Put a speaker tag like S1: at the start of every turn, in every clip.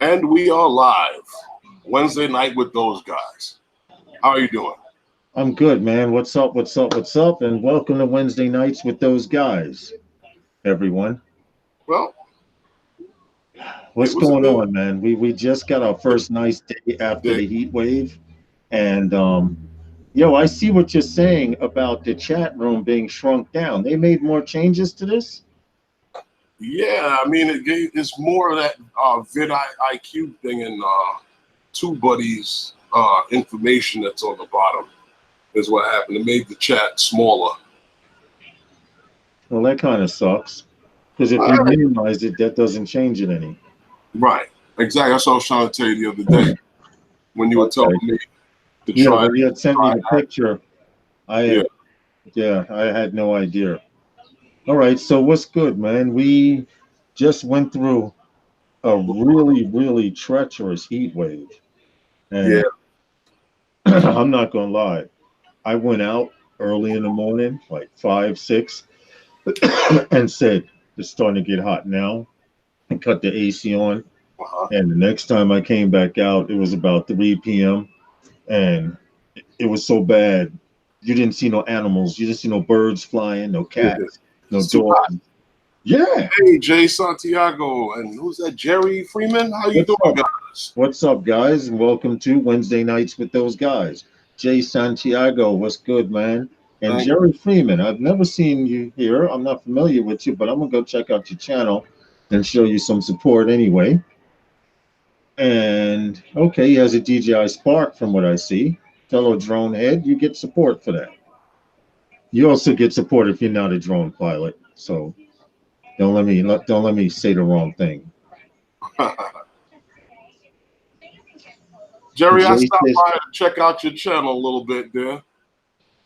S1: And we are live Wednesday night with those guys. How are you doing?
S2: I'm good, man. What's up? What's up? What's up? And welcome to Wednesday nights with those guys, everyone.
S1: Well,
S2: What's going on, man? We just got our first nice day after
S1: day.
S2: the heat wave, and yo, I see what you're saying about the chat room being shrunk down. They made more changes to this.
S1: Yeah, I mean, it's more of that IQ thing and TubeBuddy's information that's on the bottom is what happened. It made the chat smaller.
S2: Well, that kind of sucks because if you minimize it, that doesn't change it any.
S1: Right, exactly. That's what I was trying to tell you the other day when you were telling me to try.
S2: When you had sent me the picture, I had no idea. All right, so what's good, man? We just went through a really, really treacherous heat wave. And I'm not gonna lie, I went out early in the morning, like 5, 6, and said it's starting to get hot now, and cut the AC on. And the next time I came back out, it was about 3 p.m. and it was so bad. You didn't see no animals, you didn't see no birds flying, no cats, no dogs. Yeah.
S1: Hey, Jay Santiago, and who's that? Jerry Freeman. How you doing, guys?
S2: What's up, guys? And welcome to Wednesday nights with those guys. Jay Santiago, what's good, man? And Jerry Freeman, I've never seen you here. I'm not familiar with you, but I'm gonna go check out your channel and show you some support anyway. And okay, he has a DJI Spark from what I see. Fellow drone head, you get support for that. You also get support if you're not a drone pilot. So don't let me say the wrong thing.
S1: Jerry, I stopped by to check out your channel a little bit there.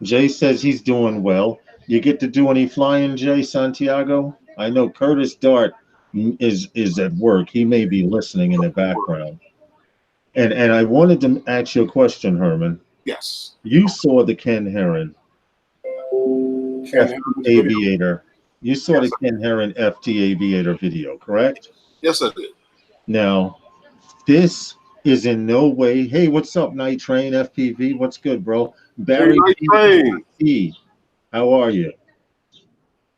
S2: Jay says he's doing well. You get to do any flying, Jay Santiago? I know Curtis Dart is at work. He may be listening in the background. And I wanted to ask you a question, Herman.
S1: Yes.
S2: You saw the Ken Heron FT Aviator. You saw the Ken Heron FT Aviator video, correct?
S1: Yes, I did.
S2: Now, this is in no way. Hey, what's up, Night Train FPV? What's good, bro? Barry P. How are you?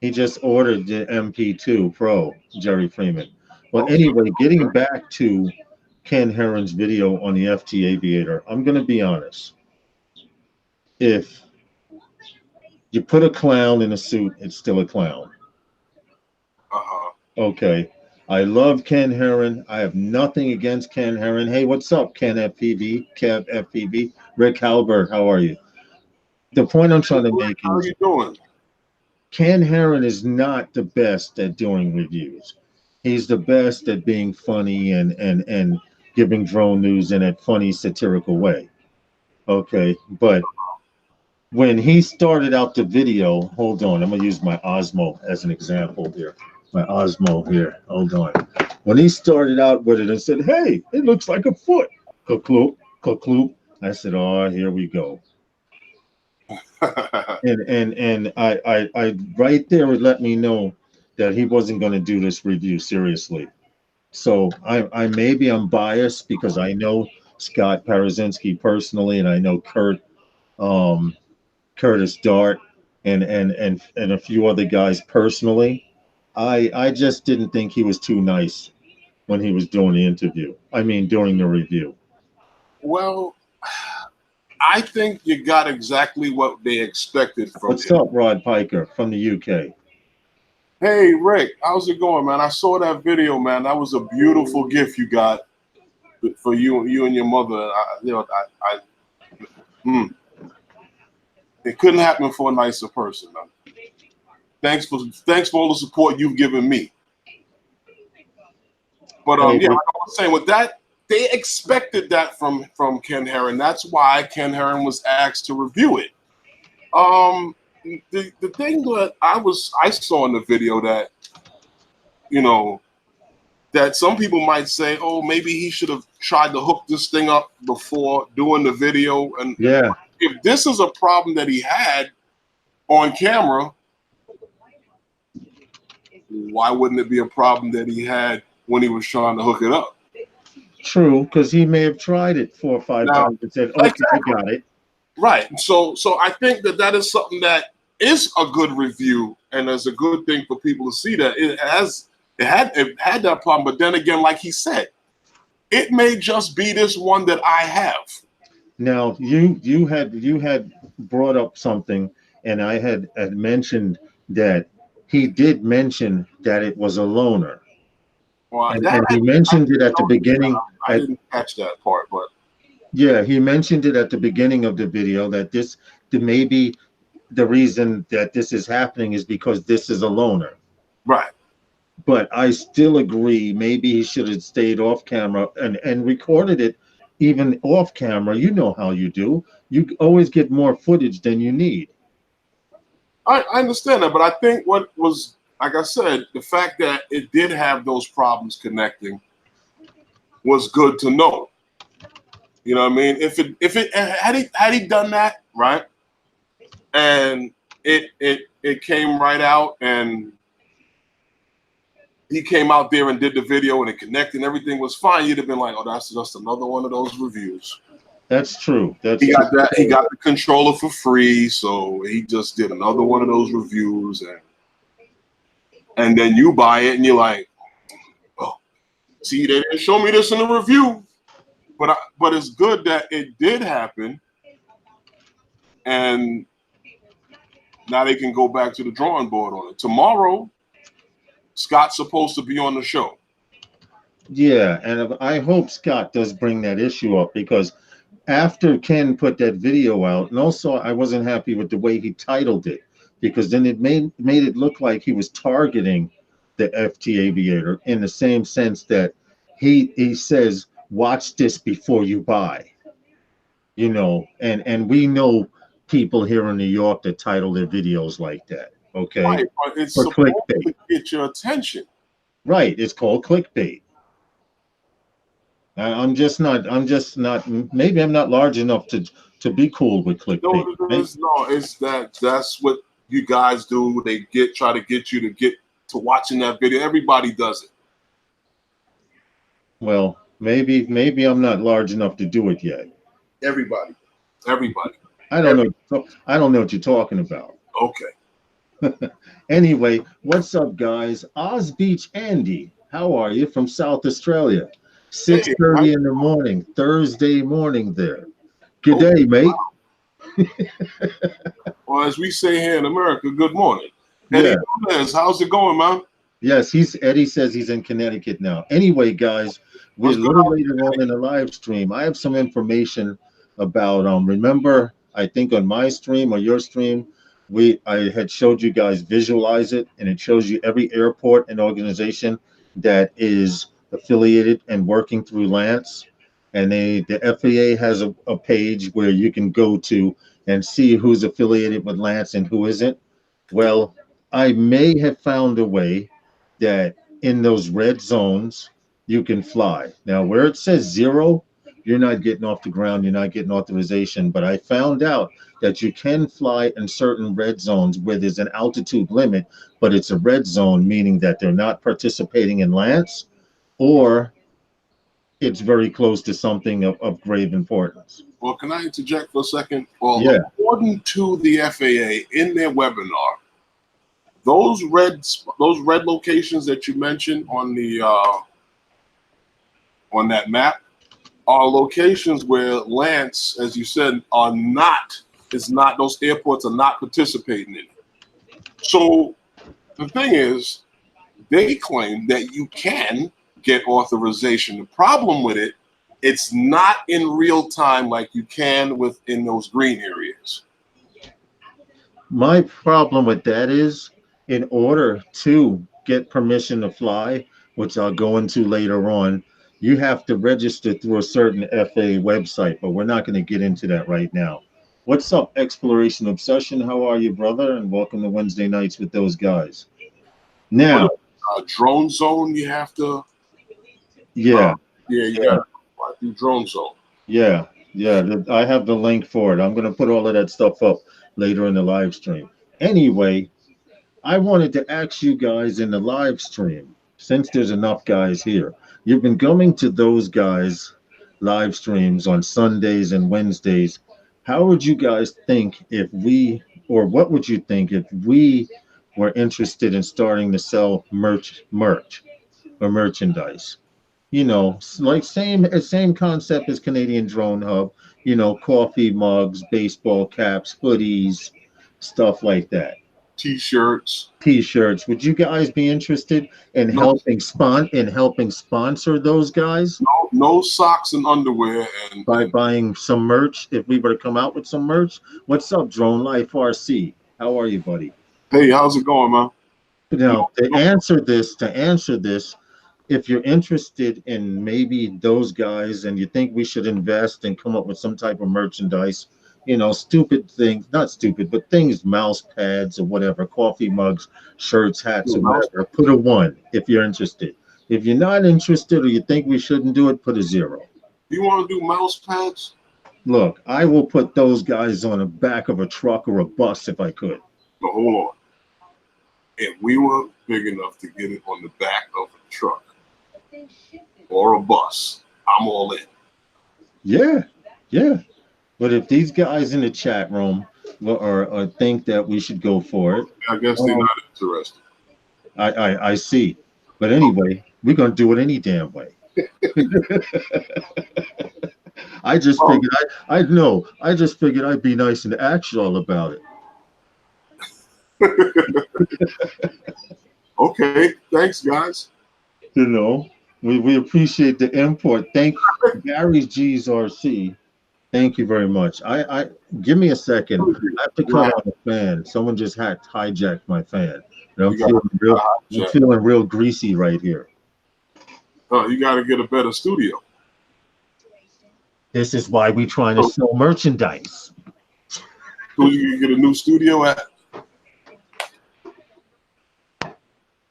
S2: He just ordered the MP2 Pro, Jerry Freeman. Well, anyway, getting back to Ken Heron's video on the FT Aviator, I'm going to be honest. If you put a clown in a suit, it's still a clown. Okay. I love Ken Heron. I have nothing against Ken Heron. Hey, what's up, Ken FPV? Kev FPV? Rick Halbert, how are you? The point I'm trying to make is,
S1: how are you doing?
S2: Ken Heron is not the best at doing reviews. He's the best at being funny and giving drone news in a funny, satirical way. Okay, but when he started out the video, hold on, I'm gonna use my Osmo as an example here. My Osmo here, hold on. When he started out with it and said, hey, it looks like a foot. Ka-kloop, ka-kloop. I said, oh, here we go. and I right there would let me know that he wasn't going to do this review seriously. So I maybe I'm biased because I know Scott Parazinski personally, and I know Curtis Dart and a few other guys personally. I just didn't think he was too nice when he was doing the interview. I mean, during the review.
S1: Well, I think you got exactly what they expected from you.
S2: What's up, Rod Piker from the UK?
S1: Hey, Rick, how's it going, man? I saw that video, man. That was a beautiful gift you got for you and your mother. It couldn't happen for a nicer person, man. Thanks for all the support you've given me. But like I was saying, with that, they expected that from Ken Heron. That's why Ken Heron was asked to review it. The thing that I saw in the video that, that some people might say, oh, maybe he should have tried to hook this thing up before doing the video. And if this is a problem that he had on camera, why wouldn't it be a problem that he had when he was trying to hook it up?
S2: True, because he may have tried it 4 or 5
S1: Now,
S2: times and said, "Okay, I
S1: exactly.
S2: got it."
S1: Right. So I think that is something that is a good review, and is a good thing for people to see that it had that problem. But then again, like he said, it may just be this one that I have.
S2: Now you had brought up something, and I had mentioned that he did mention that it was a loner,
S1: Well,
S2: and he mentioned it at the beginning.
S1: I didn't catch that part, but
S2: Yeah, he mentioned it at the beginning of the video that that maybe the reason that this is happening is because this is a loner.
S1: right.
S2: But I still agree. Maybe he should have stayed off camera and recorded it even off camera. You know how you do. You always get more footage than you need.
S1: I understand that, but I think what was, like I said, the fact that it did have those problems connecting was good to know. You know what I mean? If it had he done that right, and it came right out, and he came out there and did the video and it connected and everything was fine, you'd have been like, oh, that's just another one of those reviews.
S2: That's true. That's
S1: He
S2: true.
S1: got that. He got the controller for free, so he just did another one of those reviews, and then you buy it and you're like, oh, see, they didn't show me this in the review, but it's good that it did happen, and now they can go back to the drawing board on it. Tomorrow, Scott's supposed to be on the show.
S2: Yeah, and I hope Scott does bring that issue up because after Ken put that video out, and also I wasn't happy with the way he titled it because then it made it look like he was targeting the FT Aviator in the same sense that he says, "Watch this before you buy," and we know people here in New York that title their videos like that. Okay,
S1: Right, but it's
S2: for
S1: supposed
S2: clickbait.
S1: to get your attention.
S2: Right, it's called clickbait. I'm just not. I'm just not. Maybe I'm not large enough to be cool with clickbait.
S1: It's that's what you guys do. They try to get you to get to watching that video. Everybody does it.
S2: Well, maybe I'm not large enough to do it yet.
S1: Everybody. Everybody.
S2: I don't know. I don't know what you're talking about.
S1: Okay.
S2: Anyway, what's up, guys? Oz Beach Andy, how are you from South Australia?
S1: Hey,
S2: 6:30 in the morning, Thursday morning there. Good day, mate.
S1: Well, as we say here in America, good morning.
S2: Yeah.
S1: Eddie Gomez, how's it going, man?
S2: Yes, Eddie says he's in Connecticut now. Anyway, guys, we're a little later on in the live stream. I have some information about remember, I think on my stream or your stream, I had showed you guys visualize it, and it shows you every airport and organization that is affiliated and working through LAANC. And the FAA has a page where you can go to and see who's affiliated with LAANC and who isn't. Well, I may have found a way that in those red zones you can fly. Now, where it says 0, you're not getting off the ground, you're not getting authorization. But I found out that you can fly in certain red zones where there's an altitude limit, but it's a red zone, meaning that they're not participating in LAANC, or it's very close to something of grave importance.
S1: Well, can I interject for a second? Well,
S2: yeah.
S1: According to the FAA in their webinar, those red locations that you mentioned on the on that map are locations where LAANC, as you said, those airports are not participating in it. So the thing is, they claim that you can get authorization. The problem with it, it's not in real time like you can within those green areas.
S2: My problem with that is, in order to get permission to fly, which I'll go into later on, you have to register through a certain FAA website, but we're not going to get into that right now. What's up, Exploration Obsession? How are you, brother? And welcome to Wednesday Nights with those guys. Now,
S1: drone zone, you have to.
S2: Yeah.
S1: You got to do drone zone.
S2: Yeah. I have the link for it. I'm going to put all of that stuff up later in the live stream. Anyway, I wanted to ask you guys in the live stream, since there's enough guys here, You've been coming to those guys' live streams on Sundays and Wednesdays. How would you guys think if we, or what would you think if we were interested in starting to sell merch or merchandise? Like same concept as Canadian Drone Hub. Coffee mugs, baseball caps, hoodies, stuff like that.
S1: T-shirts.
S2: T-shirts. Would you guys be interested in
S1: No,
S2: helping sponsor those guys
S1: no socks and underwear,
S2: by
S1: and
S2: buying some merch? If we were to come out with some merch, what's up, Drone Life RC? How are you, buddy?
S1: hey, how's it going, man? You
S2: Now, to answer this, if you're interested in maybe those guys and you think we should invest and come up with some type of merchandise, stupid things, not stupid, but things, mouse pads or whatever, coffee mugs, shirts, hats, or
S1: know,
S2: whatever, put a one if you're interested. If you're not interested or you think we shouldn't do it, put a zero.
S1: you want to do mouse pads?
S2: Look, I will put those guys on the back of a truck or a bus if I could.
S1: But hold on. If we were big enough to get it on the back of a truck or a bus, I'm all in.
S2: Yeah, yeah. But if these guys in the chat room or think that we should go for it,
S1: I guess they're not interested.
S2: I see. But anyway, we're gonna do it any damn way. I just figured I know. I just figured I'd be nice and actual about it.
S1: Okay, thanks, guys.
S2: We appreciate the import. Thank Gary G's RC. Thank you very much. I give me a second. I have to cut on the fan. Someone just hijacked my fan. And I'm feeling real greasy right here.
S1: Oh, you got to get a better studio.
S2: This is why we trying to sell merchandise.
S1: Who you get a new studio at?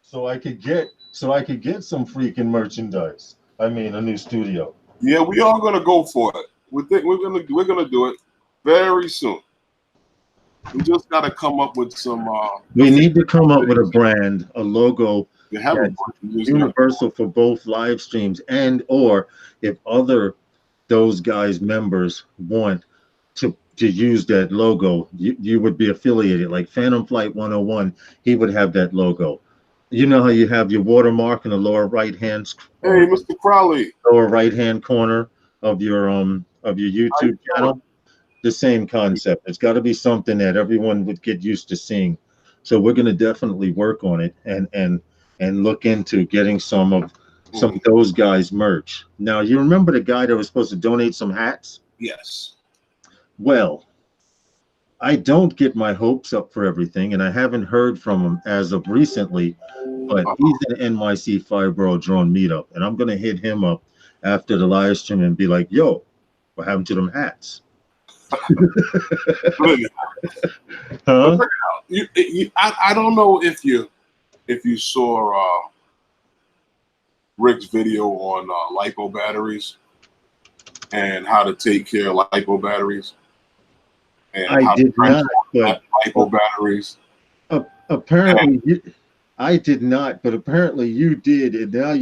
S2: So I could get some freaking merchandise. I mean, a new studio.
S1: Yeah, we are gonna go for it. We're gonna do it very soon. We just got to come up with some.
S2: We need to come up with a brand, a logo
S1: that's
S2: universal for both live streams, and or if those guys members want to use that logo, you would be affiliated. Like Phantom Flight 101, he would have that logo. You know how you have your watermark in the lower right hand.
S1: Hey, Mr. Crowley.
S2: Lower right hand corner of your YouTube channel. The same concept. It's got to be something that everyone would get used to seeing. So we're going to definitely work on it and look into getting some of those guys' merch. Now, you remember the guy that was supposed to donate some hats?
S1: Yes.
S2: Well, I don't get my hopes up for everything, and I haven't heard from him as of recently, but he's in NYC Fireborough Drone Meetup, and I'm going to hit him up after the live stream and be like, yo, what happened to them hats?
S1: Huh? I don't know if you saw Rick's video on LiPo batteries and how to take care of LiPo batteries. And
S2: I did not. But
S1: LiPo batteries.
S2: Apparently, I did not. But apparently, you did. And now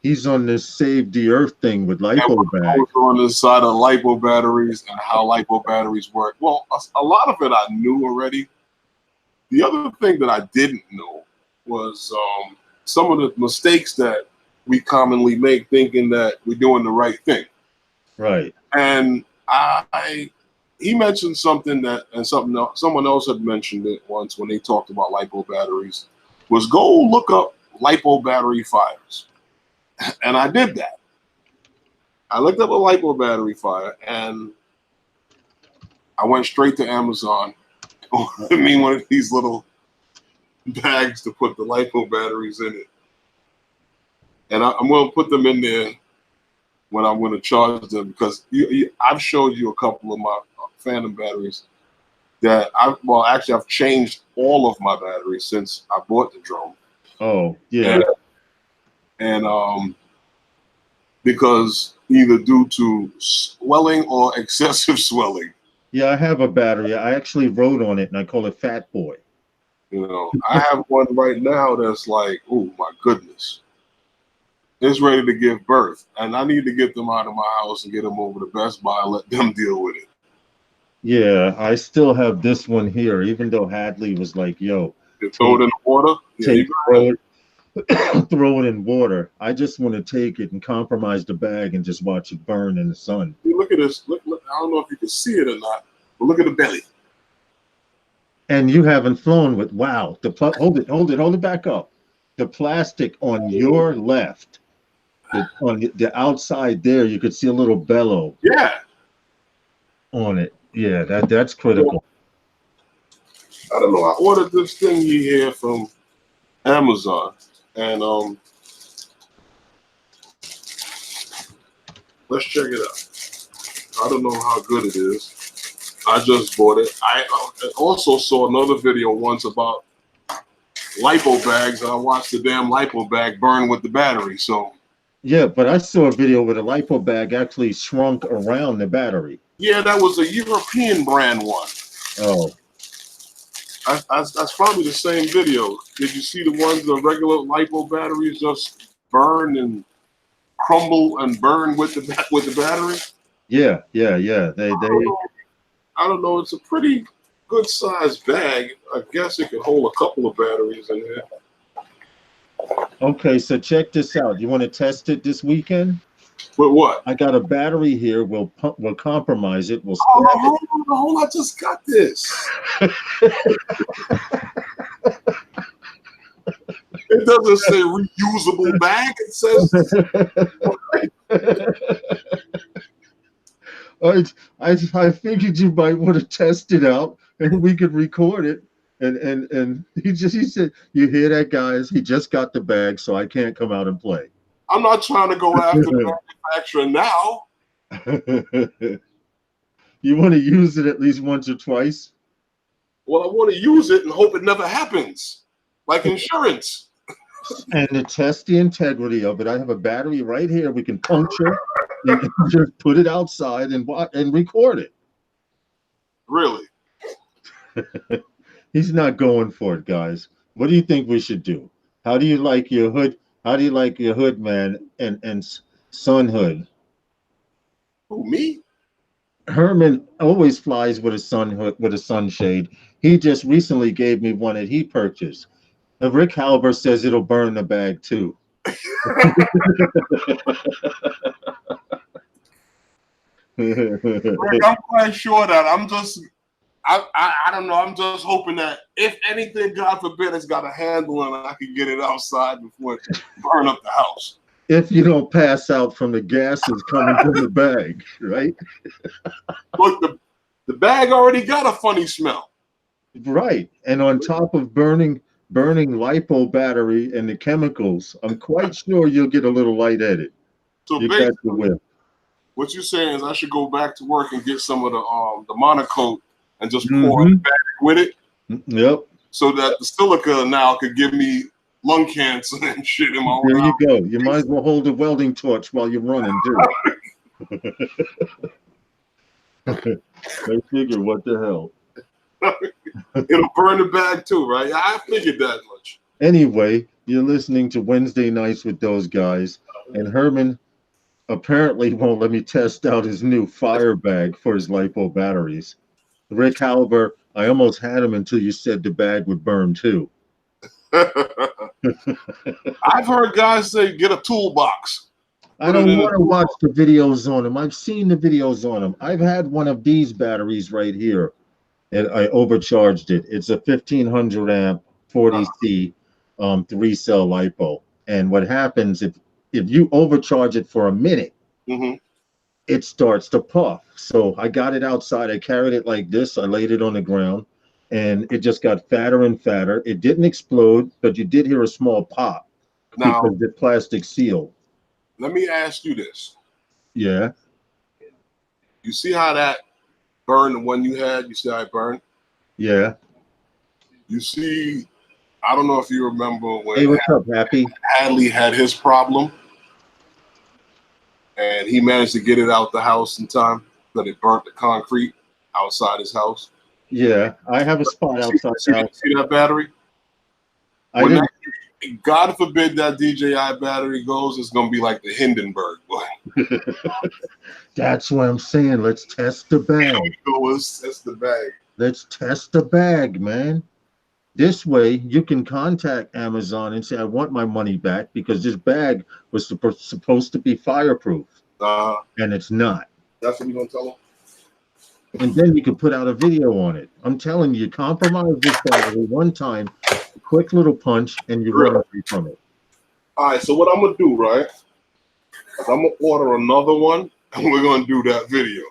S2: he's on this Save the Earth thing with LiPo batteries.
S1: On the side of LiPo batteries and how LiPo batteries work. Well, a lot of it I knew already. The other thing that I didn't know was some of the mistakes that we commonly make, thinking that we're doing the right thing.
S2: Right.
S1: And he mentioned something someone else had mentioned it once when they talked about LiPo batteries, was go look up LiPo battery fires. And I did that. I looked up a LiPo battery fire and I went straight to Amazon. I mean, one of these little bags to put the LiPo batteries in it. And I'm going to put them in there when I'm going to charge them, because I've showed you a couple of my Phantom batteries that I've changed all of my batteries since I bought the drone.
S2: Oh, yeah.
S1: And because either due to swelling or excessive swelling.
S2: Yeah, I have a battery. I actually wrote on it and I call it Fat Boy.
S1: I have one right now that's like, oh my goodness. is ready to give birth, and I need to get them out of my house and get them over to Best Buy and let them deal with it.
S2: Yeah, I still have this one here, even though Hadley was like, "Yo,
S1: You throw it in the water. Yeah,
S2: throw it in water." I just want to take it and compromise the bag and just watch it burn in the sun.
S1: look at this. Look, I don't know if you can see it or not, but look at the belly.
S2: And you haven't flown with wow. Hold it back up. The plastic on your left, on the outside there, you could see a little bellow.
S1: Yeah.
S2: On it. Yeah, that's critical.
S1: I don't know. I ordered this thing here from Amazon, and let's check it out. I don't know how good it is. I just bought it. I also saw another video once about lipo bags, and I watched the damn lipo bag burn with the battery. So
S2: yeah, but I saw a video where the lipo bag actually shrunk around the battery.
S1: yeah, that was a European brand one.
S2: Oh,
S1: that's probably the same video. Did you see the ones the regular lipo batteries just burn and crumble and burn with the battery?
S2: yeah.
S1: I don't know. It's a pretty good sized bag. I guess it could hold a couple of batteries in there.
S2: Okay, so check this out. You want to test it this weekend?
S1: But what?
S2: I got a battery here. We'll compromise it. We'll
S1: hold on. I just got this. It doesn't say reusable bag. It says.
S2: I figured you might want to test it out, and we could record it. And he said, "You hear that, guys? He just got the bag, so I can't come out and play."
S1: I'm not trying to go after the manufacturer now.
S2: You want to use it at least once or twice?
S1: Well, I want to use it and hope it never happens, like insurance.
S2: And to test the integrity of it, I have a battery right here. We can puncture and just put it outside and record it.
S1: Really?
S2: He's not going for it, guys. What do you think we should do? How do you like your hood? How do you like your hood, man, and sun hood?
S1: Who, me?
S2: Herman always flies with a sun hood, with a sunshade. He just recently gave me one that he purchased. Rick Halber says it'll burn the bag too.
S1: Rick, I'm quite sure that I don't know. I'm just hoping that if anything, God forbid, it's got a handle and I can get it outside before it burn up the house.
S2: If you don't pass out from the gases coming from the bag, right?
S1: Look, the bag already got a funny smell.
S2: Right, and on top of burning lipo battery and the chemicals, I'm quite sure you'll get a little lightheaded.
S1: So
S2: you got the whip.
S1: What you're saying is I should go back to work and get some of the monocoat and just pour it back with it.
S2: Yep.
S1: So that the silica now could give me lung cancer and shit in my
S2: There
S1: own
S2: you go. You might as well hold a welding torch while you're running, too. I figure, what the hell?
S1: It'll burn the bag too, right? I figured that much.
S2: Anyway, you're listening to Wednesday Nights with those guys, and Herman apparently won't let me test out his new fire bag for his lipo batteries. Rick Halber, I almost had him until you said the bag would burn too.
S1: I've heard guys say get a toolbox.
S2: I don't want to watch the videos on them. I've seen the videos on them. I've had one of these batteries right here, and I overcharged it. It's a 1500 amp 40C 3-cell lipo. And what happens if you overcharge it for a minute, it starts to puff. So I got it outside. I carried it like this. I laid it on the ground, and it just got fatter and fatter. It didn't explode, but you did hear a small pop because the plastic sealed.
S1: Let me ask you this.
S2: Yeah.
S1: You see how that burned the one you had? You see how it burned?
S2: Yeah.
S1: You see, I don't know if you remember when
S2: hey, what's up, Happy?
S1: Hadley had his problem. And he managed to get it out the house in time, but it burnt the concrete outside his house.
S2: Yeah, I have a spot outside the house.
S1: See that battery? God forbid that DJI battery goes, it's gonna be like the Hindenburg, boy.
S2: That's what I'm saying. Let's test the bag.
S1: That's the bag.
S2: Let's test the bag, man. This way, you can contact Amazon and say, I want my money back because this bag was supposed to be fireproof, and it's not.
S1: That's what we're going to tell them?
S2: And then you can put out a video on it. I'm telling you, compromise this battery one time, quick little punch, and you run away from it.
S1: All right, so what I'm going to do, right, is I'm going to order another one, and we're going to do that video.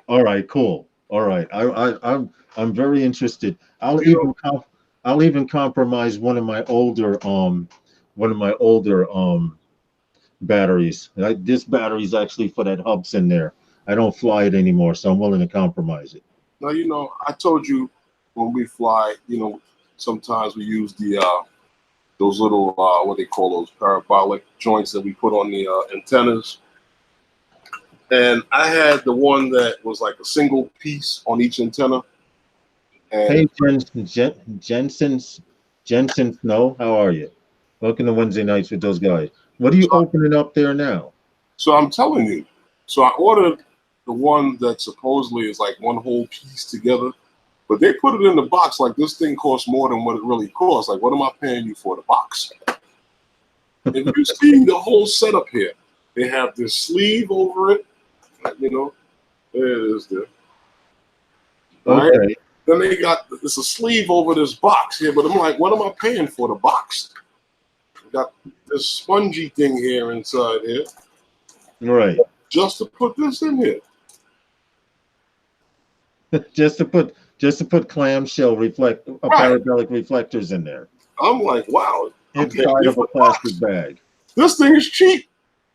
S2: All right, cool. All right, I'm very interested. I'll even compromise one of my older batteries. This battery's actually for that hubs in there. I don't fly it anymore, so I'm willing to compromise it.
S1: Now, I told you when we fly, sometimes we use the those little what they call those parabolic joints that we put on the antennas. And I had the one that was like a single piece on each antenna. And
S2: hey, Jensen Snow, how are you? Welcome to Wednesday Nights with those guys. What are you opening up there now?
S1: So I'm telling you. So I ordered the one that supposedly is like one whole piece together, but they put it in the box like this thing costs more than what it really costs. Like, what am I paying you for the box? If you see the whole setup here, they have this sleeve over it. There it is there.
S2: Okay.
S1: Right? Then they got it's a sleeve over this box here, but I'm like, what am I paying for the box? Got this spongy thing here inside here.
S2: Right.
S1: Just to put this in here.
S2: just to put clamshell parabolic reflectors in there.
S1: I'm like, wow.
S2: Inside of a plastic bag.
S1: This thing is cheap.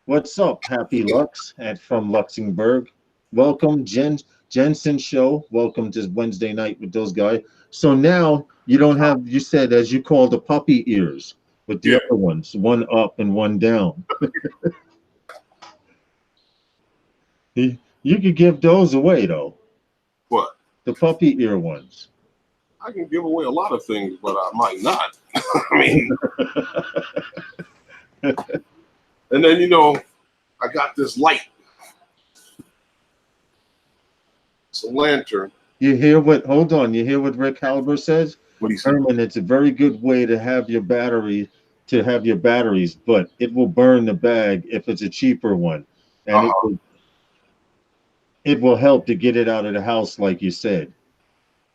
S2: What's up, Happy Lux from Luxembourg? Welcome, Jensen Show. Welcome to Wednesday Night with those guys. So now you don't have, you said, as you call the puppy ears with the other ones, one up and one down. You could give those away, though.
S1: What?
S2: The puppy ear ones.
S1: I can give away a lot of things, but I might not. I mean, and then, I got this light. It's a lantern.
S2: You hear what Rick Halber says?
S1: What he said?
S2: Herman, it's a very good way to have your batteries, but it will burn the bag if it's a cheaper one. And it will help to get it out of the house, like you said.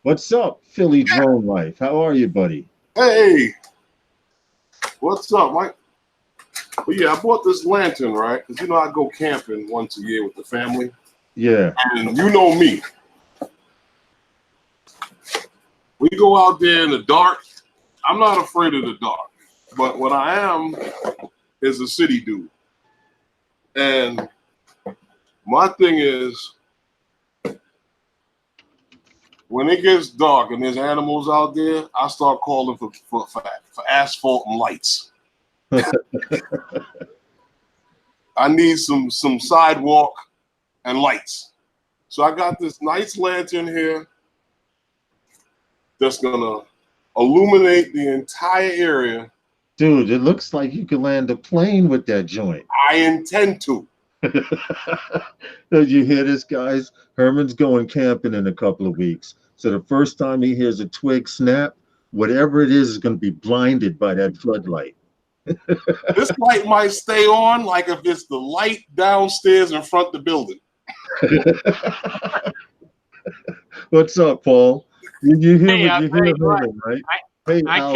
S2: What's up, Philly Drone Life? How are you, buddy?
S1: Hey, what's up, Mike? Well, yeah, I bought this lantern, right? Because, I go camping once a year with the family.
S2: Yeah.
S1: And you know me. We go out there in the dark. I'm not afraid of the dark. But what I am is a city dude. And my thing is, when it gets dark and there's animals out there, I start calling for asphalt and lights. I need some sidewalk and lights. So I got this nice lantern here that's gonna illuminate the entire area.
S2: Dude, it looks like you could land a plane with that joint.
S1: I intend to.
S2: Did you hear this, guys? Herman's going camping in a couple of weeks. So the first time he hears a twig snap, whatever it is going to be blinded by that floodlight.
S1: This light might stay on, like if it's the light downstairs in front of the building.
S2: What's up, Paul? You hear Herman, right? Hey, how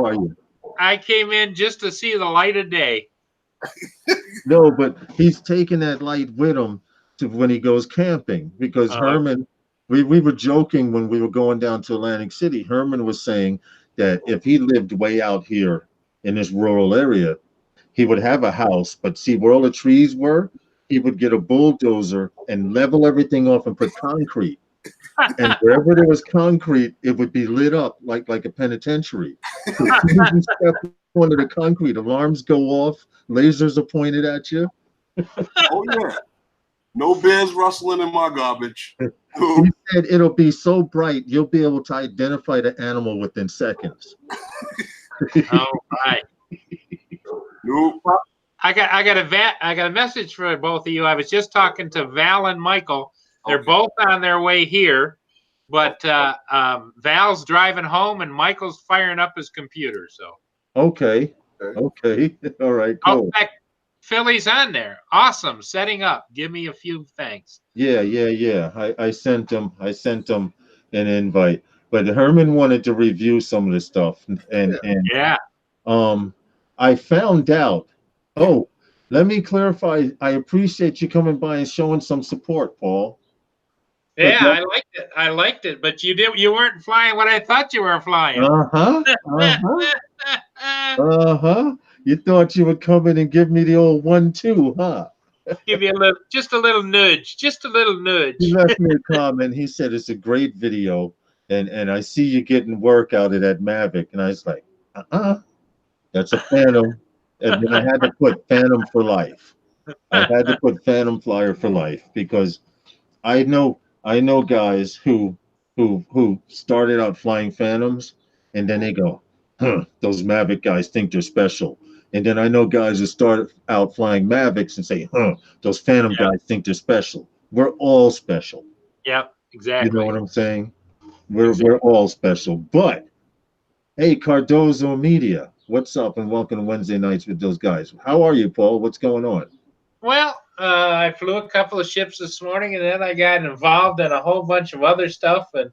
S2: are you?
S3: I came in just to see the light of day.
S2: No, but he's taking that light with him to when he goes camping because Herman, we were joking when we were going down to Atlantic City. Herman was saying that if he lived way out here in this rural area, he would have a house, but see where all the trees were, he would get a bulldozer and level everything off and put concrete. And wherever there was concrete, it would be lit up like a penitentiary. As soon as you step onto the concrete, alarms go off, lasers are pointed at you.
S1: Oh yeah. No bears rustling in my garbage.
S2: He said it'll be so bright you'll be able to identify the animal within seconds.
S3: All right.
S1: Nope.
S3: Well, I got a message for both of you. I was just talking to Val and Michael. They're
S1: Okay.
S3: both on their way here, but Val's driving home and Michael's firing up his computer. So
S2: Okay. Okay. All right.
S3: oh,
S2: Cool.
S3: in fact, Philly's on there. Awesome. Setting up. Give me a few thanks.
S2: Yeah. I sent him an invite, but Herman wanted to review some of the stuff, and
S3: Yeah.
S2: I found out. Oh, let me clarify. I appreciate you coming by and showing some support, Paul. But
S3: Yeah, I liked it. I liked it, but you weren't flying what I thought you were flying.
S2: You thought you would come in and give me the old 1-2, huh?
S3: Give you just a little nudge. Just a little nudge.
S2: He left me a comment. He said it's a great video, and I see you getting work out of that Mavic. And I was like, that's a Phantom. And then I had to put Phantom for life. I had to put Phantom Flyer for life because I know guys who started out flying Phantoms, and then they go, those Mavic guys think they're special. And then I know guys who start out flying Mavics and say, those Phantom guys think they're special. We're all special.
S3: Yep, exactly.
S2: You know what I'm saying? We're all special. But hey, Cardozo Media, what's up? And welcome to Wednesday Nights with those guys. How are you, Paul? What's going on?
S3: Well, I flew a couple of ships this morning, and then I got involved in a whole bunch of other stuff, and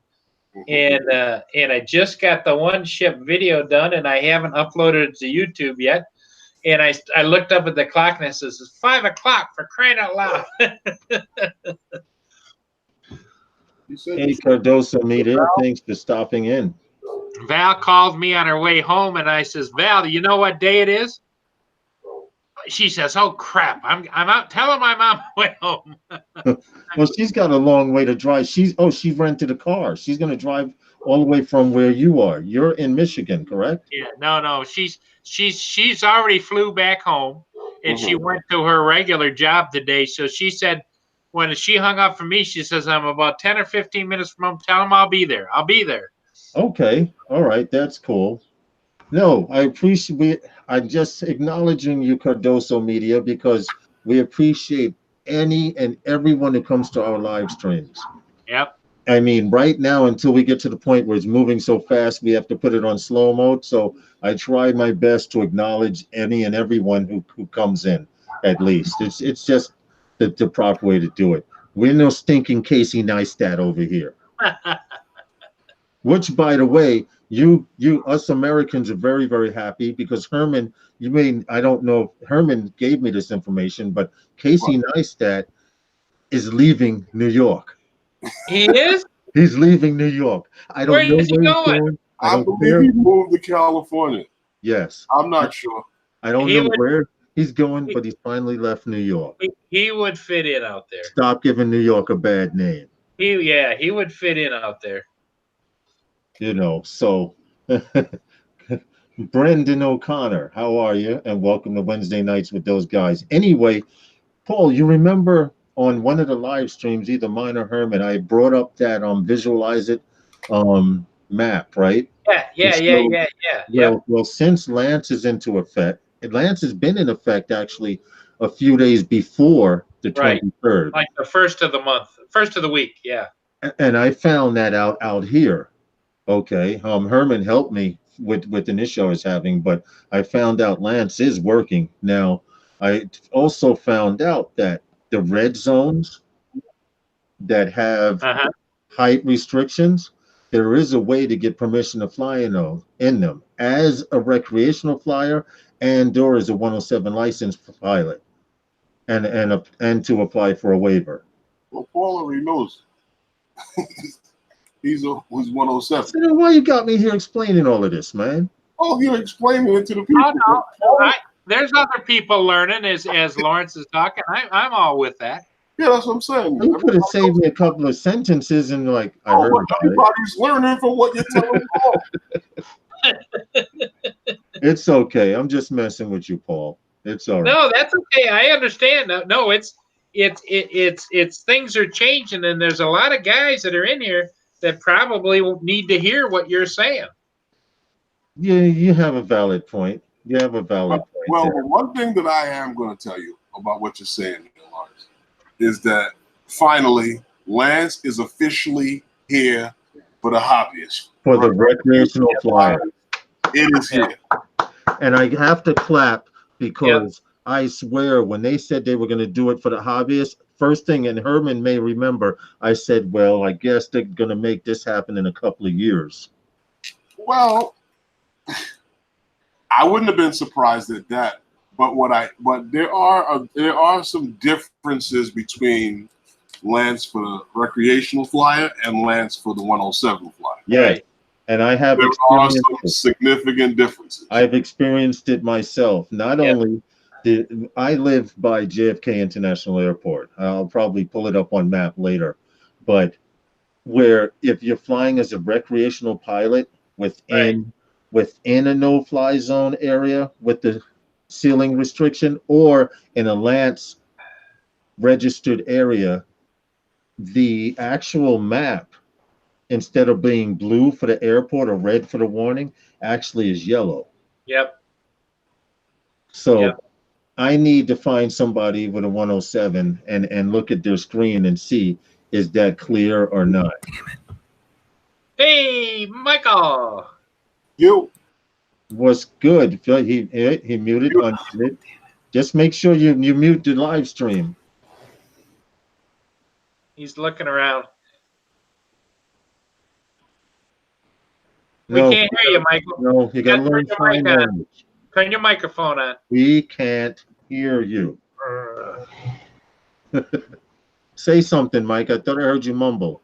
S3: I just got the one ship video done, and I haven't uploaded it to YouTube yet. And I looked up at the clock, and it says it's 5 o'clock, for crying out loud.
S2: Hey, Cardozo Media, thanks for stopping in.
S3: Val called me on her way home, and I says, Val, you know what day it is? She says, "Oh crap! I'm out. Tell him I'm on my way home."
S2: Well, she's got a long way to drive. She rented a car. She's going to drive all the way from where you are. You're in Michigan, correct?
S3: Yeah, no. She's already flew back home, and she went to her regular job today. So she said, when she hung up from me, she says, "I'm about 10 or 15 minutes from home. Tell him I'll be there. I'll be there."
S2: Okay, all right, that's cool. No, I appreciate. I'm just acknowledging you, Cardozo Media, because we appreciate any and everyone who comes to our live streams.
S3: Yep.
S2: I mean, right now, until we get to the point where it's moving so fast, we have to put it on slow mode. So I try my best to acknowledge any and everyone who comes in. At least it's just the proper way to do it. We're no stinking Casey Neistat over here. Which, by the way, us Americans are very, very happy because Herman, I don't know if Herman gave me this information, but Casey Neistat is leaving New York.
S3: He is?
S2: He's leaving New York. I don't know where he's going.
S1: I believe he moved to California.
S2: Yes.
S1: I'm not sure.
S2: I don't know where he's going, but he's finally left New York.
S3: He would fit in out there.
S2: Stop giving New York a bad name.
S3: He would fit in out there.
S2: You know, so Brendan O'Connor, how are you? And welcome to Wednesday Nights with those guys. Anyway, Paul, you remember on one of the live streams, either mine or Herman, I brought up that Visualize It map, right?
S3: Yeah.
S2: Well, since LAANC is into effect, LAANC has been in effect actually a few days before the 23rd.
S3: Like the first of the month, first of the week, yeah.
S2: And I found that out here. Okay, Herman helped me with an issue I was having, but I found out LAANC is working. Now, I also found out that the red zones that have height restrictions, there is a way to get permission to fly in them as a recreational flyer or as a 107 licensed pilot, and to apply for a waiver.
S1: Well, Paul already knows. He's 107.
S2: So then why you got me here explaining all of this, man?
S1: Oh, you're explaining it to the people.
S3: Oh, no. There's other people learning as Lawrence is talking. I'm all with that.
S1: Yeah, that's what I'm saying.
S2: You could have saved me a couple of sentences and I heard about
S1: everybody's learning from what you're telling Paul.
S2: It's okay. I'm just messing with you, Paul. It's all right.
S3: No, that's okay. I understand. No, it's things are changing, and there's a lot of guys that are in here that probably need to hear what you're saying.
S2: Yeah, you have a valid point. You have a valid point.
S1: Well, the one thing that I am going to tell you about what you're saying, Lawrence, is that finally, LAANC is officially here for the hobbyists.
S2: For the recreational flyer.
S1: It is here.
S2: And I have to clap because I swear when they said they were going to do it for the hobbyists, first thing, and Herman may remember, I said, well, I guess they're going to make this happen in a couple of years.
S1: Well, I wouldn't have been surprised at that. But there are some differences between LAANC for the recreational flyer and LAANC for the 107 flyer.
S2: Yeah. Right. And I have
S1: experienced some significant differences.
S2: I've experienced it myself. Not only did I live by JFK International Airport. I'll probably pull it up on map later. But where if you're flying as a recreational pilot within a no-fly zone area with the ceiling restriction, or in a LAANC registered area, the actual map, instead of being blue for the airport or red for the warning, actually is yellow.
S3: Yep.
S2: So I need to find somebody with a 107 and look at their screen and see, is that clear or not?
S3: Hey, Michael.
S2: You. What's good? He muted, unmuted. Just make sure you mute the live stream.
S3: He's looking around.
S2: No,
S3: we can't hear you, Michael.
S2: No, you gotta learn sign language.
S3: Turn your microphone on.
S2: We can't hear you. Say something, Mike. I thought I heard you mumble.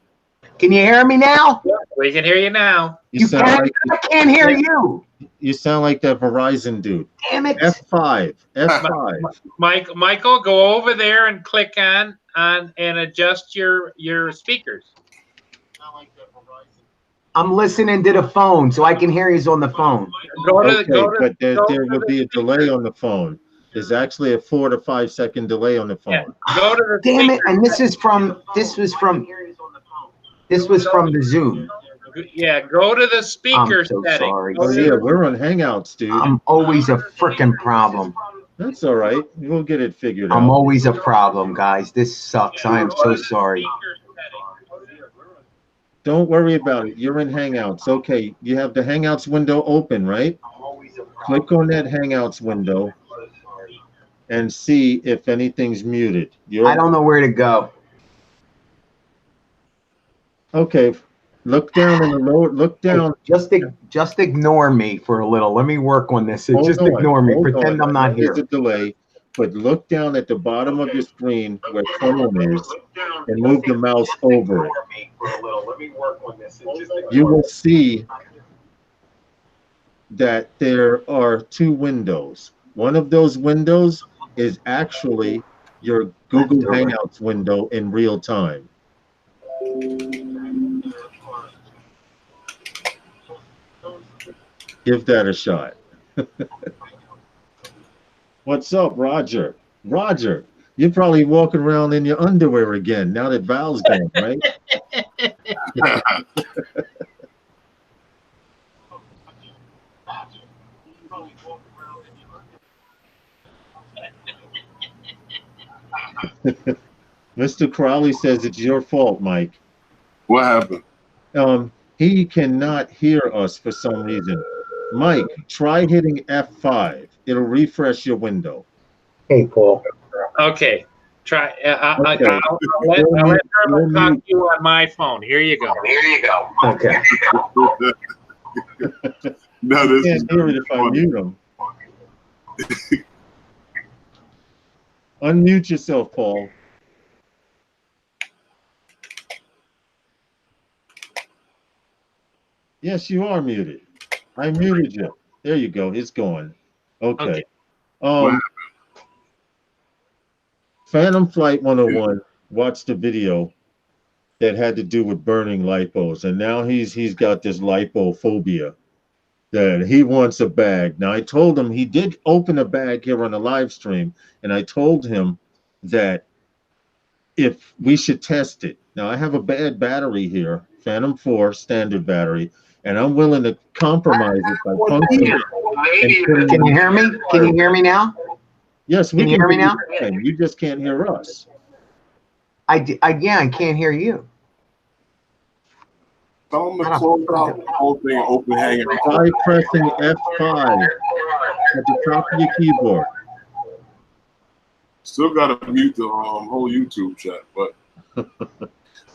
S4: Can you hear me now?
S3: We can hear you now.
S4: You can? I can't hear you.
S2: You sound like that Verizon dude.
S4: Damn it.
S2: F5. F5.
S3: Michael, go over there and click on and adjust your speakers.
S4: I'm listening to the phone, so I can hear you on the phone.
S2: But there would be a delay on the phone. There's actually a 4 to 5 second delay on the phone.
S3: Yeah. Go to the
S4: Damn it! And this was from the Zoom.
S3: Yeah, go to the speaker setting.
S4: Sorry.
S2: Oh yeah, we're on Hangouts, dude.
S4: I'm always a freaking problem.
S2: That's all right. We'll get it figured out.
S4: I'm always a problem, guys. This sucks. I am so sorry.
S2: Don't worry about it. You're in Hangouts. Okay, you have the Hangouts window open, right? Click on that Hangouts window and see if anything's muted.
S4: I don't know where to go.
S2: Okay, look down in the lower. Look down.
S4: Just ignore me for a little. Let me work on this. Just ignore me. Pretend I'm not here.
S2: There's a delay, but look down at the bottom of your screen where phone is, and move the mouse over it. You will see that there are two windows. One of those windows is actually your Google Hangouts window in real time. Give that a shot. What's up, Roger? Roger, you're probably walking around in your underwear again now that Val's gone, right? Mr. Crowley says it's your fault, Mike.
S1: What happened?
S2: He cannot hear us for some reason. Mike, try hitting F5. It'll refresh your window.
S4: Hey, Paul.
S3: Okay. Try. I'll let Herman talk to you on my phone. Here you go.
S4: Okay.
S1: No, this
S2: can't hear it if I mute him. Unmute yourself, Paul. Yes, you are muted. I muted you. There you go. It's gone. Okay. Phantom Flight 101 watched a video that had to do with burning lipos, and now he's got this lipophobia that he wants a bag. Now I told him he did open a bag here on the live stream, and I told him that if we should test it. Now I have a bad battery here, Phantom 4 standard battery, and I'm willing to compromise it by functioning.
S4: Can you hear me? Can you hear me now?
S2: Yes, we
S4: Can you hear me now?
S2: You just can't hear us.
S4: Yeah, I can't hear you.
S1: Tell them to close out the whole thing and open Hangout.
S2: Try pressing F5 at the top of your keyboard.
S1: Still got to mute the whole YouTube chat, but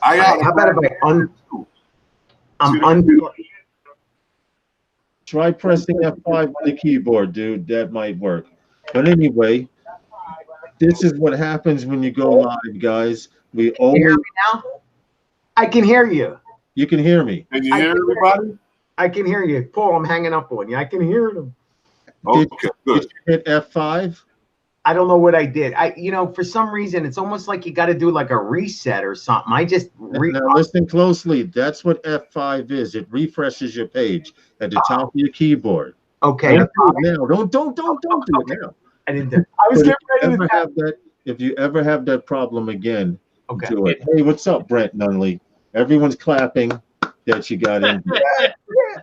S4: How about if I'm unplugged?
S2: Try pressing F5 on the keyboard, dude. That might work. But anyway, this is what happens when you go live, guys. We
S4: Can you hear
S2: always.
S4: me now? I can hear you.
S2: You can hear me.
S1: can you hear everybody?
S4: I can hear you. Paul, I'm hanging up on you. I can hear them.
S1: Okay,
S2: Did
S1: good.
S2: you hit F5?
S4: I don't know what I did. For some reason, it's almost like you got to do like a reset or something. I just
S2: Now listen closely. That's what F5 is. It refreshes your page at the top of your keyboard.
S4: okay.
S2: Don't do it now. Don't do it now.
S4: I didn't do. I was
S2: But
S4: getting ready to.
S2: if you ever have that problem again,
S4: Okay.
S2: do it. Hey, what's up, Brent Nunley? Everyone's clapping that you got in.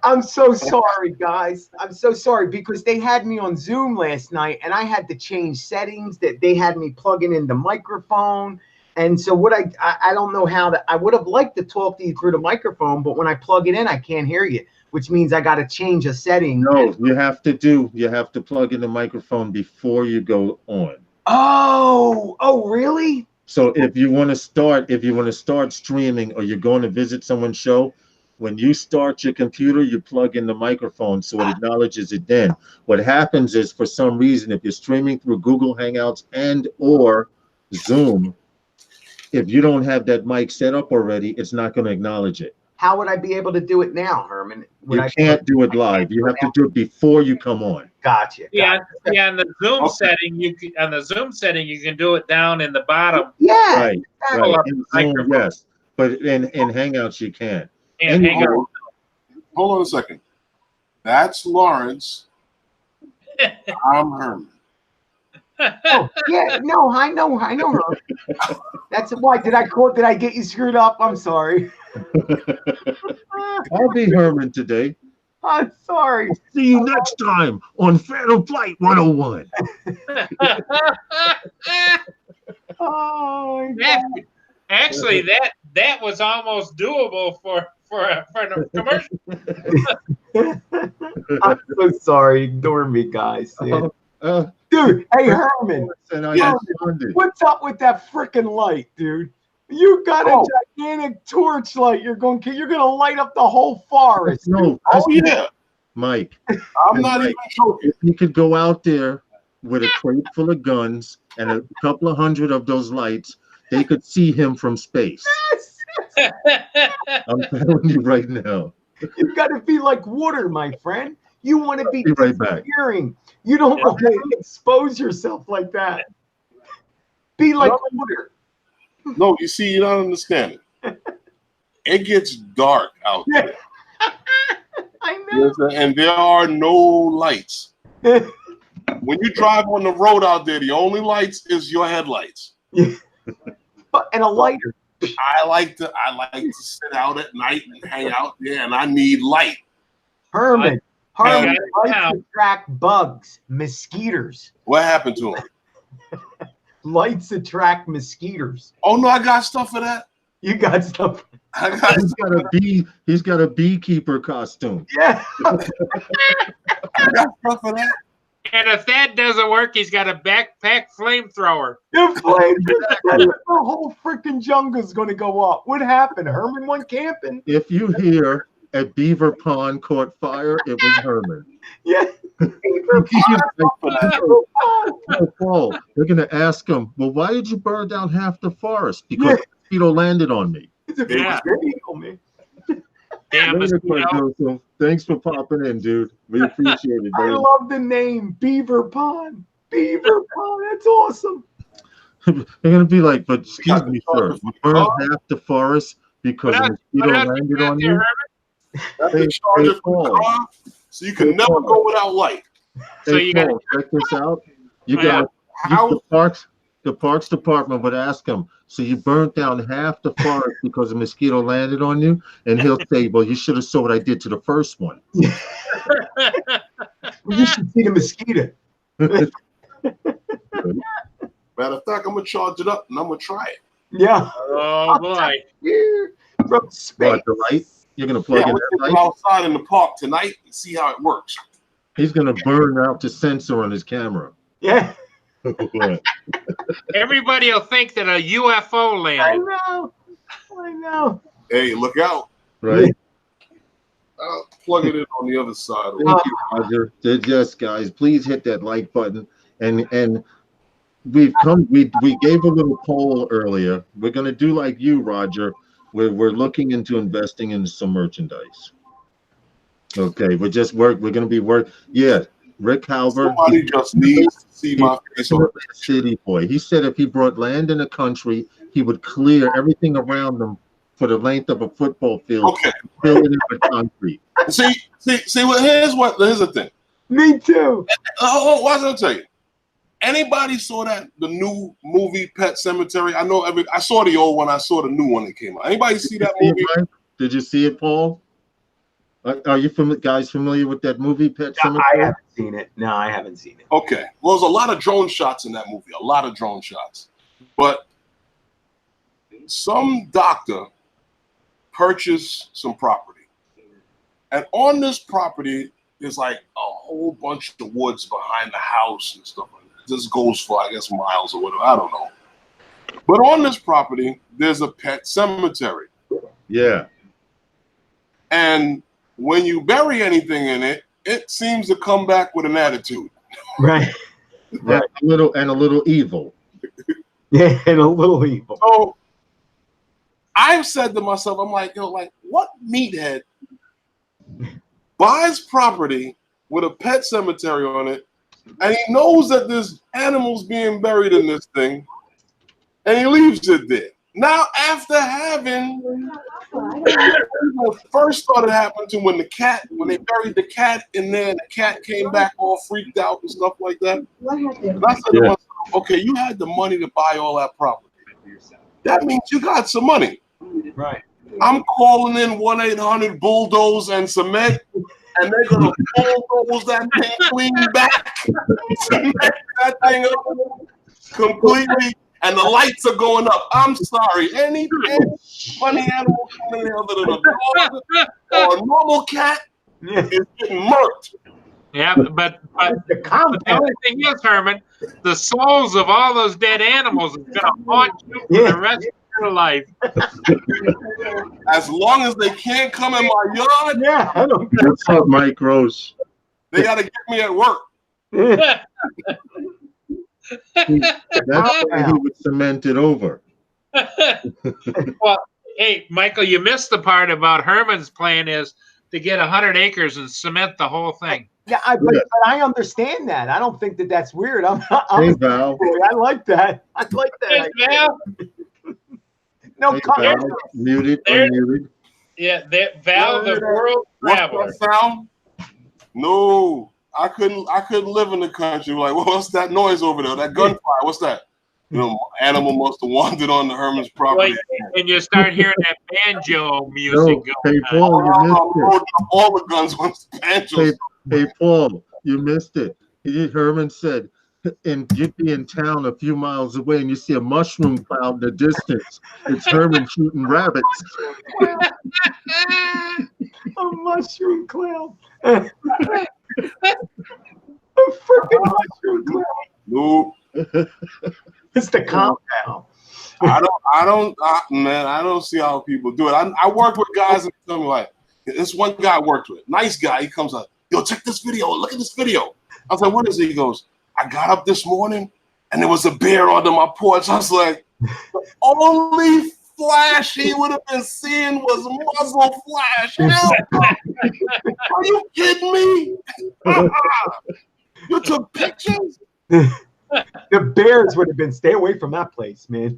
S4: I'm so sorry, guys. I'm so sorry because they had me on Zoom last night and I had to change settings that they had me plugging in the microphone. And so what I don't know how to, I would have liked to talk to you through the microphone, but when I plug it in, I can't hear you, which means I got to change a setting.
S2: No, you have to plug in the microphone before you go on.
S4: Oh, really?
S2: So if you want to start streaming or you're going to visit someone's show, when you start your computer, you plug in the microphone so it acknowledges it then. What happens is, for some reason, if you're streaming through Google Hangouts and or Zoom, if you don't have that mic set up already, it's not going to acknowledge it.
S4: How would I be able to do it now, Herman?
S2: You can't do it live. You have to do it before you come on.
S4: Gotcha.
S3: Yeah, on the Zoom setting, you can do it down in the bottom.
S4: Yeah.
S2: Right. In Zoom, yes, but in Hangouts you can't.
S3: And hang on.
S1: Hold on a second. That's Lawrence. I'm Herman.
S4: Oh, yeah. No, I know her. That's why. Did I get you screwed up? I'm sorry.
S2: I'll be Herman today.
S4: I'm sorry.
S2: See you next time on Phantom Flight 101.
S4: Oh,
S3: actually, that was almost doable for a commercial.
S4: I'm so sorry. Ignore me, guys. Dude, hey Herman. What's up with that freaking light, dude? You got a gigantic torch light. You're gonna light up the whole forest.
S2: No,
S1: yeah,
S2: Mike.
S1: I'm not even joking.
S2: If you could go out there with a crate full of guns and a couple of hundred of those lights, they could see him from space. I'm telling you right now.
S4: You got to be like water, my friend. You want to be
S2: right back.
S4: You don't want to expose yourself like that. Be like water.
S1: No, you see, you don't understand it. It gets dark out there.
S4: I know.
S1: And there are no lights. When you drive on the road out there, the only lights is your headlights.
S4: And a lighter.
S1: I like to sit out at night and hang out there, and I need light.
S4: Herman, lights attract bugs, mosquitoes.
S1: What happened to him?
S4: Lights attract mosquitoes.
S1: Oh no, I got stuff for that.
S4: You got stuff.
S2: He's got a beekeeper costume.
S4: Yeah.
S1: I got stuff for that.
S3: And if that doesn't work, he's got a backpack flamethrower.
S4: The whole freaking jungle's going to go up. What happened? Herman went camping.
S2: If you hear a beaver pond caught fire, it was Herman.
S4: Yeah.
S2: Paul, they're going to ask him, well, why did you burn down half the forest? Because the mosquito landed on me.
S3: Yeah. Damn
S2: mosquito. Thanks for popping in, dude. We appreciate it,
S4: I
S2: baby.
S4: love the name, Beaver Pond. Beaver Pond, that's awesome.
S2: They're going to be like, but excuse me, sir, you burned half the forest because the mosquito landed on you?
S1: So you can never go without light.
S3: So you got
S2: check this out. You got the parks the parks department would ask him, so you burnt down half the forest because a mosquito landed on you? And he'll say, well, you should have saw what I did to the first one.
S4: You should see the mosquito.
S1: Matter of fact, I'm gonna charge it up and I'm gonna try it.
S4: Yeah.
S3: Oh boy.
S4: From space.
S2: What, the light? You're gonna plug
S1: Yeah,
S2: in
S1: we're
S2: that
S1: gonna
S2: light?
S1: go outside in the park tonight and see how it works.
S2: He's gonna burn out the sensor on his camera.
S4: Yeah.
S3: Everybody will think that a UFO
S4: I
S3: landed.
S4: know. I know.
S1: Hey, look out!
S2: Right?
S1: I'll plug it in on the other side.
S2: Thank you, Roger. Yes, guys, please hit that like button. And we gave a little poll earlier. We're gonna do like you, Roger. We're looking into investing in some merchandise. Okay, we're gonna be work. Yeah, Rick Halver.
S1: Somebody just needs to see my face on
S2: He's a city boy. He said if he brought land in the country, he would clear everything around them for the length of a football field,
S1: Okay.
S2: fill it in with concrete.
S1: See. Well, here's the thing.
S4: Me too.
S1: Why did I tell you? Anybody saw the new movie Pet Cemetery? I saw the old one. I saw the new one that came out. Anybody see that movie?
S2: Did you see it, Paul? Are you guys familiar with that movie, Pet
S4: I
S2: Cemetery?
S4: haven't seen it. No, I haven't seen it.
S1: Okay. Well, there's a lot of drone shots in that movie. A lot of drone shots. But some doctor purchased some property. And on this property, there's like a whole bunch of woods behind the house and stuff like that. This goes for, I guess, miles or whatever. I don't know. But on this property, there's a pet cemetery.
S2: Yeah.
S1: And when you bury anything in it, it seems to come back with an attitude.
S4: Right.
S2: Right. A little evil.
S4: Yeah, and a little evil.
S1: So I've said to myself, I'm like, what meathead buys property with a pet cemetery on it, and he knows that there's animals being buried in this thing, and he leaves it there. Now, after having what first started happening to when they buried the cat in there, and the cat came back all freaked out and stuff like that. And I said to myself, okay, you had the money to buy all that property. That means you got some money.
S4: Right.
S1: I'm calling in 1-800 bulldoze and cement, and they're gonna bulldoze that thing clean back, cement that thing up completely, and the lights are going up. I'm sorry, any funny animal coming in here other than a dog or a normal cat is getting murked.
S3: Yeah, but the only thing is, Herman, the souls of all those dead animals is going to haunt you for the rest of your life.
S1: As long as they can't come in my yard,
S4: Yeah, I don't.
S2: What's up, Mike Rose?
S1: they got to get me at work.
S2: That's why he would cement it over.
S3: Well, hey, Michael, you missed the part about Herman's plan is to get 100 acres and cement the whole thing.
S4: Yeah, but I understand that. I don't think that that's weird.
S2: Hey, Val.
S4: I like that. I like that.
S3: Hey, Val.
S4: No,
S2: Hey,
S4: come
S2: Val. Muted, unmuted.
S3: Yeah, Val, the world traveler.
S1: What's that sound? No, I couldn't live in the country. Like, what's that noise over there? That gunfire? What's that? You know, animal must have wandered on the Herman's property.
S3: And you start hearing that banjo music
S2: No, hey,
S3: going on.
S2: Paul, you missed it.
S1: All the guns on banjos.
S2: Hey, Paul, you missed it. Herman said, and you'd be in town a few miles away and you see a mushroom cloud in the distance. It's Herman shooting rabbits.
S4: A mushroom cloud. A freaking mushroom cloud.
S1: No,
S4: It's the compound.
S1: I don't see how people do it. I work with guys and tell me like, this one guy I worked with, nice guy. He comes up, yo, check this video. Look at this video. I was like, what is it? He goes, I got up this morning and there was a bear under my porch. I was like, the only flash he would have been seeing was muzzle flash. Hell, are you kidding me? You took pictures?
S4: The bears would have been, stay away from that place, man.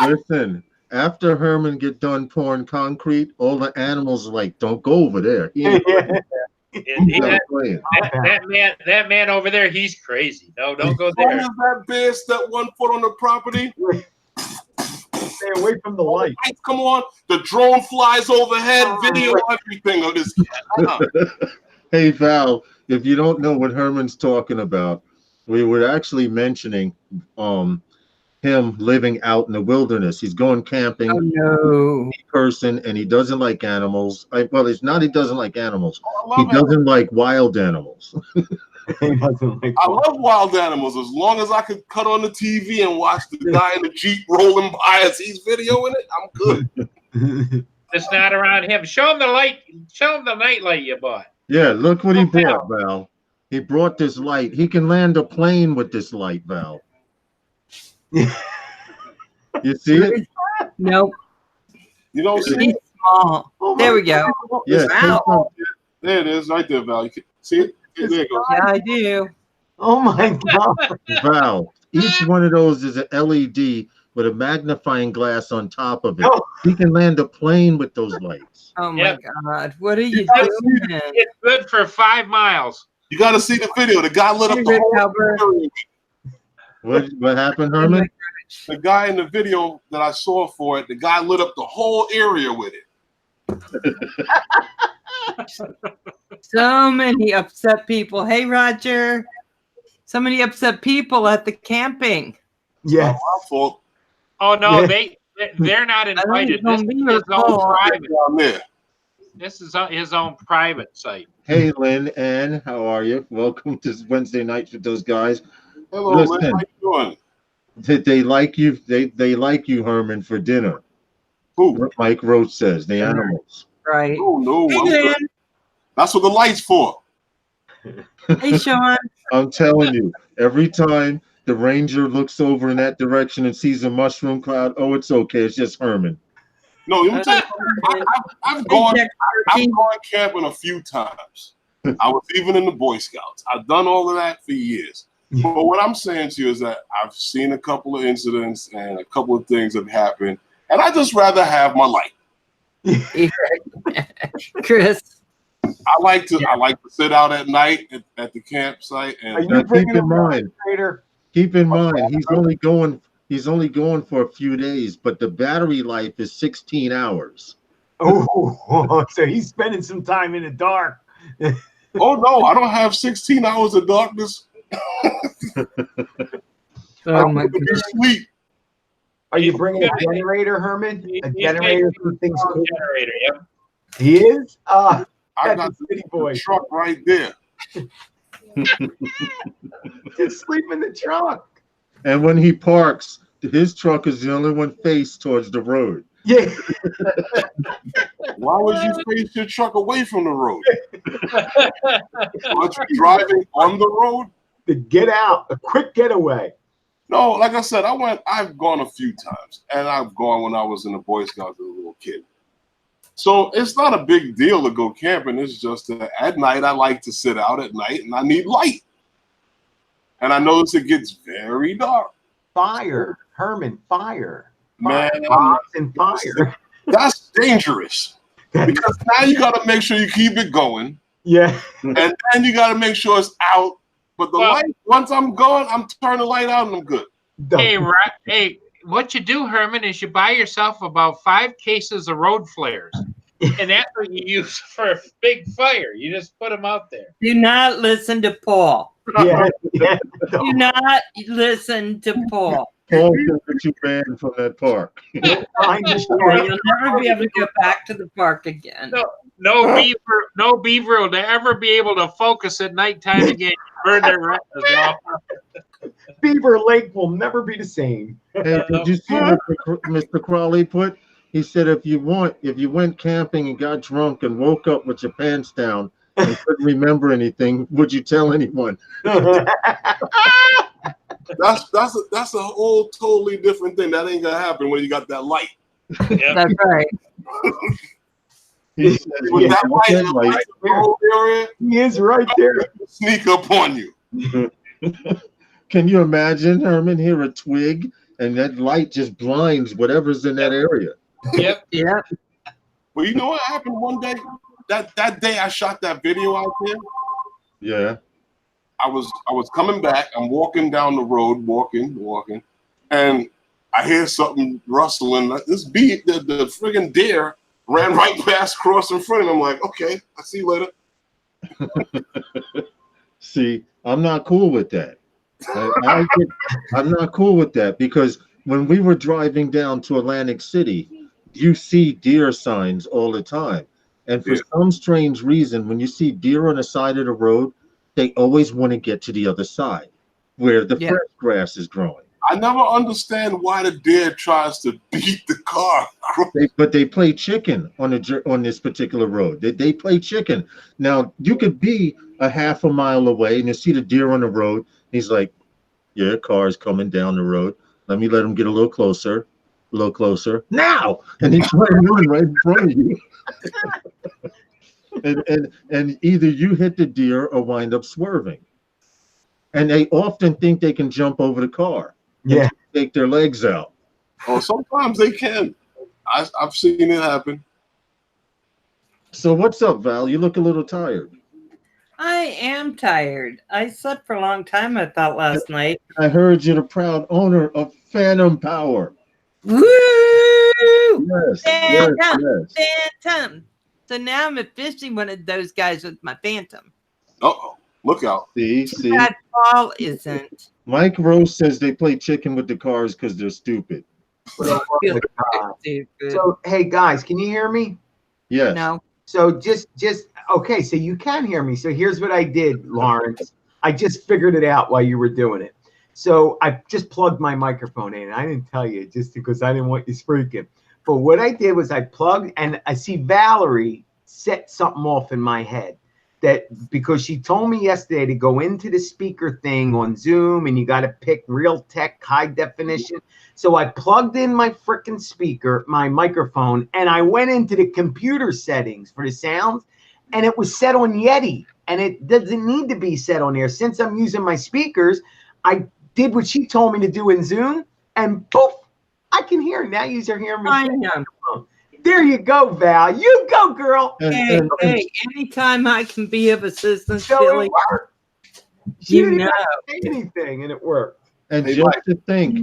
S2: Listen, after Herman get done pouring concrete, all the animals are like, don't go over there. He ain't,
S3: That man over there, he's crazy. No, don't go
S1: Why
S3: there.
S1: does that bear step 1 foot on the property?
S4: Stay away from the light.
S1: Lights come on. The drone flies overhead. Video everything of this cat.
S2: Hey, Val, if you don't know what Herman's talking about, we were actually mentioning him living out in the wilderness. He's going camping.
S5: Oh, no.
S2: Person, and he doesn't like animals. Well, it's not he doesn't like animals.
S1: I
S2: He
S1: love
S2: doesn't like wild animals.
S4: He doesn't like
S1: I love wild animals as long as I could cut on the TV and watch the guy in the Jeep rolling by as he's videoing it. I'm good.
S3: It's not around him. Show him the light. Show him the night light you bought.
S2: Yeah, look what he brought, Val. He brought this light. He can land a plane with this light, Val. You see it?
S5: Nope.
S1: You don't see
S5: It's
S1: it?
S5: small. There we go.
S2: Yeah.
S5: Wow.
S1: There it is, right there, Val. You can see it? There it goes.
S5: Yeah, I do.
S4: Oh my God.
S2: Val, each one of those is an LED with a magnifying glass on top of it.
S4: Oh.
S2: He can land a plane with those lights.
S5: Oh my
S3: Yep.
S5: God. What are you
S3: It's-
S5: doing?
S3: It's good for 5 miles.
S1: You got to see the video. The guy lit up
S5: Hey,
S1: the
S5: Rick
S1: whole
S5: Albert.
S1: area.
S2: What happened, Herman?
S1: The guy in the video that I saw for it, the guy lit up the whole area with it.
S5: So many upset people. Hey, Roger. So many upset people at the camping.
S4: Yes.
S1: Not my fault.
S3: Oh no,
S4: Yeah.
S3: they're not invited.
S5: don't
S3: This is
S5: be your
S3: his own
S5: fault.
S3: private.
S1: Down there.
S3: This is his own private site.
S2: Hey, Lynn, Ann, how are you? Welcome to Wednesday night with those guys.
S1: Hello, Lynn.
S2: Listen.
S1: How you doing?
S2: They like you. They like you, Herman, for dinner.
S1: Who?
S2: Mike Roach says the animals.
S5: Right.
S1: Oh, no.
S5: Hey,
S1: I'm good.
S5: Lynn.
S1: That's what the light's for.
S5: Hey, Sean.
S2: I'm telling you, every time the ranger looks over in that direction and sees a mushroom cloud, oh, it's okay. It's just Herman.
S1: No, let me tell you, I've gone camping a few times. I was even in the Boy Scouts. I've done all of that for years. But what I'm saying to you is that I've seen a couple of incidents and a couple of things have happened, and I just rather have my light.
S5: Chris.
S1: I like to sit out at night at the campsite
S4: Are
S1: and
S4: you
S2: Now,
S4: bringing a refrigerator?
S2: keep in mind, he's only going for a few days, but the battery life is 16 hours.
S4: Oh, so he's spending some time in the dark.
S1: oh no, I don't have 16 hours of darkness.
S5: Oh my
S1: I'm gonna
S5: goodness.
S1: sleep.
S4: Are you bringing a generator, Herman? A generator for things cool?
S3: Generator, yep.
S4: He is?
S1: I
S4: That's
S1: got
S4: a city boy.
S1: the truck right there.
S4: Just sleep in the truck.
S2: And when he parks, his truck is the only one faced towards the road.
S4: Yeah.
S1: Why would you face your truck away from the road? Aren't you driving on the road?
S4: To get out, a quick getaway.
S1: No, like I said, I've gone a few times, and I've gone when I was in the Boy Scouts as a little kid. So it's not a big deal to go camping. It's just that at night I like to sit out at night, and I need light. And I notice it gets very dark.
S4: Fire, Herman, fire.
S1: Man,
S4: Bombs and fire.
S1: that's dangerous because now you got to make sure you keep it going,
S4: Yeah.
S1: and then you got to make sure it's out. But the light, once I'm going, I'm turning the light out and I'm good.
S3: Hey, what you do, Herman, is you buy yourself about 5 cases of road flares, and that's what you use for a big fire. You just put them out there.
S5: Do not listen to Paul.
S4: Yeah. Yeah.
S5: Do not listen to Paul.
S2: Paul can get you banned from that park.
S4: Find the
S5: Or you'll never be able to go back to the park again.
S3: No beaver will ever be able to focus at nighttime again. Burn their retinas off.
S4: Beaver Lake will never be the same.
S2: Hey, did you see what Mr. Crawley put? He said if you went camping and got drunk and woke up with your pants down and couldn't remember anything, would you tell anyone?
S1: That's a whole totally different thing. That ain't gonna happen when you got that light.
S5: That's right.
S2: He said,
S1: With
S2: yeah,
S1: that light,
S2: that
S1: it
S2: light.
S1: lights the whole area,
S4: He is right there.
S1: sneak up on you.
S2: Can you imagine, Herman, hear a twig and that light just blinds whatever's in that area?
S3: Yep.
S5: Yeah.
S1: Well, you know what happened one day? that day I shot that video out there.
S2: Yeah.
S1: I was coming back. I'm walking down the road, walking, and I hear something rustling. This bee, the friggin' deer ran right past, cross in front of me. I'm like, okay, I'll see you later.
S2: See, I'm not cool with that. I'm not cool with that because when we were driving down to Atlantic City, you see deer signs all the time. And for some strange reason, when you see deer on the side of the road, they always want to get to the other side where the fresh grass is growing.
S1: I never understand why the deer tries to beat the car.
S2: But they play chicken on this particular road. They play chicken. Now, you could be a half a mile away and you see the deer on the road. He's like, yeah, car's coming down the road. Let him get a little closer, now. And he try to run right in front of you. and either you hit the deer or wind up swerving. And they often think they can jump over the car.
S4: Yeah.
S2: Take their legs out.
S1: Oh, sometimes they can. I've seen it happen.
S2: So what's up, Val? You look a little tired.
S5: I am tired. I slept for a long time, I thought, last night.
S2: I heard you're the proud owner of Phantom Power.
S5: Woo!
S2: Yes,
S5: Phantom. So now I'm officially one of those guys with my Phantom.
S1: Uh-oh. Look out.
S2: See.
S5: That Paul isn't.
S2: Mike Rose says they play chicken with the cars because they're stupid.
S5: Stupid.
S4: So, hey guys, can you hear me?
S2: Yes.
S5: No.
S4: So just okay. So you can hear me. So here's what I did, Lawrence. I just figured it out while you were doing it. So I just plugged my microphone in. I didn't tell you just because I didn't want you speaking. But what I did was I plugged, and I see Valerie set something off in my head. That because she told me yesterday to go into the speaker thing on Zoom and you got to pick real tech high definition. So I plugged in my freaking speaker, my microphone, and I went into the computer settings for the sounds, and it was set on Yeti, and it doesn't need to be set on there. Since I'm using my speakers, I did what she told me to do in Zoom, and poof, I can hear. Now you're hearing me.
S5: I know.
S4: There you go, Val. You go, girl.
S5: Hey, anytime I can be of assistance,
S4: So
S5: Billy,
S4: it worked. She
S5: you
S4: didn't
S5: know.
S4: say anything, and it worked.
S2: And
S1: Hey,
S2: just
S1: Mike.
S2: to think,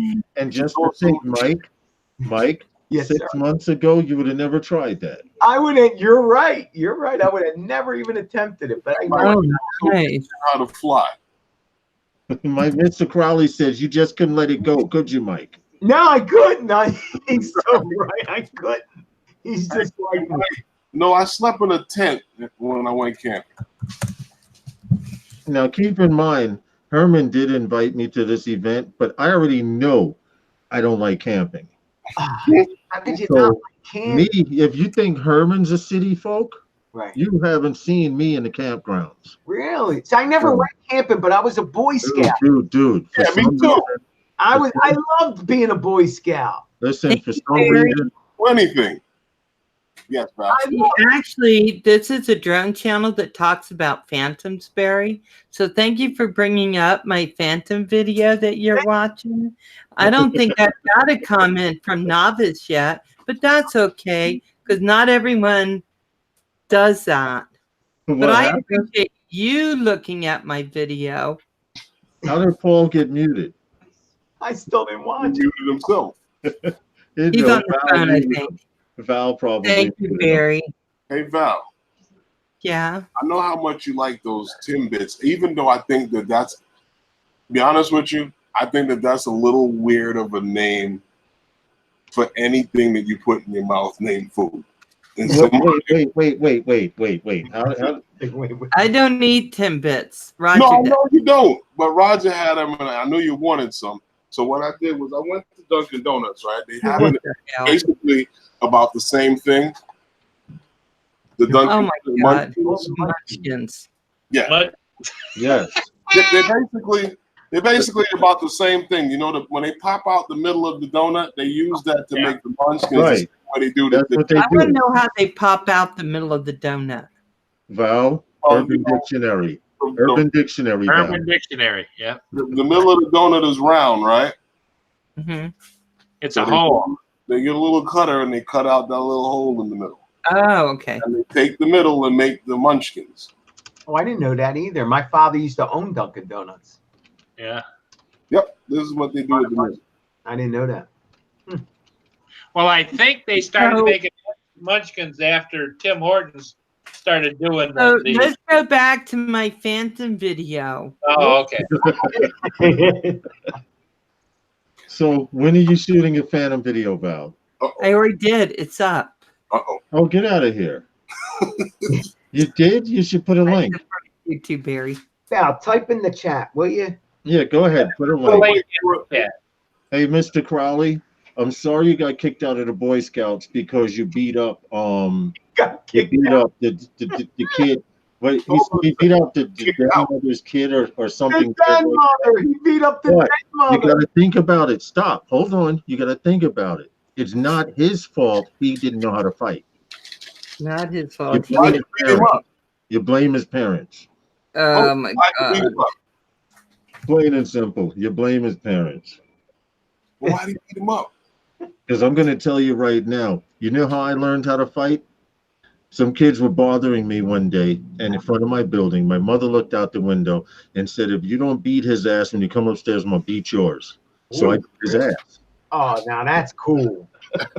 S2: Mike,
S4: Yes,
S2: 6
S4: sir.
S2: months ago, you would have never tried that.
S4: I would have. You're right. You're right. I would have never even attempted it. But I know.
S5: Oh, nice.
S1: How to fly.
S2: My Mr. Crowley says you just couldn't let it go, could you, Mike?
S4: No, I couldn't. He's so right. I couldn't. He's just like me.
S1: No, I slept in a tent when I went camping.
S2: Now, keep in mind, Herman did invite me to this event, but I already know I don't like camping.
S4: How could you
S2: So,
S4: not like
S2: Me,
S4: candy?
S2: if you think Herman's a city folk,
S4: Right.
S2: you haven't seen me in the campgrounds.
S4: Really? So I never
S2: Yeah.
S4: went camping, but I was a Boy Scout.
S2: Dude. For
S1: Yeah, me
S2: some
S1: too.
S2: reason-
S4: I loved being a Boy Scout.
S2: Listen, for some
S5: Barry.
S2: reason,
S1: Anything. Yes, Val.
S5: Actually, this is a drone channel that talks about phantoms, Barry. So thank you for bringing up my phantom video that you're watching. I don't think I've got a comment from Novice yet, but that's okay because not everyone does that. But
S2: what
S5: I
S2: happened?
S5: appreciate you looking at my video.
S2: How did Paul get muted?
S4: I still didn't
S1: He
S4: watch it.
S1: muted himself.
S5: He's on the phone, I think.
S2: Val probably.
S5: Thank you,
S2: muted him.
S5: Barry.
S1: Hey, Val.
S5: Yeah.
S1: I know how much you like those Timbits, even though I think that's, to be honest with you, I think that's a little weird of a name for anything that you put in your mouth named food. And
S2: Wait. How,
S5: I don't eat Timbits. Roger
S1: no,
S5: that.
S1: no, you don't. But Roger had them, and I knew you wanted some. So what I did was I went to Dunkin' Donuts, right? They had
S5: What
S1: it
S5: the hell?
S1: basically about the same thing. The Dunkin'
S5: Oh my God.
S1: Munchkins.
S5: Munchkins.
S1: Yeah.
S3: But
S2: yes.
S1: They're basically about the same thing. You know, when they pop out the middle of the donut, they use that to make the munchkins.
S2: Right.
S1: What they do.
S2: That's what they
S5: I want to
S2: do.
S5: know how they pop out the middle of the donut.
S2: Val, Urban Dictionary. Urban Dictionary. Val.
S3: Urban Dictionary, yeah.
S1: The middle of the donut is round, right?
S5: Mm-hmm.
S3: It's
S1: So
S3: a hole.
S1: They get a little cutter and they cut out that little hole in the middle.
S5: Oh, okay.
S1: and they take the middle and make the munchkins.
S4: Oh, I didn't know that either. My father used to own Dunkin' Donuts.
S3: Yeah.
S1: Yep, this is what they do with the middle.
S4: I didn't know that.
S3: Well, I think they started
S5: So-
S3: making munchkins after Tim Hortons started doing
S5: So
S3: the.
S5: let's go back to my Phantom video.
S3: Oh, okay.
S2: So when are you shooting your Phantom video, Val?
S5: I already did. It's up.
S1: Uh-oh.
S2: Oh, get out of here. You did? You should put a link.
S5: YouTube, Barry.
S4: Val, type in the chat, will you?
S2: Yeah, go ahead. Put a
S3: Well,
S2: link.
S3: yeah.
S2: Hey, Mr. Crowley, I'm sorry you got kicked out of the Boy Scouts because you beat up
S4: Got
S2: you
S4: kicked
S2: beat
S4: out.
S2: up the kid. Wait, he beat up the grandmother's kid or something.
S4: The grandmother. He beat up the
S2: What? You
S4: grandmother.
S2: gotta think about it. Stop. Hold on. You gotta think about it. It's not his fault he didn't know how to fight.
S5: Not his
S2: You
S5: fault.
S1: Why
S2: blame
S1: you
S2: his
S1: beat him
S2: parents.
S1: up?
S2: You blame his parents.
S5: Oh my
S1: Why you beat
S5: God.
S1: him up?
S2: Plain and simple. You blame his parents.
S1: Well, why do you beat him up?
S2: Because I'm gonna tell you right now. You know how I learned how to fight? Some kids were bothering me one day, and in front of my building, my mother looked out the window and said, "If you don't beat his ass when you come upstairs, I'm gonna beat yours." So I beat his ass.
S4: Oh, now that's cool.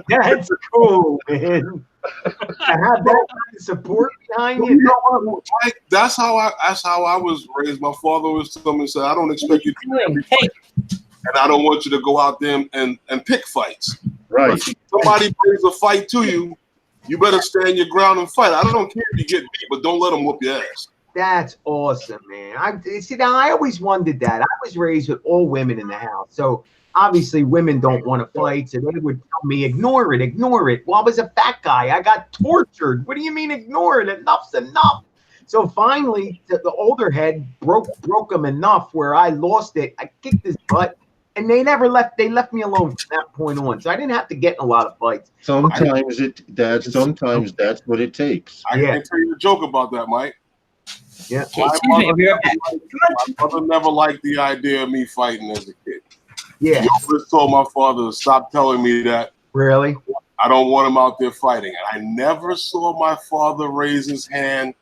S4: That's cool, man. To have that kind of support behind
S1: Well, you
S4: you.
S1: know what, Mike? That's how I was raised. My father was telling me, said, "I don't expect you to do every
S5: Hey,
S1: fight, and I don't want you to go out there and pick fights.
S2: Right.
S1: If somebody brings a fight to you, you better stand your ground and fight. I don't care if you get beat, but don't let them whoop your ass."
S4: That's awesome, man. I see now. I always wondered that. I was raised with all women in the house, so obviously women don't want to fight. So they would tell me, "Ignore it, ignore it." Well, I was a fat guy. I got tortured. What do you mean, ignore it? Enough's enough. So finally, the older head broke him enough where I lost it. I kicked his butt, and they never left. They left me alone from that point on. So I didn't have to get in a lot of fights.
S2: Sometimes that's what it takes.
S1: I
S4: Yeah.
S1: can tell you a joke about that, Mike.
S4: Yeah.
S5: okay, excuse me. I'll be right back.
S1: My mother never liked the idea of me fighting as a kid.
S4: Yeah.
S1: She always told my father to stop telling me that.
S4: Really?
S1: I don't want him out there fighting. And I never saw my father raise his hand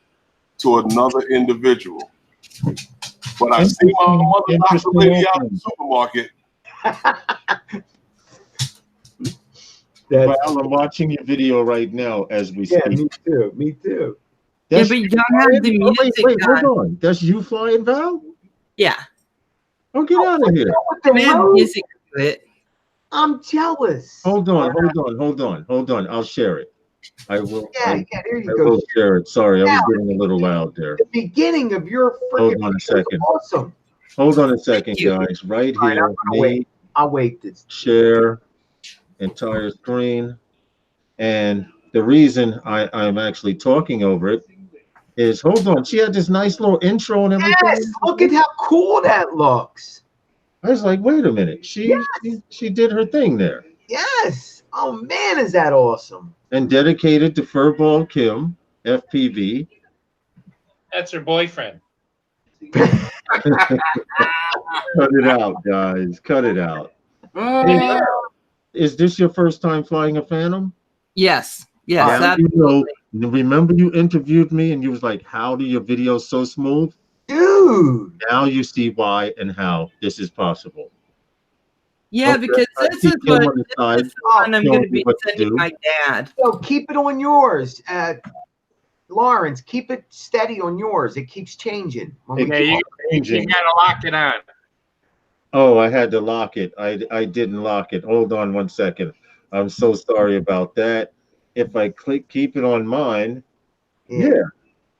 S1: to another individual. But I see my mother knock the lady out of the supermarket.
S2: Well, I'm watching your video right now as we
S4: Yeah,
S2: speak.
S4: me too. Me too.
S5: Yeah,
S2: That's
S5: but you
S2: you
S5: don't have
S2: flying?
S5: the
S2: Oh,
S5: music
S2: wait,
S5: on.
S2: hold on. That's you flying, Val?
S5: Yeah.
S2: Oh, get out of here.
S4: With the
S5: I have
S4: road,
S5: music to it.
S4: I'm jealous.
S2: Hold on. I'll share it. I will.
S4: Yeah,
S2: I
S4: there you
S2: I
S4: go.
S2: will share it. Sorry, I was
S4: Now,
S2: getting a little loud there.
S4: the beginning of your
S2: Hold
S4: freaking
S2: on a
S4: video is
S2: second.
S4: awesome.
S2: Hold on a second,
S5: you.
S2: guys. Right
S4: All right,
S2: here,
S4: I'm gonna
S2: me,
S4: wait. I'll wait this.
S2: share entire screen. And the reason I'm actually talking over it is, hold on, she had this nice little intro and everything.
S4: Yes, look at how cool that looks.
S2: I was like, wait a minute. She did her thing there.
S4: Yes. Oh man, is that awesome?
S2: And dedicated to Furball Kim, FPV.
S3: That's her boyfriend.
S2: Cut it out, guys. Cut it out.
S1: Yeah.
S2: Is this your first time flying a Phantom?
S5: Yes. Yes.
S2: Now
S5: That,
S2: you know, remember you interviewed me and you was like, how do your videos so smooth?
S4: Dude.
S2: Now you see why and how this is possible.
S5: yeah,
S2: Okay,
S5: because
S2: I
S5: this
S2: see
S5: is
S2: Kim
S5: what
S2: on the side.
S5: this is the one I'm
S2: Showing
S5: going to
S2: you
S5: be
S2: what to
S5: sending
S2: do.
S5: my dad.
S4: So keep it on yours. Lawrence, keep it steady on yours. It keeps changing. When we
S3: Yeah, you
S2: Changing.
S3: gotta lock it on.
S2: Oh, I had to lock it. I didn't lock it. Hold on one second. I'm so sorry about that. If I keep it on mine. Yeah.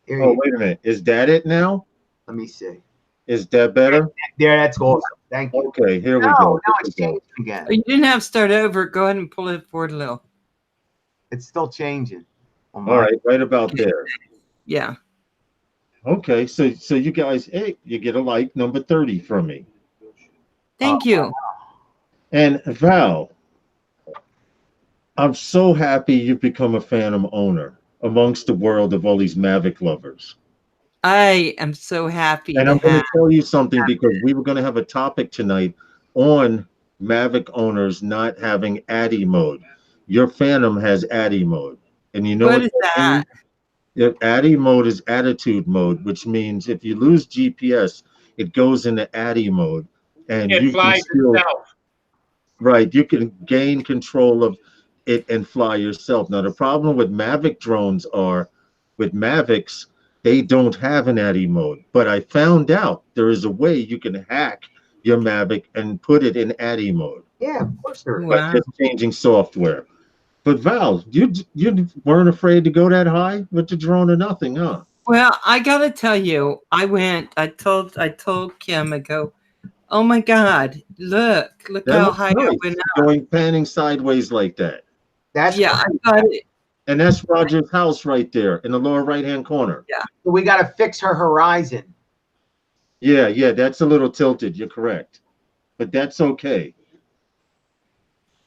S4: Here
S2: Oh,
S4: you-
S2: wait a minute. Is that it now?
S4: Let me see.
S2: Is that better?
S4: There, that's awesome. Thank you.
S2: Okay, here we
S4: No,
S2: go.
S4: now
S2: Here
S4: it's
S2: we go.
S4: changing again.
S5: Oh, you didn't have to start over. Go ahead and pull it forward a little.
S4: It's still changing. On
S2: All
S4: mine.
S2: right about there.
S5: Yeah.
S2: Okay, so you guys, hey, you get a like number 30 from me.
S5: Thank you.
S2: And Val, I'm so happy you've become a Phantom owner amongst the world of all these Mavic lovers.
S5: I am so happy
S2: And
S5: to
S2: I'm going
S5: have.
S2: to tell you something because we were going to have a topic tonight on Mavic owners not having ADDI mode. Your Phantom has ADDI mode. And you know
S5: What is that?
S2: ADDI mode is attitude mode, which means if you lose GPS, it goes into ADDI mode, and
S3: It
S2: you can
S3: flies
S2: still
S3: itself.
S2: right. You can gain control of it and fly yourself. Now the problem with Mavic drones are, with Mavics, they don't have an ADDI mode. But I found out there is a way you can hack your Mavic and put it in ADDI mode
S4: Yeah, of course there is.
S2: by
S5: Wow.
S2: just changing software. But Val, you weren't afraid to go that high with the drone or nothing, huh?
S5: Well, I gotta tell you, I told Kim, I go, oh my God, look
S2: That
S5: how
S2: was
S5: high I
S2: nice,
S5: went up.
S2: going panning sideways like that.
S4: That's
S5: Yeah, I thought it,
S2: And that's Roger's house right there in the lower right-hand corner.
S4: we got to fix her horizon.
S2: Yeah, that's a little tilted. You're correct. But that's okay.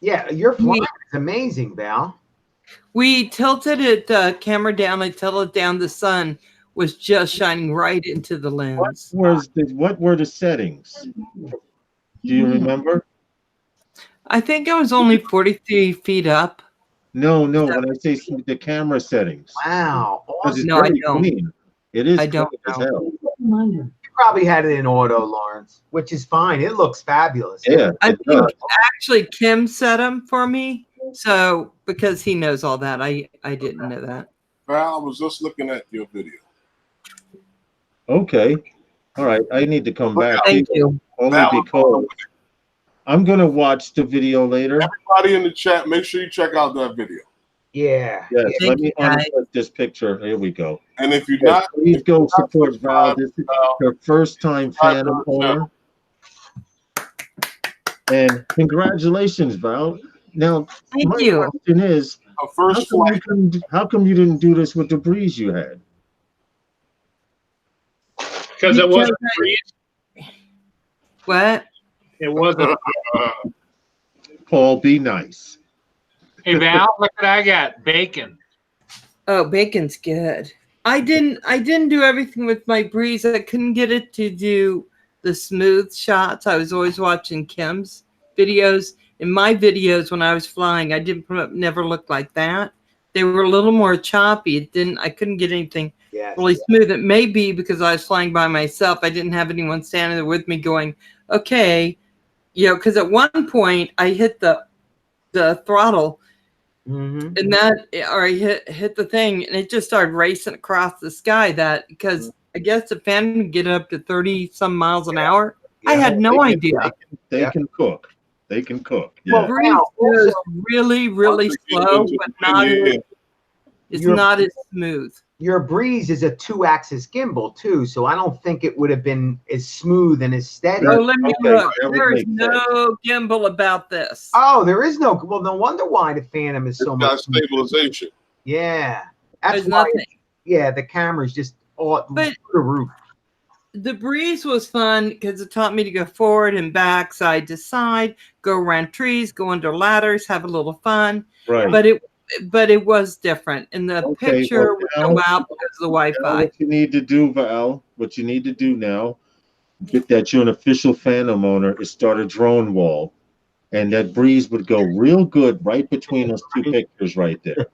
S4: Yeah, your flying is amazing, Val.
S5: we tilted it, the camera down, I tilted down, the sun was just shining right into the lens.
S2: What were the settings? Do you remember?
S5: I think I was only 43 feet up.
S2: No. When I say the camera settings,
S4: Wow,
S2: because it's
S4: awesome.
S5: No, I
S2: very
S5: don't.
S2: clean. It is
S5: I don't
S2: clean as
S5: know.
S2: hell.
S4: You probably had it in auto, Lawrence, which is fine. It looks fabulous.
S2: Yeah,
S5: I
S2: it
S5: think
S2: does.
S5: actually Kim set them for me. So because he knows all that, I didn't know that.
S1: Val, I was just looking at your video.
S2: Okay. All right. I need to come back.
S5: Thank you.
S2: Only
S1: Val,
S2: because I'm gonna watch the video later.
S1: everybody in the chat, make sure you check out that video.
S4: Yeah.
S2: Yes.
S5: Thank
S2: Let me
S5: you, guys.
S2: unput this picture. Here we go.
S1: And if you're
S2: Yes,
S1: not,
S2: please go support Val.
S1: subscribed,
S2: This is
S1: Val,
S2: her first time
S1: subscribe
S2: fan
S1: to the
S2: owner. And congratulations, Val. Now,
S5: Thank
S2: my
S5: you.
S2: question is,
S1: our first flight.
S2: how come you didn't do this with the breeze you had?
S3: Because it wasn't breeze.
S5: What?
S3: It wasn't.
S2: Paul, be nice.
S3: Hey, Val, look what I got. Bacon.
S5: Oh, bacon's good. I didn't do everything with my breeze. I couldn't get it to do the smooth shots. I was always watching Kim's videos. In my videos when I was flying, I never looked like that. They were a little more choppy. I couldn't get anything
S4: Yes.
S5: really smooth. It may be because I was flying by myself. I didn't have anyone standing there with me going, okay, because at one point I hit the throttle
S4: Mm-hmm.
S5: and I hit the thing and it just started racing across the sky. Because I guess the fan would get up to 30 some miles an hour. I had no idea.
S2: They can cook. They can cook.
S5: Well,
S2: Yeah.
S5: breeze goes really, really slow, but it's not as smooth.
S4: Your breeze is a 2-axis gimbal too, so I don't think it would have been as smooth and as steady.
S5: Oh, let me
S2: Okay,
S5: look.
S2: that would
S5: There is
S2: make sense.
S5: no gimbal about this.
S4: Oh, there is no. Well, no wonder why the Phantom is
S1: It's
S4: so
S1: got
S4: much.
S1: stabilization.
S4: Yeah, that's
S5: There's
S4: why.
S5: nothing.
S4: Yeah, the camera's just all
S5: But-
S4: through the roof.
S5: The breeze was fun because it taught me to go forward and back, side to side, go around trees, go under ladders, have a little fun.
S2: Right.
S5: But it was different, and the
S2: Okay,
S5: picture
S2: well,
S5: would
S2: now-
S5: go out because of the
S2: Now
S5: Wi-Fi.
S2: what you need to do, Val, what you need to do now, get that you're an official Phantom owner, is start a drone wall. And that breeze would go real good right between those two pictures right there.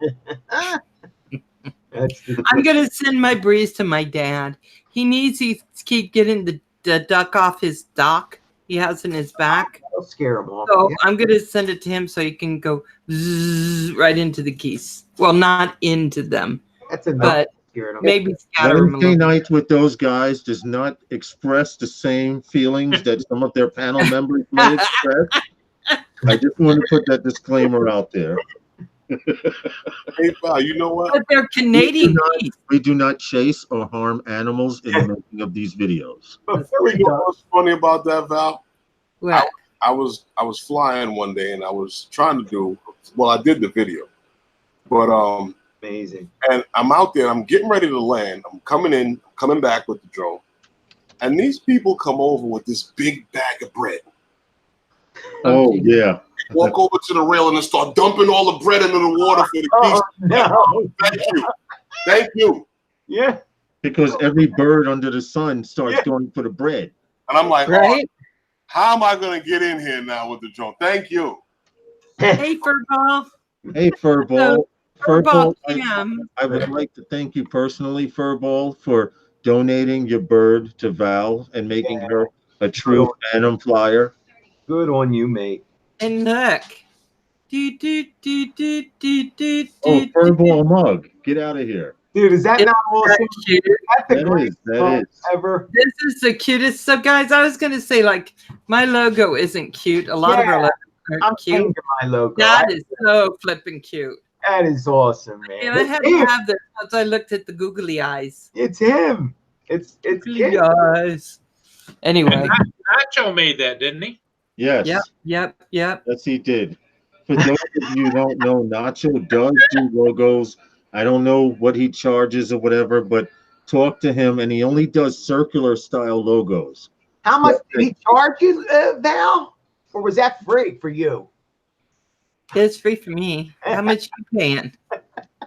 S4: That's the,
S5: I'm gonna send my breeze to my dad. He needs to keep getting the duck off his dock he has in his back.
S4: that'll scare them off.
S5: So
S4: Yeah.
S5: I'm gonna send it to him so he can go zzz, right into the geese. Well, not into them,
S4: That's enough.
S5: but
S4: Scaring them.
S5: maybe scatter them a
S2: Wednesday
S5: little.
S2: night with those guys does not express the same feelings that some of their panel members may express. I just want to put that disclaimer out there.
S1: Hey, Val, you know what?
S5: But they're Canadian geese.
S2: We do not chase or harm animals in the making of these videos.
S1: You know what's funny about that, Val?
S5: What?
S1: I was flying one day and I was trying to do, well, I did the video, but
S4: Amazing.
S1: and I'm out there, I'm getting ready to land. I'm coming back with the drone, and these people come over with this big bag of bread.
S2: Oh, yeah.
S1: Walk over to the rail and then start dumping all the bread into the water for the geese.
S4: Oh, no.
S1: Thank you, thank you.
S4: Yeah.
S2: Because every bird under the sun starts going for the bread.
S1: And I'm like,
S5: Right?
S1: how am I going to get in here now with the drone? Thank you.
S5: Hey, Furball.
S2: Hey, Furball.
S5: Furball
S2: Furball,
S5: Cam.
S2: I would like to thank you personally, Furball, for donating your bird to Val and making her a true Phantom flyer.
S4: Good on you, mate.
S5: And look. Do, do, do, do, do, do,
S2: Oh,
S5: do,
S2: Furball mug, get out of here.
S4: Dude, is that
S5: It's
S4: not awesome?
S5: cute.
S4: That's the
S2: That
S4: greatest
S2: is, that
S4: mug
S2: is.
S4: ever.
S5: This is the cutest. So, guys, I was going to say, like, my logo isn't cute. A lot of our logos
S4: I'm
S5: aren't cute.
S4: changing my logo.
S5: That is so flipping cute.
S4: That is awesome, man.
S5: And I had to have this once I looked at the googly eyes.
S4: It's him. It's
S5: Googly
S4: Kid.
S5: eyes. Anyway.
S3: Nacho made that, didn't he?
S2: Yes.
S5: Yep.
S2: Yes, he did. For those of you who don't know, Nacho does do logos. I don't know what he charges or whatever, but talk to him, and he only does circular style logos.
S4: How much did he charge you, Val? Or was that free for you?
S5: It's free for me. How much you paying?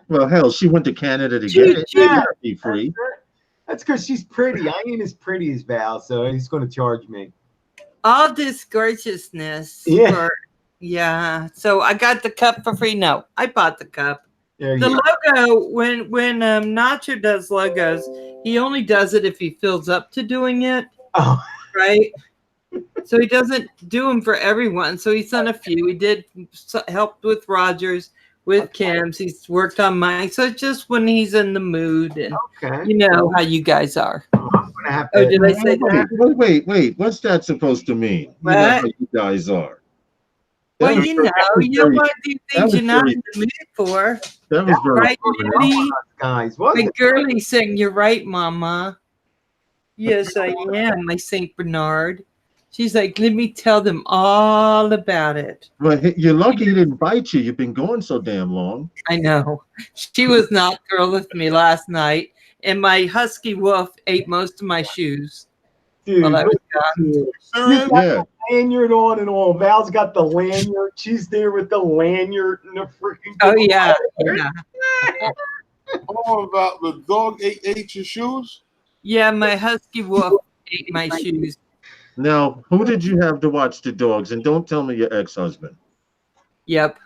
S2: Well, hell, she went to Canada to get it.
S4: Yeah.
S2: It'd be free.
S4: That's because she's pretty. I ain't as pretty as Val, so he's going to charge me.
S5: All this gorgeousness.
S4: Yeah.
S5: Yeah. So I got the cup for free. No, I bought the cup.
S4: There
S5: The
S4: you
S5: logo, when Nacho does logos, he only does it if he fills up to doing it,
S4: Oh,
S5: right? So he doesn't do them for everyone. So he's done a few. He did help with Rogers, with Kim's. He's worked on mine. So it's just when he's in the mood, and
S4: okay.
S5: you know how you guys are.
S4: I'm gonna have
S5: Oh,
S4: to.
S5: did I say that?
S2: Wait. What's that supposed to mean? You know
S5: What?
S2: how you guys are.
S5: Well,
S2: That
S5: you
S2: was
S5: know
S2: very-
S5: what these
S2: that
S5: things
S2: was
S5: you're not
S2: very-
S5: in the mood for.
S2: That was very
S5: Right, Mindy?
S4: Guys, what?
S5: My girlie saying, "You're right, Mama." Yes, I am, my Saint Bernard. She's like, "Let me tell them all about it."
S2: Well, you're lucky he didn't bite you. You've been going so damn long.
S5: I know. She was not girl with me last night, and my husky wolf ate most of my shoes.
S4: Dude,
S5: Well, that was
S4: you
S1: Serious?
S4: got
S2: Yeah.
S4: the lanyard on and all. Val's got the lanyard. She's there with the lanyard and the freaking.
S5: Oh yeah, yeah,
S1: Oh, about the dog ate your shoes?
S5: yeah. My husky wolf ate my shoes.
S2: Now, who did you have to watch the dogs? And don't tell me your ex-husband.
S5: Yep,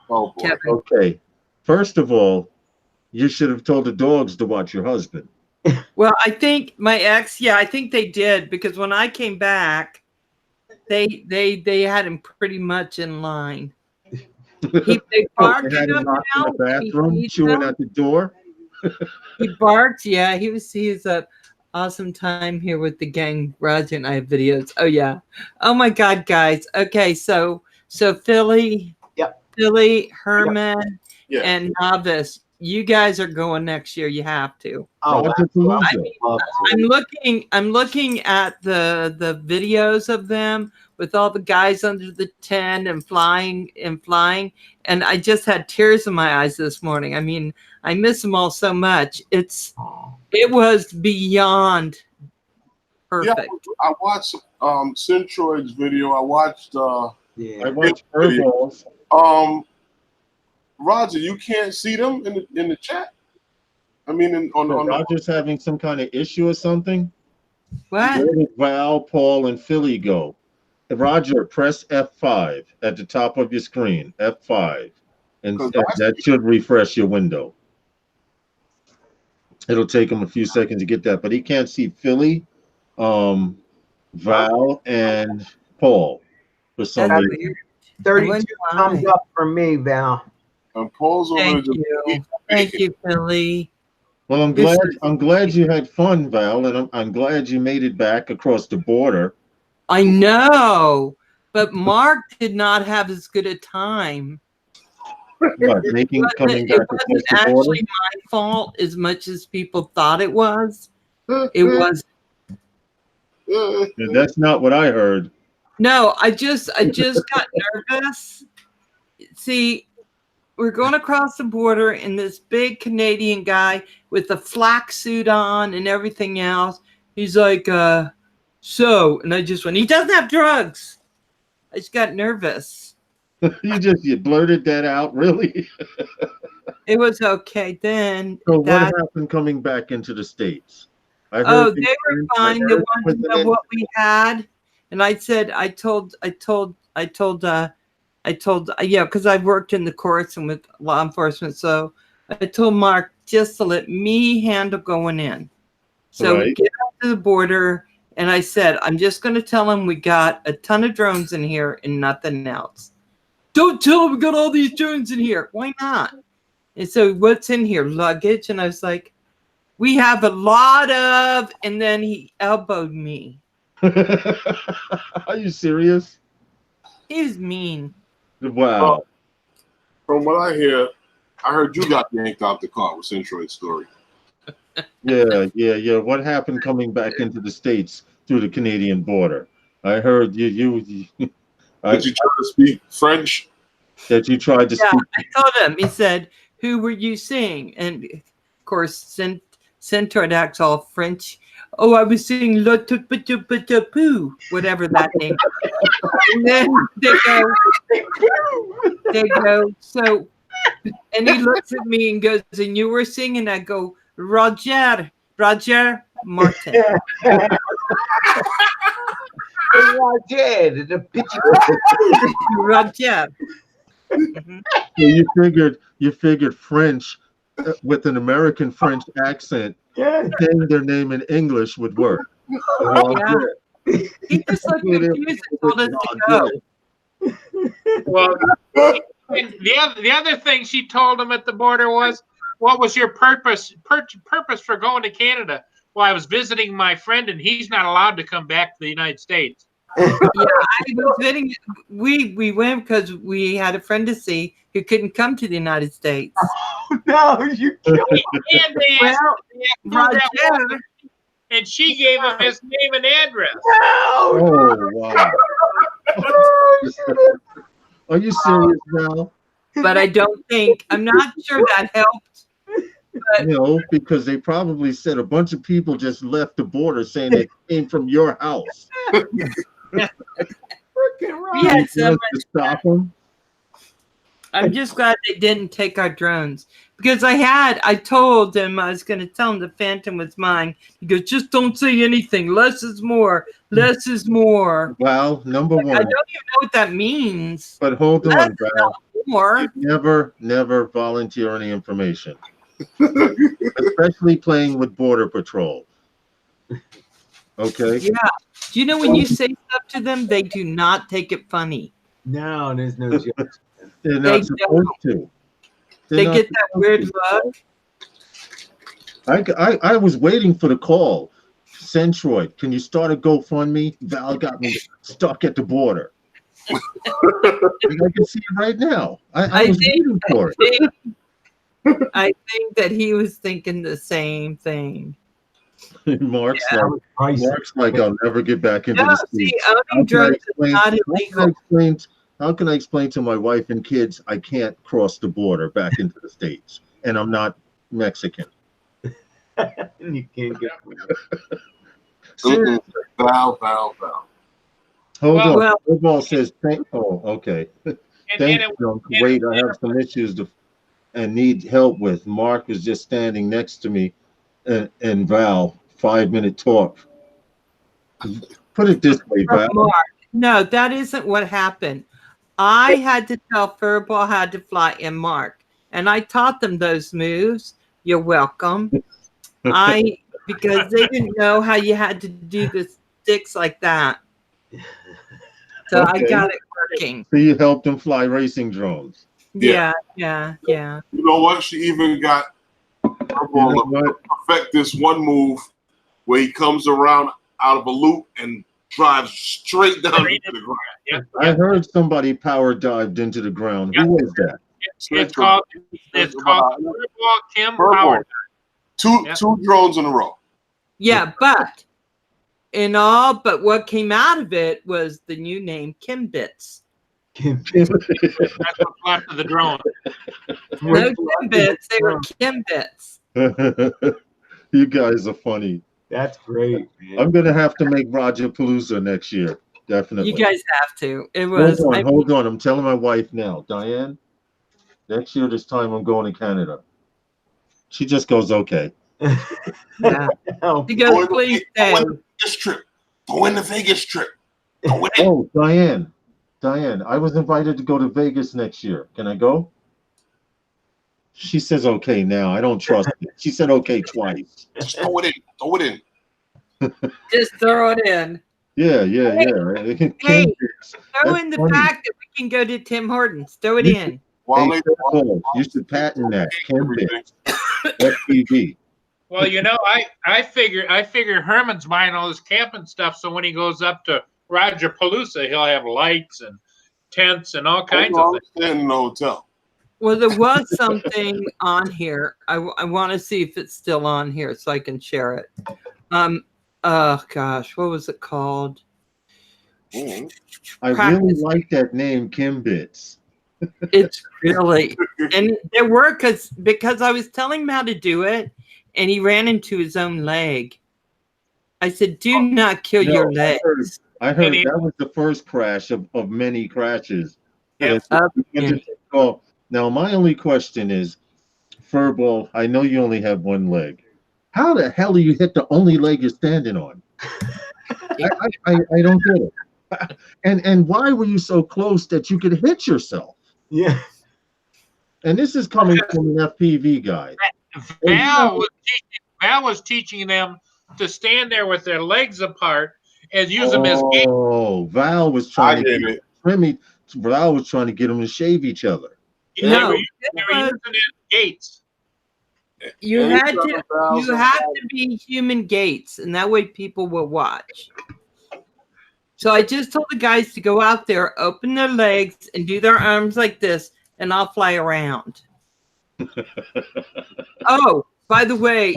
S1: Oh boy.
S5: Kevin.
S2: Okay. First of all, you should have told the dogs to watch your husband.
S5: Well, I think my ex. Yeah, I think they did because when I came back, they had him pretty much in line. They barked
S2: They had
S5: at
S2: him
S5: him
S2: locked in the
S5: now.
S2: bathroom, chewing at the door.
S5: He barked. Yeah, he's a awesome time here with the gang. Roger and I have videos. Oh yeah. Oh my God, guys. Okay, so Philly,
S4: Yep.
S5: Philly, Herman,
S1: Yeah.
S5: and Novice. You guys are going next year. You have to.
S4: Oh,
S2: Roger Palooza.
S5: I mean, I'm looking at the videos of them with all the guys under the tent and flying, and I just had tears in my eyes this morning. I mean, I miss them all so much. It was beyond perfect.
S1: Yeah, I watched Centroid's video. I watched
S4: yeah.
S2: I watched Furballs.
S1: Roger, you can't see them in the chat. I mean, on the
S2: Roger's having some kind of issue or something.
S5: What?
S2: Where did Val, Paul, and Philly go? Roger, press F5 at the top of your screen. F5. And that should refresh your window. It'll take him a few seconds to get that, but he can't see Philly, Val, and Paul for some
S5: That's
S2: reason.
S5: weird.
S4: 32 thumbs up from me, Val.
S1: and Paul's over
S5: Thank
S1: there
S5: you. Thank you, Philly.
S2: Well, I'm glad you had fun, Val, and I'm glad you made it back across the border.
S5: I know, but Mark did not have as good a time.
S2: What, coming
S5: It
S2: back across
S5: wasn't
S2: the border?
S5: actually my fault as much as people thought it was. It was.
S2: That's not what I heard.
S5: No, I just got nervous. See, we're going across the border, and this big Canadian guy with a flak suit on and everything else, he's like, so, and I just went, he doesn't have drugs. I just got nervous.
S2: You blurted that out, really?
S5: It was okay then.
S2: So what happened coming back into the States? I heard
S5: They were fine. They wanted to know what we had, and I said, I told I told, yeah, because I've worked in the courts and with law enforcement. So I told Mark just to let me handle going in. So we get up to the border, and I said, I'm just going to tell him we got a ton of drones in here and nothing else. Don't tell him we got all these drones in here. Why not? And so what's in here? Luggage. And I was like, we have a lot of, and then he elbowed me.
S2: Are you serious?
S5: He was mean.
S2: Wow.
S1: From what I hear, I heard you got yanked out the car with Centroid's story.
S2: Yeah. What happened coming back into the States through the Canadian border? I heard you
S1: Did you try to speak French?
S2: that you tried to speak.
S5: I told him, he said, who were you seeing? And of course, Centroid acts all French. Oh, I was seeing Le Poo, whatever that name. And then they go, so, and he looks at me and goes, and you were singing? I go, Roger Martin. Roger.
S2: So you figured French with an American French accent, saying their name in English would work.
S5: Yeah. He just looked confused and told us to go.
S3: Well, and the other thing she told him at the border was, what was your purpose for going to Canada? Well, I was visiting my friend, and he's not allowed to come back to the United States.
S5: Yeah, I was visiting. We went because we had a friend to see who couldn't come to the United States.
S4: No, you killed me.
S3: And they asked
S5: Roger.
S3: and she gave him his name and address.
S2: Oh, wow. Are you serious now?
S5: But I don't think, I'm not sure that helped. But
S2: No, because they probably said a bunch of people just left the border saying they came from your house.
S5: yeah,
S2: You
S5: so
S2: wanted to stop them?
S5: I'm just glad they didn't take our drones, because I told him I was going to tell him the Phantom was mine. He goes, just don't say anything. Less is more. Less is more.
S2: Well, number one.
S5: I don't even know what that means.
S2: But hold
S5: Less
S2: on,
S5: is
S2: Val.
S5: not more.
S2: Never volunteer any information. Especially playing with Border Patrol. Okay?
S5: Yeah. Do you know when you say stuff to them, they do not take it funny.
S4: No, there's no joke.
S2: They're
S5: They
S2: not supposed to.
S5: They get that weird look.
S2: I was waiting for the call. Centroid, can you start a GoFundMe? Val got me stuck at the border. I can see it right now. I was waiting for it.
S5: I think that he was thinking the same thing.
S2: Mark's like, I'll never get back into
S5: No,
S2: the
S5: see,
S2: streets.
S5: owning drugs is not illegal.
S2: How can I explain to my wife and kids I can't cross the border back into the States and I'm not Mexican?
S4: You can't get
S1: Val.
S2: Hold on.
S5: well-
S2: Football says, okay. Thanks, wait, I have some issues and need help with. Mark is just standing next to me and Val, 5-minute talk. Put it this way, Val.
S5: Mark, no, that isn't what happened. I had to tell Furball how to fly and Mark, and I taught them those moves. You're welcome. Because they didn't know how you had to do the sticks like that. So I got it working.
S2: So you helped them fly racing drones.
S5: Yeah.
S1: You know what? She even got to perfect this one move where he comes around out of a loop and drives straight down into the ground.
S3: Yep.
S2: I heard somebody power dived into the ground.
S3: Yep.
S2: Who was that?
S3: It's called Furball Kim Power.
S1: Two drones in a row.
S5: Yeah, but what came out of it was the new name Kimbits.
S3: That's what's left of the drone.
S5: No Kimbits, they were Kimbits.
S2: You guys are funny.
S4: That's great, man.
S2: I'm gonna have to make Roger Palooza next year. Definitely.
S5: You guys have to. It was.
S2: Hold on. I'm telling my wife now, Diane. Next year, this time I'm going to Canada. She just goes, okay.
S5: Yeah. She goes, please stay.
S1: Go in the Vegas trip.
S2: Oh, Diane. Diane, I was invited to go to Vegas next year. Can I go? She says okay now. I don't trust it. She said okay twice.
S1: Just throw it in. Throw it in.
S5: Just throw it in.
S2: Yeah.
S5: Hey,
S2: Kim,
S5: throw
S2: that's
S5: in the
S2: funny.
S5: fact that we can go to Tim Hortons. Throw it
S2: You
S5: in.
S1: While
S2: Hey,
S1: they,
S2: Paul, you should patent that. Kim
S1: everything.
S2: FPV.
S3: Well, you know, I figure Herman's buying all this camping stuff, so when he goes up to Roger Palooza, he'll have lights and tents and all kinds of things.
S1: Staying in the hotel.
S5: Well, there was something on here. I want to see if it's still on here so I can share it. Oh gosh, what was it called?
S2: I really like that name, Kim Bits.
S5: It's really, and there were because I was telling him how to do it, and he ran into his own leg. I said, "Do not kill your legs."
S2: I heard that was the first crash of many crashes.
S3: Yep.
S2: Now, my only question is, Furball, I know you only have one leg. How the hell do you hit the only leg you're standing on? I don't get it. And why were you so close that you could hit yourself?
S4: Yeah.
S2: And this is coming from an FPV guy.
S3: Val was teaching them to stand there with their legs apart and use them as gates.
S2: Oh, Val was trying to get Val was trying to get them to shave each other.
S3: They were using it as gates.
S5: You had to be human gates, and that way people will watch. So I just told the guys to go out there, open their legs, and do their arms like this, and I'll fly around. Oh, by the way,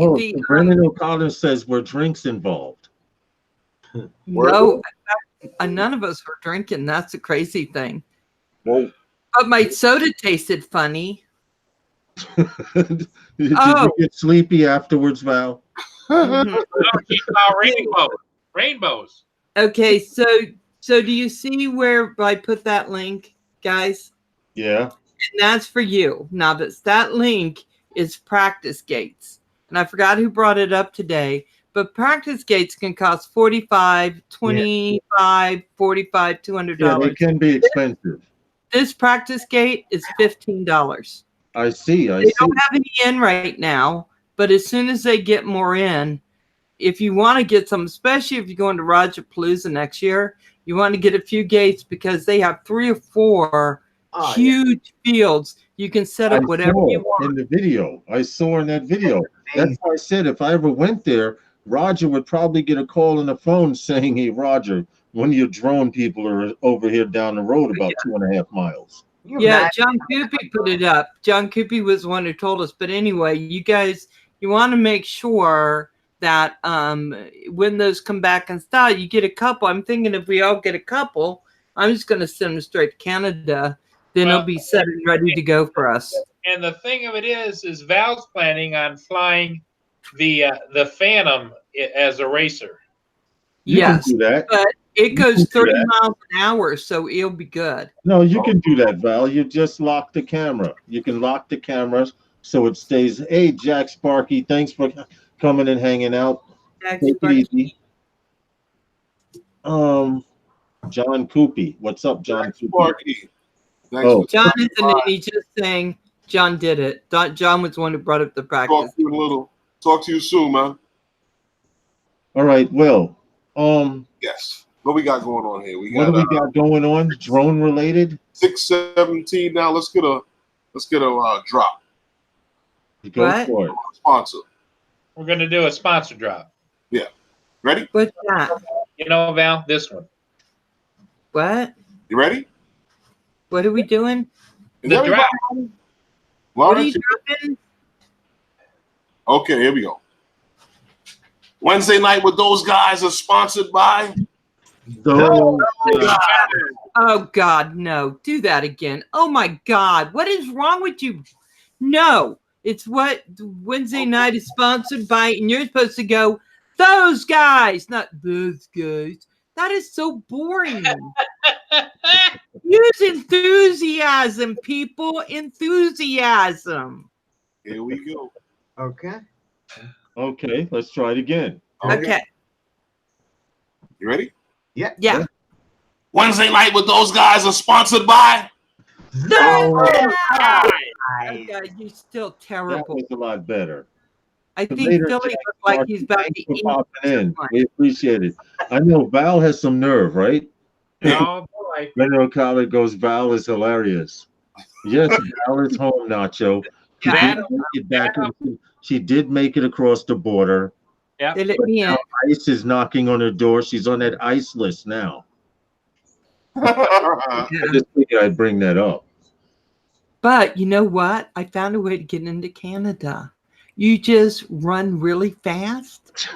S2: Brandon O'Connor says were drinks involved.
S5: No, none of us were drinking. That's a crazy thing.
S2: Whoa.
S5: But my soda tasted funny.
S2: Did you get sleepy afterwards, Val?
S5: Mm-hmm.
S3: She saw rainbows.
S5: Okay, so do you see where I put that link, guys?
S2: Yeah.
S5: And that's for you. Now that link is practice gates. And I forgot who brought it up today, but practice gates can cost $45, $25, $45, $200.
S2: Yeah, they can be expensive.
S5: This practice gate is $15.
S2: I see.
S5: They don't have any in right now, but as soon as they get more in, if you want to get some, especially if you're going to Roger Palooza next year, you want to get a few gates because they have 3 or 4 huge fields. You can set up whatever you want.
S2: In the video, I saw in that video. That's why I said if I ever went there, Roger would probably get a call on the phone saying, "Hey, Roger, one of your drone people are over here down the road about 2.5 miles."
S5: Yeah, John Coopy put it up. John Coopy was the one who told us. But anyway, you guys, you want to make sure that when those come back in style, you get a couple. I'm thinking if we all get a couple, I'm just going to send them straight to Canada. Then it'll be set and ready to go for us.
S3: And the thing of it is Val's planning on flying the Phantom as a racer.
S5: Yes,
S2: do that.
S5: But it goes 30 miles an hour, so it'll be good.
S2: No, you can do that, Val. You just lock the camera. You can lock the cameras so it stays. Hey, Jack Sparky, thanks for coming and hanging out.
S5: Jack
S2: Take
S5: Sparky.
S2: it easy. John Coopy. What's up, John Coopy?
S5: John isn't in. He's just saying John did it. John was the one who brought up the practice.
S1: Talk to you soon, man.
S2: All right, Will.
S1: Yes. What we got going on here?
S2: What do we got going on? Drone related?
S1: 617 now. Let's get a drop.
S2: Go for it.
S1: Sponsor.
S3: We're gonna do a sponsor drop.
S1: Yeah. Ready?
S5: What's that?
S3: You know, Val, this one.
S5: What?
S1: You ready?
S5: What are we doing?
S3: The drop.
S5: What are you dropping?
S1: Okay, here we go. Wednesday night with those guys are sponsored by.
S5: Oh God, no! Do that again. Oh my God, what is wrong with you? No, it's what Wednesday night is sponsored by, and you're supposed to go. Those guys, not those guys. That is so boring. Use enthusiasm, people. Enthusiasm.
S1: Here we go.
S4: Okay.
S2: Okay, let's try it again.
S5: Okay.
S1: You ready?
S4: Yeah.
S5: Yeah.
S1: Wednesday Night with Those Guys are sponsored by.
S3: Right.
S5: Oh, God, you're still
S2: That
S5: terrible.
S2: was a lot better.
S5: I think
S2: Later,
S5: Philly
S2: Jack,
S5: looks like he's about
S2: thanks
S5: to
S2: for
S5: eat
S2: popping in.
S5: someone.
S2: We appreciate it. I know Val has some nerve, right?
S3: Oh boy.
S2: General Khaled goes, Val is hilarious. Yes, Val is home, Nacho. She
S3: Yeah.
S2: did make it back. She did make it across the border.
S3: Yeah.
S5: They let
S2: But
S5: me in.
S2: now ICE is knocking on her door. She's on that ICE list now. I just figured I'd bring that up.
S5: But you know what? I found a way to get into Canada. You just run really fast.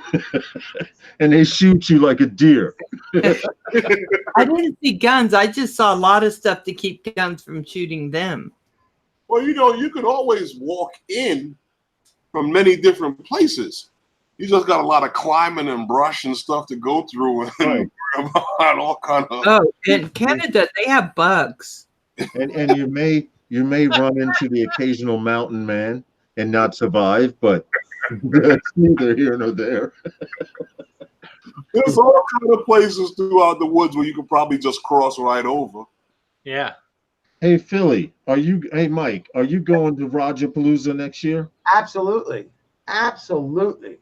S2: And they shoot you like a deer.
S5: I didn't see guns. I just saw a lot of stuff to keep guns from shooting them.
S1: Well, you know, you could always walk in from many different places. You just got a lot of climbing and brush and stuff to go through, and
S2: Right.
S1: about all kind of.
S5: Oh, in Canada, they have bugs.
S2: And you may run into the occasional mountain man and not survive, but that's neither here nor there.
S1: There's all kind of places throughout the woods where you could probably just cross right over.
S3: Yeah.
S2: Hey Philly, hey Mike, are you going to Roger Palooza next year?
S4: Absolutely. Absolutely.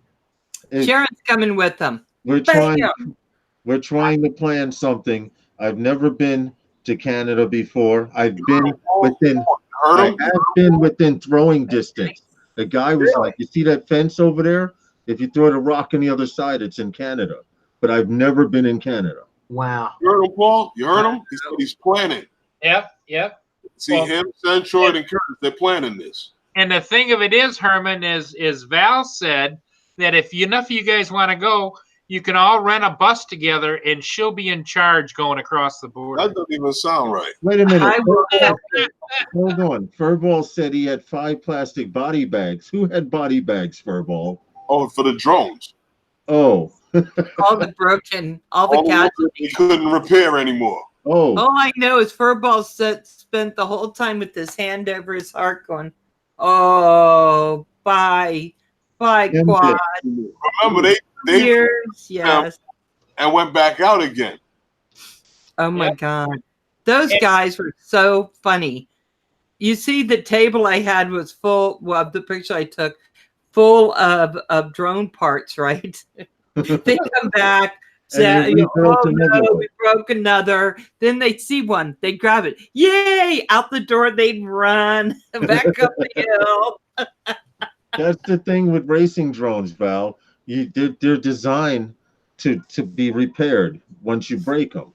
S5: Sharon's coming with them.
S2: We're trying to plan something. I've never been to Canada before. I've been within throwing distance. The guy was like, "You see that fence over there? If you throw the rock on the other side, it's in Canada." But I've never been in Canada.
S4: Wow.
S1: You heard him, Paul? You heard him? He said he's planning.
S3: Yep.
S1: See,
S3: Well,
S1: him, Santroid, and Curtis, they're planning this.
S3: And the thing of it is, Herman, is Val said that if enough of you guys want to go, you can all rent a bus together, and she'll be in charge going across the border.
S1: That doesn't even sound right.
S2: Wait a minute.
S5: I will
S2: Hold on. Furball said he had 5 plastic body bags. Who had body bags, Furball?
S1: Oh, for the drones.
S2: Oh.
S5: all the broken, all the
S1: All the ones that he
S5: casualties.
S1: couldn't repair anymore.
S2: Oh.
S5: All I know is Furball spent the whole time with his hand over his heart going, oh, bye, quad.
S1: Remember, they
S5: Years, yes.
S1: and went back out again.
S5: Oh my God. Those guys were so funny. You see, the table I had was full, well, the picture I took, full of drone parts, right? They come back, say, oh no, we broke another. Then they'd see one, they'd grab it. Yay! Out the door, they'd run back up the hill.
S2: That's the thing with racing drones, Val. They're designed to be repaired once you break them.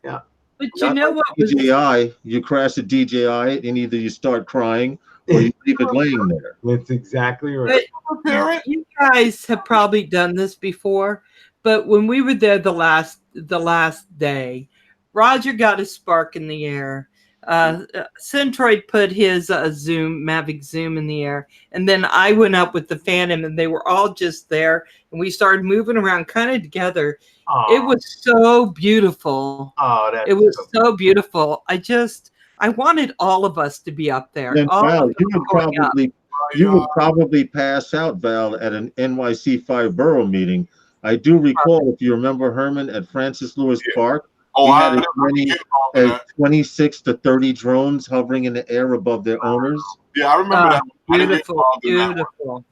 S4: Yeah.
S5: But you know what?
S2: DJI, you crash a DJI, and either you start crying or you leave it laying there.
S4: That's exactly right.
S5: But you guys have probably done this before, but when we were there the last day, Roger got a spark in the air. Centroid put his Mavic Zoom in the air, and then I went up with the Phantom, and they were all just there, and we started moving around kind of together.
S4: Oh.
S5: It was so beautiful.
S4: Oh,
S5: it was so beautiful. I wanted all of us to be up there.
S2: Then, Val, you would probably pass out, Val, at an NYC 5 borough meeting. I do recall, if you remember, Herman, at Francis Lewis Park, he had as many as 26 to 30 drones hovering in the air above their owners.
S1: Yeah, I remember that.
S5: Beautiful.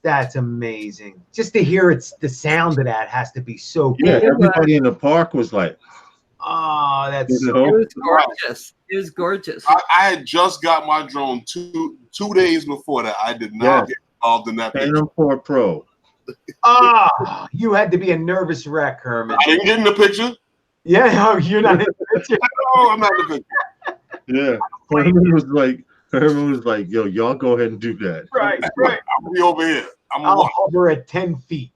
S4: That's amazing. Just to hear the sound of that has to be so cool.
S2: Yeah, everybody in the park was like,
S4: oh, that's
S5: it was gorgeous. It was gorgeous.
S1: I had just got my drone two days before that. I did not get involved in that.
S2: Phantom 4 Pro.
S4: Oh, you had to be a nervous wreck, Herman.
S1: I didn't get in the picture.
S4: Yeah, no, you're not in the picture.
S1: No, I'm not in the picture.
S2: Yeah, Herman was like, yo, y'all go ahead and do that.
S4: Right.
S1: I'll be over here.
S4: I'll hover at 10 feet.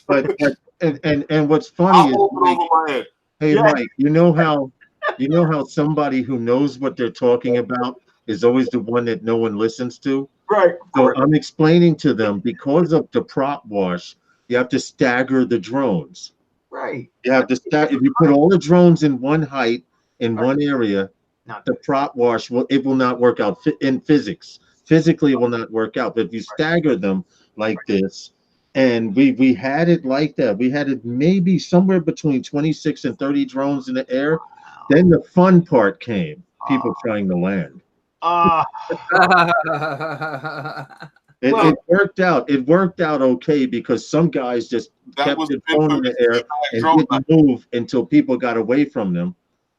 S2: But and what's funny is,
S1: over my head.
S2: Hey, Mike, you know how somebody who knows what they're talking about is always the one that no one listens to?
S4: Right.
S2: So I'm explaining to them, because of the prop wash, you have to stagger the drones.
S4: Right.
S2: You have to if you put all the drones in one height in one area, the prop wash will not work out in physics. Physically, it will not work out. But if you stagger them like this, And we had it like that. We had it maybe somewhere between 26 and 30 drones in the air. Then the fun part came, people trying to land.
S4: Uh,
S2: It,
S4: Well-
S2: it worked out. It worked out okay because some guys just
S1: That
S2: kept
S1: was
S2: their
S1: the
S2: phone in the air and
S1: drone.
S2: didn't move until people got away from them.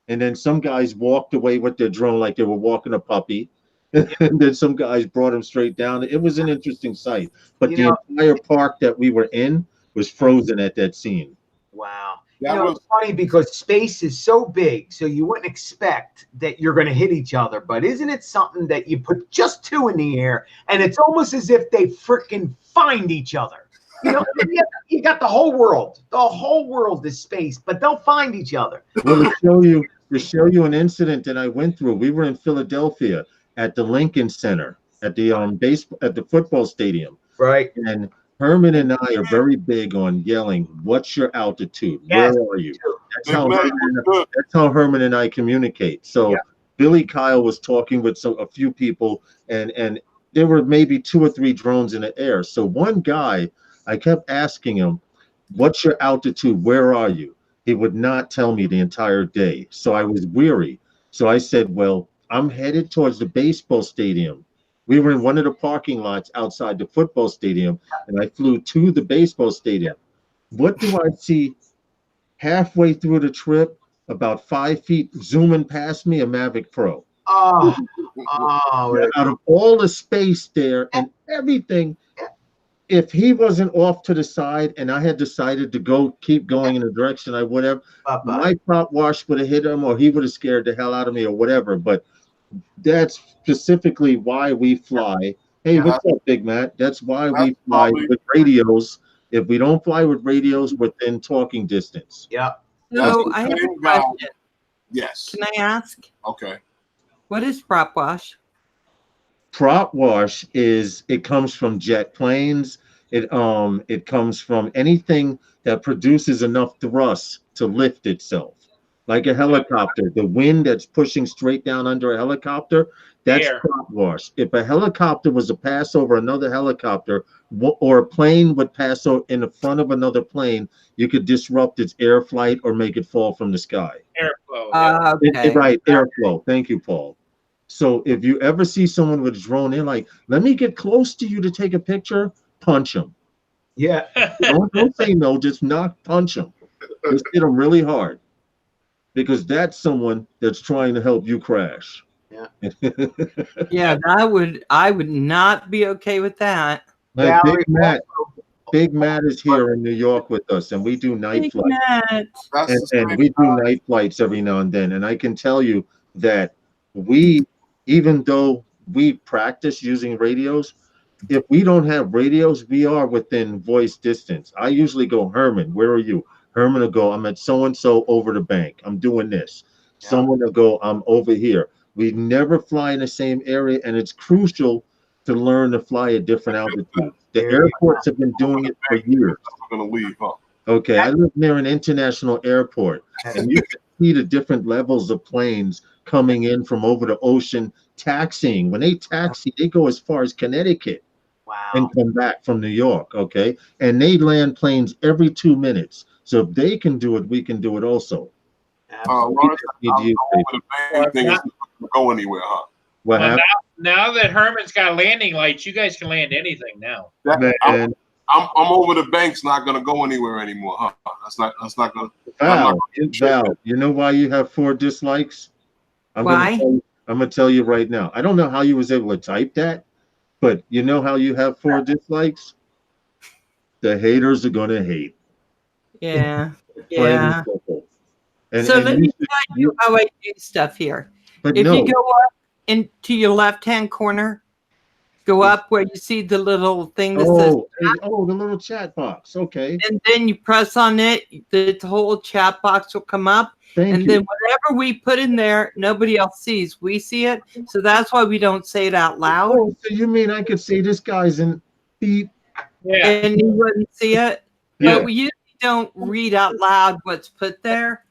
S2: And then some guys walked away with their drone like they were walking a puppy. And then some guys brought them straight down. It was an interesting sight. But
S4: You
S2: the
S4: know-
S2: entire park that we were in was frozen at that scene.
S4: wow.
S1: That
S4: It's funny because space is so big, so you wouldn't expect that you're going to hit each other. But isn't it something that you put just two in the air, and it's almost as if they freaking find each other? You know, you got the whole world. The whole world is space, but they'll find each other.
S2: Well, to show you an incident that I went through. We were in Philadelphia at the Lincoln Center at the at the football stadium.
S4: Right.
S2: And Herman and I are very big on yelling, "What's your altitude?
S4: Yes,
S2: Where are you?" That's
S1: Big
S2: how
S1: man, good.
S2: Herman and I communicate. So
S4: Yeah.
S2: Billy Kyle was talking with a few people, and there were maybe 2 or 3 drones in the air. So one guy, I kept asking him, "What's your altitude? Where are you?" He would not tell me the entire day. So I was weary. So I said, "Well, I'm headed towards the baseball stadium." We were in one of the parking lots outside the football stadium, and I flew to the baseball stadium. What do I see halfway through the trip? About 5 feet zooming past me, a Mavic Pro.
S4: Oh,
S2: Out of all the space there and everything, if he wasn't off to the side and I had decided to keep going in the direction I would have, my prop wash would have hit him, or he would have scared the hell out of me, or whatever. But that's specifically why we fly. Hey, what's up, Big Matt? That's why we fly with radios. If we don't fly with radios, within talking distance.
S4: Yeah.
S5: So I have a question.
S1: Yes.
S5: Can I ask?
S1: Okay.
S5: What is prop wash?
S2: Prop wash it comes from jet planes. It comes from anything that produces enough thrust to lift itself. Like a helicopter, the wind that's pushing straight down under a helicopter, that's prop wash. If a helicopter was to pass over another helicopter, or a plane would pass in the front of another plane, you could disrupt its air flight or make it fall from the sky.
S3: Airflow.
S5: Okay.
S2: Right, airflow. Thank you, Paul. So if you ever see someone with a drone, they're like, "Let me get close to you to take a picture," punch them.
S4: Yeah.
S2: Don't say no, just punch them. Just hit them really hard. Because that's someone that's trying to help you crash.
S4: Yeah.
S5: Yeah, I would not be okay with that.
S2: Like Big Matt is here in New York with us, and we do night flights. And we do night flights every now and then. And I can tell you that even though we practice using radios, if we don't have radios, we are within voice distance. I usually go, "Herman, where are you?" Herman will go, "I'm at so-and-so over the bank. I'm doing this." Yeah. Someone will go, "I'm over here." We never fly in the same area, and it's crucial to learn to fly at different altitudes. The airports have been doing it for years.
S1: We're going to leave, huh?
S2: Okay, I live near an international airport, and you can see the different levels of planes coming in from over the ocean, taxiing. When they taxi, they go as far as Connecticut. Wow. And come back from New York, okay? And they land planes every 2 minutes. So if they can do it, we can do it also.
S1: Lawrence, thing is go anywhere, huh?
S3: Well, now that Herman's got landing lights, you guys can land anything now.
S1: I'm over the bank's not gonna go anywhere anymore, huh? That's not gonna.
S2: Val, you know why you have 4 dislikes?
S5: Why?
S2: I'm gonna tell you right now. I don't know how you was able to type that. But you know how you have 4 dislikes? The haters are gonna hate.
S5: Yeah. Yeah.
S2: And
S5: let me tell you how I do stuff here. If you go up into your left-hand corner, go up where you see the little thing that says
S2: the little chat box. Okay.
S5: And then you press on it, the whole chat box will come up. Then whatever we put in there, nobody else sees. We see it. So that's why we don't say it out loud.
S2: Oh, so you mean I could say this guy's in beep?
S5: Yeah. And you wouldn't see it? Yeah. But we usually don't read out loud what's put there.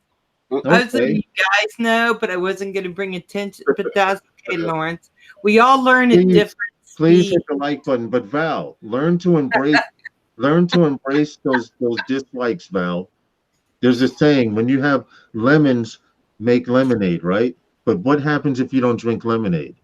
S5: Okay. I was letting you guys know, but I wasn't going to bring attention. But that's okay, Lawrence. We all learn at different
S2: Please hit the like button. But Val, learn to embrace Learn to embrace those dislikes, Val. There's a saying: when you have lemons, make lemonade, right? But what happens if you don't drink lemonade?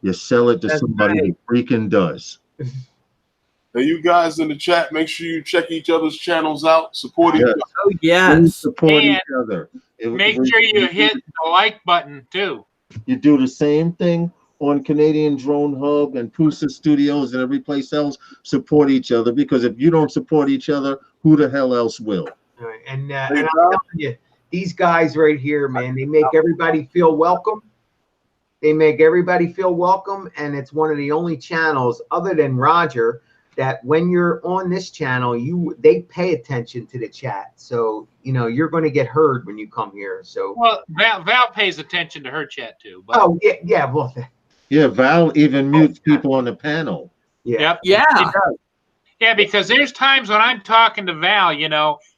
S2: You sell it to
S3: That's
S2: somebody
S3: right.
S2: who freaking does.
S1: And you guys in the chat, make sure you check each other's channels out. Support each
S2: Yes.
S1: other.
S5: Oh, yes.
S2: Support
S3: And
S2: each other.
S3: Make sure you hit the like button too.
S2: You do the same thing on Canadian Drone Hub and Pusa Studios and every place else. Support each other, because if you don't support each other, who the hell else will?
S4: All right, and I'm telling you, these guys right here, man, they make everybody feel welcome. They make everybody feel welcome, and it's one of the only channels other than Roger that when you're on this channel, they pay attention to the chat. So you're going to get heard when you come here. So
S3: well, Val pays attention to her chat too. But
S4: oh yeah, well,
S2: yeah. Val even mutes people on the panel.
S4: Yeah,
S5: yeah.
S3: Yeah, because there's times when I'm talking to Val,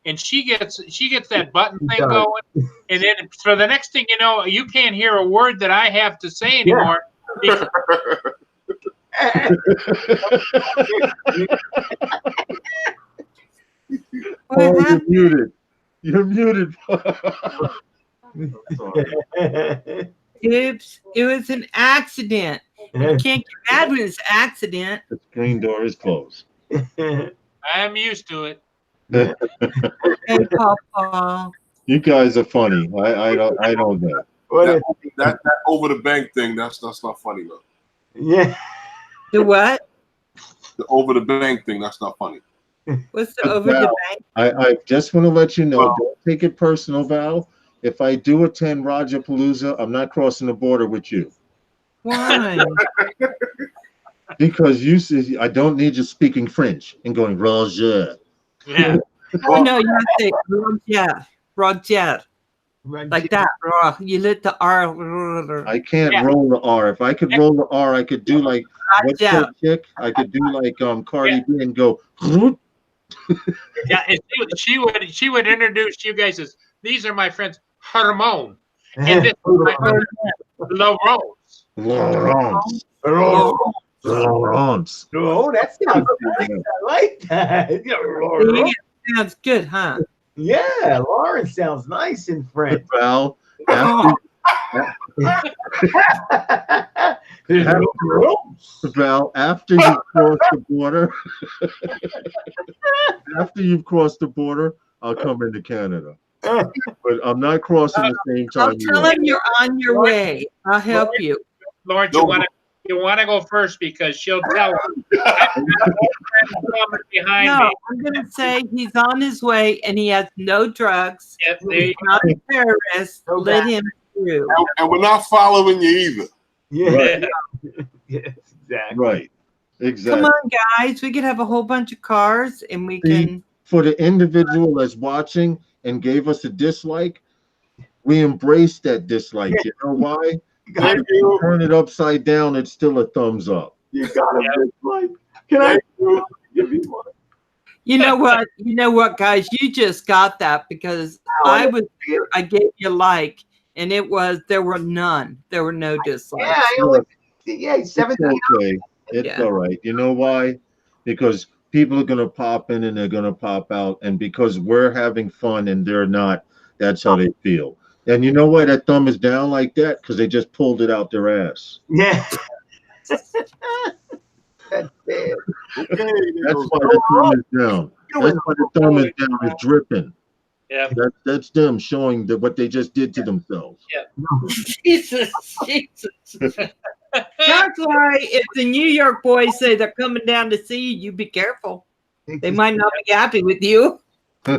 S3: and she gets that button thing going, and then for the next thing you know, you can't hear a word that I have to say anymore. Yeah.
S2: Oh, you're muted. You're muted.
S5: Oops, it was an accident. You can't get mad when it's an accident.
S2: The screen door is closed.
S3: I'm used to it.
S5: Hey, Papa.
S2: You guys are funny. I don't know.
S1: That over the bank thing, that's not funny though.
S4: Yeah.
S5: The what?
S1: The over the bank thing, that's not funny.
S5: What's the over the bank?
S2: I just want to let you know, don't take it personal, Val. If I do attend Roger Palooza, I'm not crossing the border with you.
S5: Why?
S2: Because you see, I don't need you speaking French and going Roger.
S3: Yeah.
S5: Oh no, you have to say Roger, like that. You let the R.
S2: I can't roll the R. If I could roll the R, I could do like what's that chick? I could do like Cardi B and go.
S3: Yeah, and she would introduce you guys as, these are my friends, Hermone, and this is my friend, Laurence.
S2: Laurence.
S4: Oh, that sounds nice. I like that.
S5: Sounds good, huh?
S4: Yeah, Lawrence sounds nice in French.
S2: Val, after you cross the border, I'll come into Canada. But I'm not crossing the same time.
S5: I'll tell him you're on your way. I'll help you.
S3: Lawrence, you want to go first because she'll tell him. Behind
S5: No,
S3: me.
S5: I'm going to say he's on his way and he has no drugs.
S3: Yep,
S5: He's not a terrorist. Let him through.
S1: And we're not following you either.
S4: Yeah. Yes, exactly.
S2: Right. Exactly.
S5: Come on, guys. We could have a whole bunch of cars and we can.
S2: For the individual that's watching and gave us a dislike, we embrace that dislike. You know why?
S1: Thank you.
S2: Turn it upside down, it's still a thumbs up.
S4: You got a dislike. Can I give you one?
S5: You know what, guys? You just got that because I was here. I gave you a like, and there were none. There were no dislikes.
S4: Yeah, 17.
S2: Okay. It's all right. You know why? Because people are gonna pop in and they're gonna pop out, and because we're having fun and they're not, that's how they feel. And you know why that thumb is down like that? Because they just pulled it out their ass.
S4: Yeah. That's bad.
S1: Okay,
S2: That's why the thumb is down. That's why the thumb is down. It's dripping.
S3: Yeah.
S2: That's them showing what they just did to themselves.
S5: Jesus. That's why if the New York boys say they're coming down to see you, you be careful. They might not be happy with you.
S2: Hey,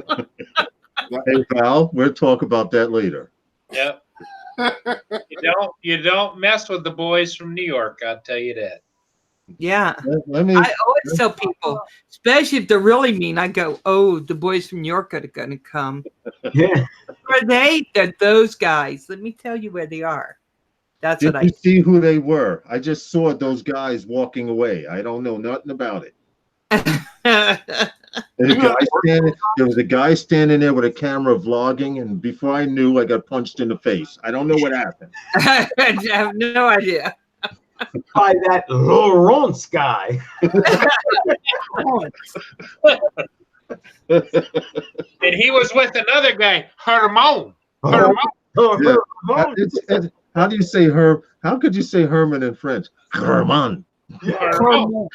S2: Val, we'll talk about that later.
S3: Yep. You don't mess with the boys from New York, I'll tell you that.
S5: Yeah.
S2: Let me.
S5: I always tell people, especially if they're really mean, I go, oh, the boys from New York are going to come.
S4: Yeah.
S5: Where are they? They're those guys. Let me tell you where they are. That's
S2: Did
S5: what
S2: you see who they were? I just saw those guys walking away. I don't know nothing about it. There was a guy standing there with a camera vlogging, and before I knew, I got punched in the face. I don't know what happened.
S5: I have no idea.
S4: by that Laurence guy.
S3: And he was with another guy, Hermon.
S4: Oh,
S2: Yeah.
S4: Laurence.
S2: How do you say How could you say Herman in French? Herman.
S4: Yeah.
S3: Hermon.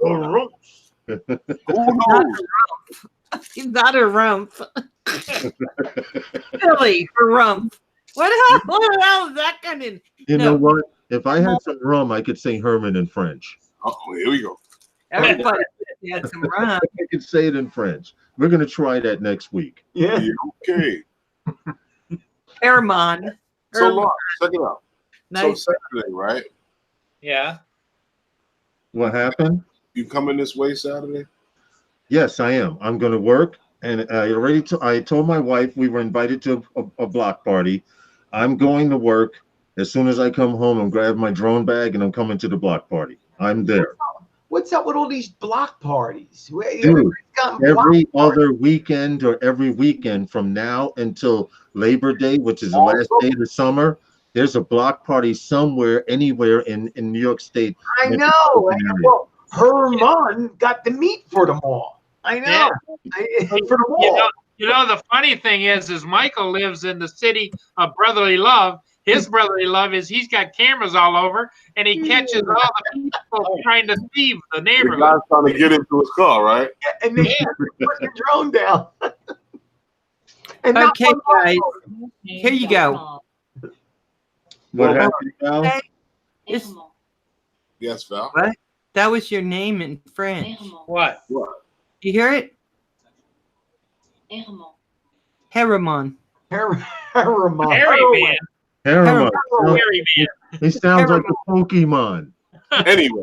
S4: Laurence.
S1: Who knows?
S5: He's not a rump. Billy for rump. What the hell is that kind of?
S2: You know what? If I had some rum, I could say Herman in French.
S1: Oh, here we go.
S5: Everybody had some rump.
S2: I could say it in French. We're going to try that next week.
S4: Yeah.
S1: Yeah, okay.
S5: Herman.
S1: So, Lars, check it out.
S5: Nice.
S1: So, Saturday, right?
S3: Yeah.
S2: What happened?
S1: You coming this way Saturday?
S2: Yes, I am. I'm going to work. And I told my wife we were invited to a block party. I'm going to work. As soon as I come home, I'm grabbing my drone bag and I'm coming to the block party. I'm there.
S4: What's up with all these block parties?
S2: Dude, every
S4: Block parties.
S2: other weekend or every weekend from now until Labor Day, which is the last day of the summer, there's a block party somewhere, anywhere in New York State.
S4: I know. Well, Herman got the meat for them all. I know.
S3: Yeah.
S4: For them all.
S3: You know, the funny thing is Michael lives in the city of brotherly love. His brotherly love is he's got cameras all over, and he catches all the people trying to thieve the
S1: The
S3: neighborhood.
S1: guy's trying to get into his car, right?
S4: And they put the drone down. And not
S5: Okay,
S4: one
S5: guys.
S4: more.
S5: Here you go.
S2: What happened, Val?
S5: Okay. It's-
S1: Yes, Val.
S5: What? That was your name in French.
S3: What?
S1: What?
S5: You hear it? Herman.
S4: Herman.
S3: Harry man.
S2: Herman.
S3: Harry man.
S2: He sounds like a Pokemon.
S1: Anyway,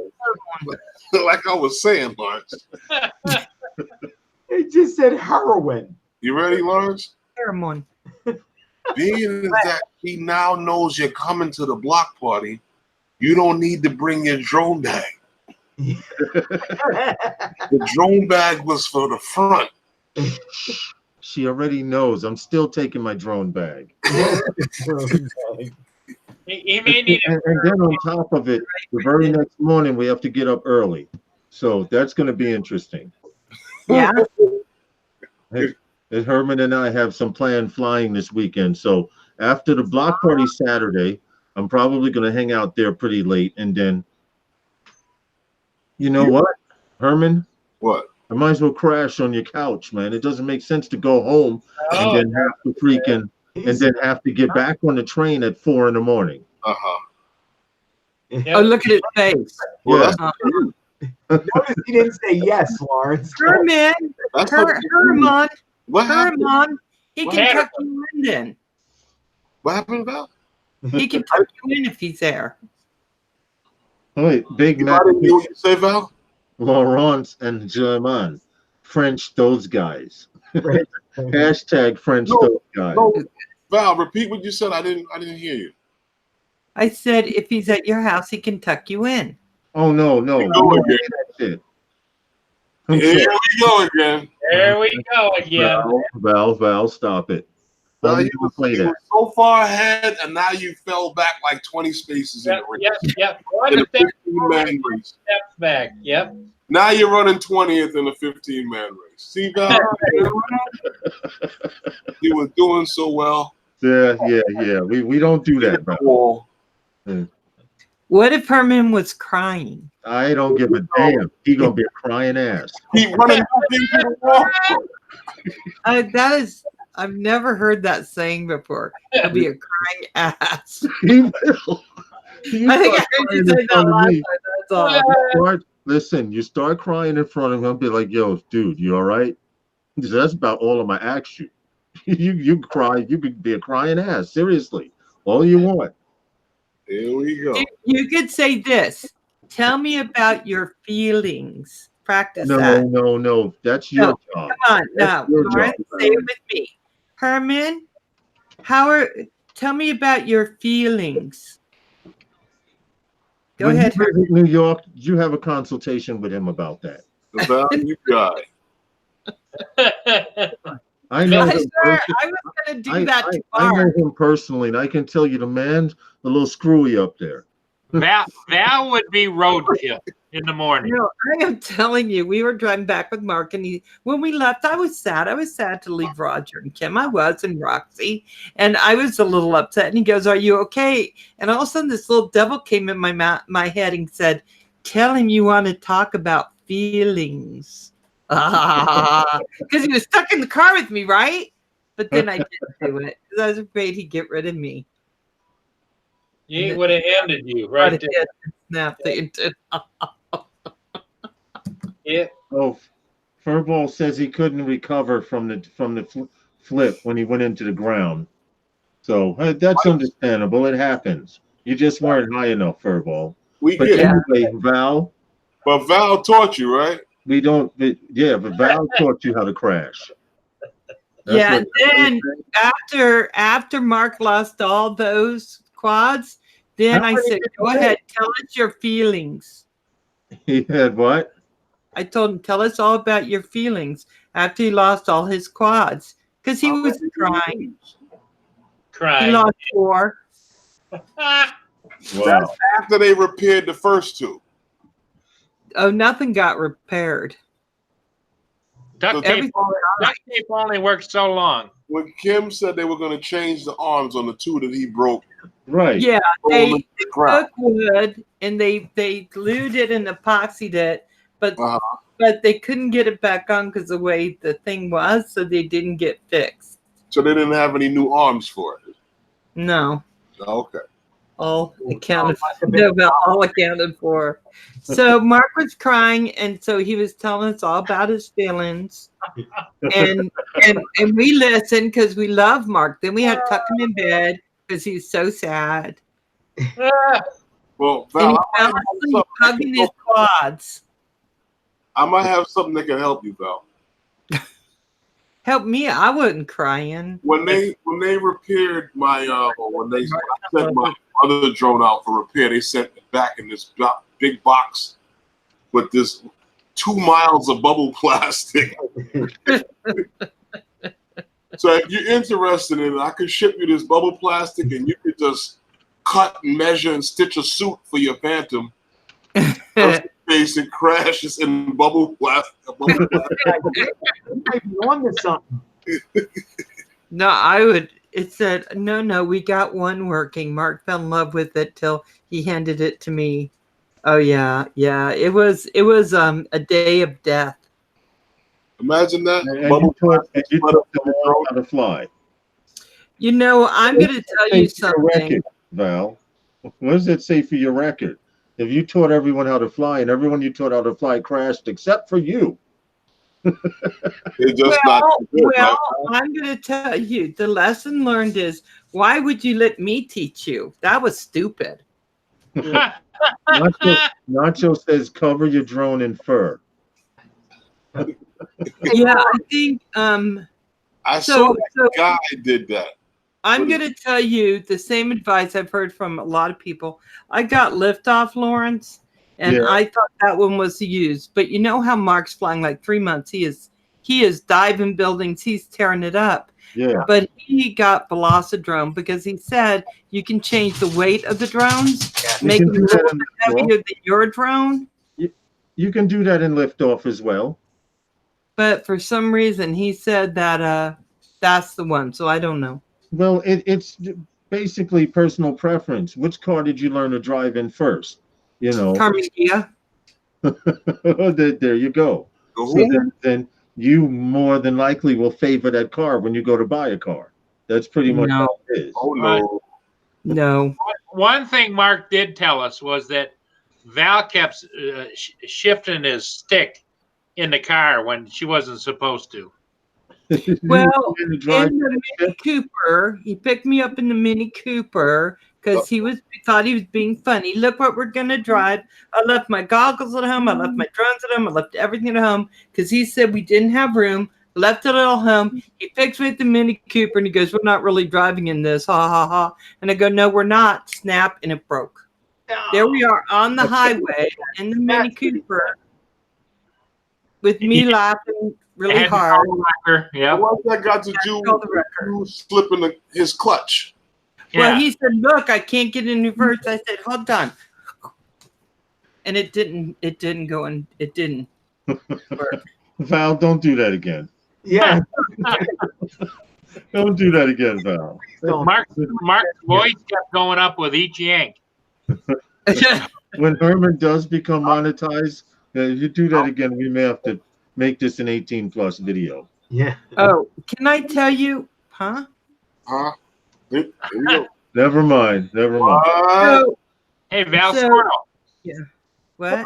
S1: like I was saying, Lawrence.
S4: It just said heroin.
S1: You ready, Lawrence?
S5: Herman.
S1: Being that he now knows you're coming to the block party, you don't need to bring your drone bag. The drone bag was for the front.
S2: She already knows. I'm still taking my drone bag.
S3: He may need
S2: And then on top of it, the very next morning we have to get up early. So that's going to be interesting.
S5: Yeah.
S2: And Herman and I have some planned flying this weekend. So after the block party Saturday, I'm probably going to hang out there pretty late. And then, you know what, Herman?
S1: What?
S2: I might as well crash on your couch, man. It doesn't make sense to go home and then have to freaking and then have to get back on the train at 4 in the morning.
S1: Uh-huh.
S5: Oh, look at his face.
S1: Well,
S2: Yeah.
S4: Notice he didn't say yes, Lawrence.
S5: Herman.
S1: That's
S5: Herman.
S1: what happened?
S5: Herman. He
S3: What
S5: can
S3: happened?
S5: tuck you in then.
S1: What happened, Val?
S5: He can tuck you in if he's there.
S2: Wait, Big
S1: I
S2: Mac,
S1: didn't hear what you say, Val?
S2: Laurence, and German. French those guys. Hashtag French
S1: No,
S2: those guys.
S1: No, Val, repeat what you said. I didn't hear you.
S5: I said if he's at your house, he can tuck you in.
S2: Oh no, no.
S1: Go
S2: We don't
S1: again.
S2: say that shit. I'm
S1: Here
S2: sorry.
S1: we go again.
S3: There we go again.
S2: Val, stop it.
S1: Val,
S2: Don't
S1: you
S2: even play that.
S1: were so far ahead, and now you fell back like 20 spaces in
S3: Yep,
S1: the race.
S3: yep, yep. One
S1: In a
S3: step
S1: 15-man race.
S3: steps back. Yep.
S1: Now you're running 20th in a 15-man race. See, Val? You were doing so well.
S2: Yeah. We don't do that, bro.
S1: Wall.
S5: What if Herman was crying?
S2: I don't give a damn. He gonna be a crying ass.
S1: Keep running into the wall.
S5: That is, I've never heard that saying before. He'll be a crying ass.
S2: He will. You
S5: I think I
S2: start
S5: heard you
S2: crying
S5: say
S2: in
S5: that
S2: front of
S5: last
S2: me.
S5: time. That's all.
S2: Listen, you start crying in front of him, I'll be like, yo, dude, you all right? He said, that's about all I'm gonna ask you. You cry, you could be a crying ass. Seriously. All you want.
S1: Here we go.
S5: You could say this. Tell me about your feelings. Practice
S2: No,
S5: that.
S2: no. That's your job.
S5: Come on, now,
S2: That's your
S5: Lawrence,
S2: job.
S5: say it with me. Herman, tell me about your feelings. Go
S2: When
S5: ahead,
S2: you
S5: Herman.
S2: visit New York, did you have a consultation with him about that?
S1: The value guy.
S2: I know
S5: Sir,
S2: him
S5: I was going to do that
S2: I
S5: tomorrow.
S2: know him personally, and I can tell you the man's a little screwy up there.
S3: Val would be roadkill in the morning.
S5: No, I am telling you, we were driving back with Mark, and when we left, I was sad. I was sad to leave Roger and Kim. I was, and Roxy, and I was a little upset. And he goes, "Are you okay?" And all of a sudden, this little devil came in my head and said, "Tell him you want to talk about feelings," because he was stuck in the car with me, right? But then I didn't do it because I was afraid he'd get rid of me.
S3: He would have ended you right there.
S5: Snap the
S3: Yeah.
S2: Oh, Furball says he couldn't recover from the flip when he went into the ground. So that's understandable. It happens. You just weren't high enough, Furball.
S1: We
S2: But
S1: get it.
S2: anyway, Val,
S1: But Val taught you, right?
S2: we don't. But Val taught you how to crash. That's
S5: Yeah,
S2: what-
S5: and then after Mark lost all those quads, then
S2: How
S5: I
S2: many
S5: said,
S2: did
S5: "Go
S2: you
S5: ahead, tell us your feelings."
S2: He had what?
S5: I told him, "Tell us all about your feelings," after he lost all his quads, because he was crying. He
S3: Crying.
S5: lost 4.
S2: Wow.
S1: After they repaired the first two.
S5: Oh, nothing got repaired.
S3: Duct
S5: Everything
S3: tape only works so long.
S1: When Kim said they were going to change the arms on the two that he broke,
S2: Right.
S5: Yeah,
S1: throw them in
S5: they
S1: the ground.
S5: took wood and they glued it and epoxied it, but
S1: Uh-huh.
S5: but they couldn't get it back on because the way the thing was, so they didn't get fixed.
S1: So they didn't have any new arms for it.
S5: No,
S1: Okay.
S5: all accounted for. No, about all accounted for. So Mark was crying, and so he was telling us all about his feelings, and we listened because we love Mark. Then we had to tuck him in bed because he's so sad.
S1: Well,
S5: And he
S1: Val,
S5: fell asleep hugging his quads.
S1: I might have something that can help you, Val.
S5: Help me! I wasn't crying.
S1: When they repaired my when they sent my other drone out for repair, they sent it back in this big box with this 2 miles of bubble plastic. So if you're interested in it, I could ship you this bubble plastic, and you could just cut and measure and stitch a suit for your Phantom. Face and crashes in bubble plastic.
S4: You might be on to something.
S5: No, I would. It said, no, we got one working. Mark fell in love with it till he handed it to me. Oh yeah. It was a day of death.
S1: Imagine that.
S2: And
S1: Bubble
S2: you taught
S1: plastic.
S2: them all how to fly.
S5: You know, I'm going to tell you
S2: Say for your
S5: something.
S2: record, Val. What does it say for your record? If you taught everyone how to fly and everyone you taught how to fly crashed except for you.
S1: It's just not good,
S5: Well,
S1: right?
S5: I'm going to tell you, the lesson learned is, why would you let me teach you? That was stupid.
S2: Nacho says cover your drone in fur.
S5: Yeah, I think
S1: I saw
S5: so
S1: that guy did that.
S5: I'm going to tell you the same advice I've heard from a lot of people. I got liftoff, Lawrence, and
S2: Yeah.
S5: I thought that one was used. But you know how Mark's flying like 3 months. He is diving buildings. He's tearing it up.
S2: Yeah.
S5: But he got Velocidrone because he said you can change the weight of the drones, make
S2: can
S5: them a
S2: do that
S5: little
S2: in
S5: bit
S2: liftoff.
S5: heavier than your drone.
S2: You can do that in liftoff as well.
S5: But for some reason, he said that that's the one. So I don't know.
S2: Well, it's basically personal preference. Which car did you learn to drive in first? You know.
S5: Carmedia.
S2: There you go. So then you more than likely will favor that car when you go to buy a car. That's pretty much
S5: No.
S2: how it is.
S1: Oh no.
S5: No.
S3: One thing Mark did tell us was that Val kept shifting his stick in the car when she wasn't supposed to.
S5: Well,
S2: You
S5: in
S2: drive
S5: the Mini Cooper, he picked me up in the Mini Cooper because he thought he was being funny. Look what we're gonna drive. I left my goggles at home. I left my drones at home. I left everything at home because he said we didn't have room. Left it at home. He picks me at the Mini Cooper and he goes, "We're not really driving in this, ha ha ha." And I go, "No, we're not." Snap, and it broke. There we are on the highway in the Mini Cooper with me laughing really
S3: Had to
S5: hard.
S3: call the wrecker. Yep.
S1: What's that got to do
S5: Call the
S1: with
S5: record.
S1: you slipping his clutch?
S5: Well,
S3: Yeah.
S5: he said, "Look, I can't get in reverse." I said, "Hold on." and it didn't go in. It didn't work.
S2: Val, don't do that again.
S4: Yeah.
S2: Don't do that again, Val.
S3: Mark's voice kept going up with each yank.
S2: When Herman does become monetized, if you do that again, we may have to make this an 18+ video.
S4: Yeah.
S5: Oh, can I tell you? Huh?
S1: Huh? Here we go.
S2: Never mind. Never mind.
S5: So,
S3: Hey, Val,
S5: So-
S3: squirrel.
S5: what?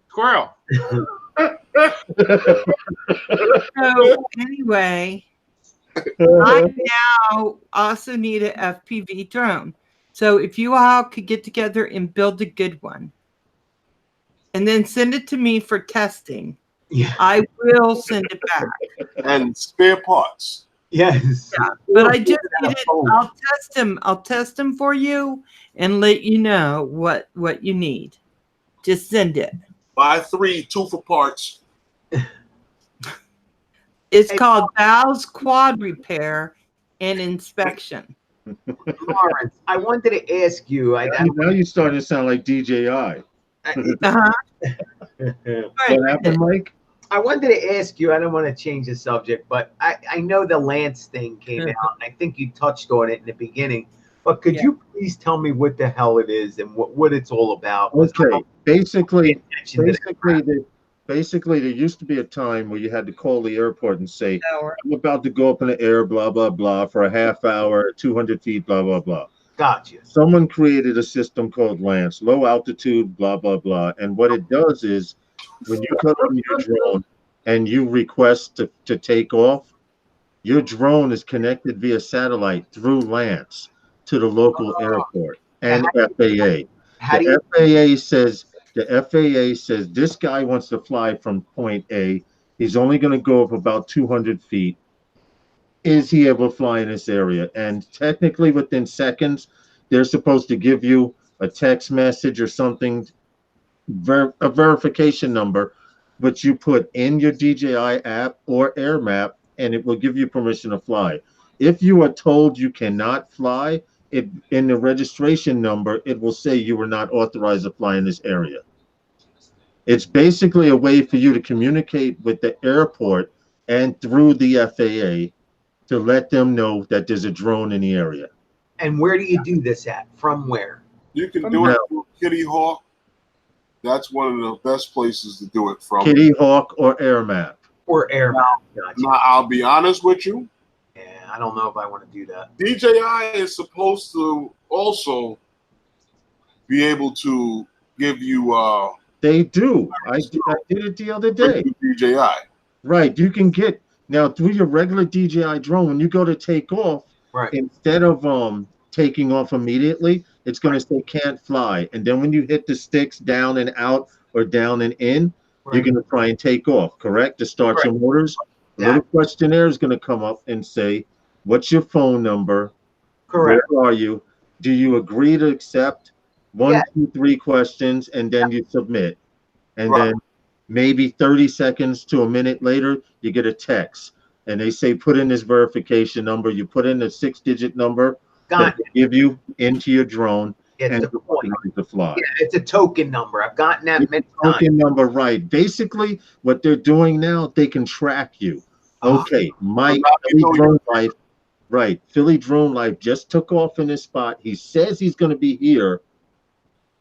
S3: Squirrel.
S5: So anyway, I now also need a FPV drone. So if you all could get together and build a good one, and then send it to me for testing,
S4: Yeah.
S5: I will send it back.
S1: And spare parts.
S4: Yes.
S5: Yeah, but I just need it. I'll test them. I'll test them for you and let you know what you need. Just send it.
S1: Buy 3, 2 for parts.
S5: It's called Val's Quad Repair and Inspection.
S4: Lawrence, I wanted to ask you.
S2: Now you're starting to sound like DJI.
S5: Uh-huh.
S2: What happened, Mike?
S4: I wanted to ask you. I don't want to change the subject, but I know the LAANC thing came out, and I think you touched on it in the beginning. But could you please tell me what the hell it is and what it's all about?
S2: Okay, basically, there used to be a time where you had to call the airport and say, I'm about to go up in the air, blah, blah, blah, for a half hour, 200 feet, blah, blah, blah.
S4: Gotcha.
S2: Someone created a system called LAANC, low altitude, blah, blah, blah. And what it does is when you cut on your drone and you request to take off, your drone is connected via satellite through LAANC to the local airport and FAA. The FAA says this guy wants to fly from point A. He's only going to go up about 200 feet. Is he able to fly in this area? And technically within seconds, they're supposed to give you a text message or something, a verification number, which you put in your DJI app or AirMap, and it will give you permission to fly. If you are told you cannot fly, in the registration number, it will say you were not authorized to fly in this area. It's basically a way for you to communicate with the airport and through the FAA to let them know that there's a drone in the area.
S4: And where do you do this at? From where?
S1: You can do it through Kitty Hawk. That's one of the best places to do it from.
S2: Kitty Hawk or AirMap.
S4: Or AirMap. Gotcha.
S1: Now, I'll be honest with you.
S4: Yeah, I don't know if I want to do that.
S1: DJI is supposed to also be able to give you
S2: They do. I did it the other day.
S1: DJI.
S2: Right. You can get now through your regular DJI drone, when you go to take off,
S4: right,
S2: instead of taking off immediately, it's going to say can't fly. And then when you hit the sticks down and out or down and in, you're going to try and take off, correct? To start your motors. A little questionnaire is going to come up and say, what's your phone number?
S4: Correct.
S2: Where are you? Do you agree to accept 1, 2, 3 questions, and then you submit. And then maybe 30 seconds to a minute later, you get a text. And they say, put in this verification number. You put in the 6-digit number that they give you into your drone. And it's ready to fly.
S4: Yeah, it's a token number. I've gotten that many times.
S2: Token number, right. Basically, what they're doing now, they can track you. Okay, Mike, Philly Drone Life, right. Philly Drone Life just took off in this spot. He says he's going to be here.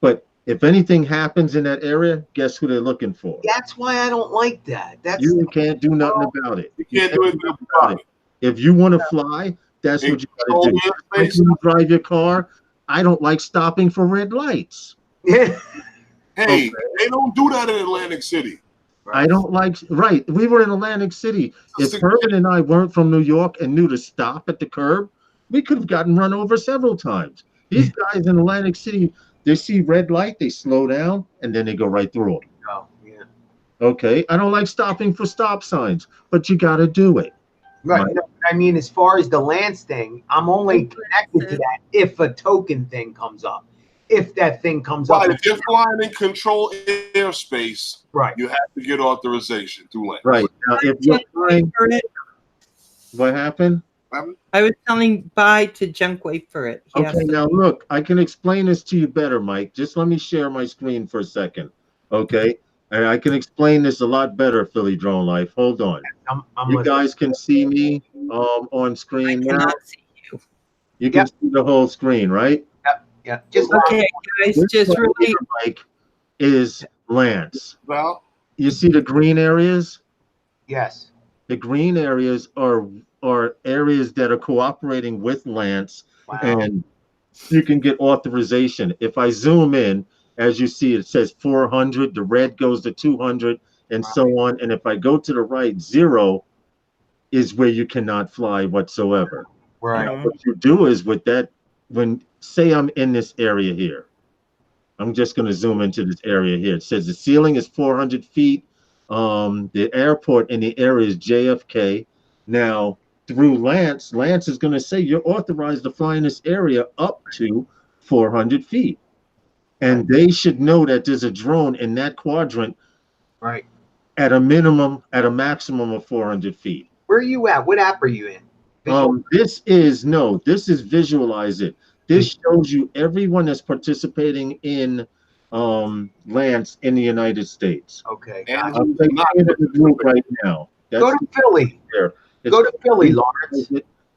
S2: But if anything happens in that area, guess who they're looking for?
S4: That's why I don't like that.
S2: You can't do nothing about it.
S1: You can't do anything about it.
S2: If you want to fly, that's what you got to do. When you drive your car, I don't like stopping for red lights.
S4: Yeah.
S1: Hey, they don't do that in Atlantic City.
S2: I don't like, we were in Atlantic City. If Herman and I weren't from New York and knew to stop at the curb, we could have gotten run over several times. These guys in Atlantic City, they see red light, they slow down, and then they go right through them.
S4: Oh, yeah.
S2: Okay, I don't like stopping for stop signs, but you got to do it.
S4: Right. No, I mean, as far as the LAANC thing, I'm only connected to that if a token thing comes up. If that thing comes up.
S1: If you're flying in control airspace, you have to get authorization through LAANC.
S2: Right. Now, if you're flying, what happened?
S5: I was telling bye to Junk Wait for it.
S2: Okay, now look, I can explain this to you better, Mike. Just let me share my screen for a second. Okay, and I can explain this a lot better, Philly Drone Life. Hold on.
S4: I'm
S2: You
S4: listening.
S2: guys can see me on
S5: I
S2: screen now.
S5: cannot see you.
S2: You can see the whole screen, right?
S4: Yeah, just
S5: Okay, guys,
S2: This
S5: just
S2: right
S5: really.
S2: here, Mike, is Lance.
S1: Val?
S2: You see the green areas?
S4: yes.
S2: The green areas are areas that are cooperating with Lance,
S4: Wow.
S2: and you can get authorization. If I zoom in, as you see, it says 400. The red goes to 200, and so on. And if I go to the right, 0 is where you cannot fly whatsoever.
S4: Right.
S2: Now, what you do is with that, when say I'm in this area here, I'm just going to zoom into this area here. It says the ceiling is 400 feet. The airport in the area is JFK. Now, through Lance is going to say you're authorized to fly in this area up to 400 feet. And they should know that there's a drone in that quadrant
S4: Right.
S2: at a minimum, at a maximum of 400 feet.
S4: Where are you at? What app are you in?
S2: This is Visualize It. This shows you everyone that's participating in Lance in the United States.
S4: Okay.
S1: And
S4: Gotcha.
S2: I'm taking it in the group right now.
S4: Go to Philly.
S2: There.
S4: Go to Philly, Lawrence.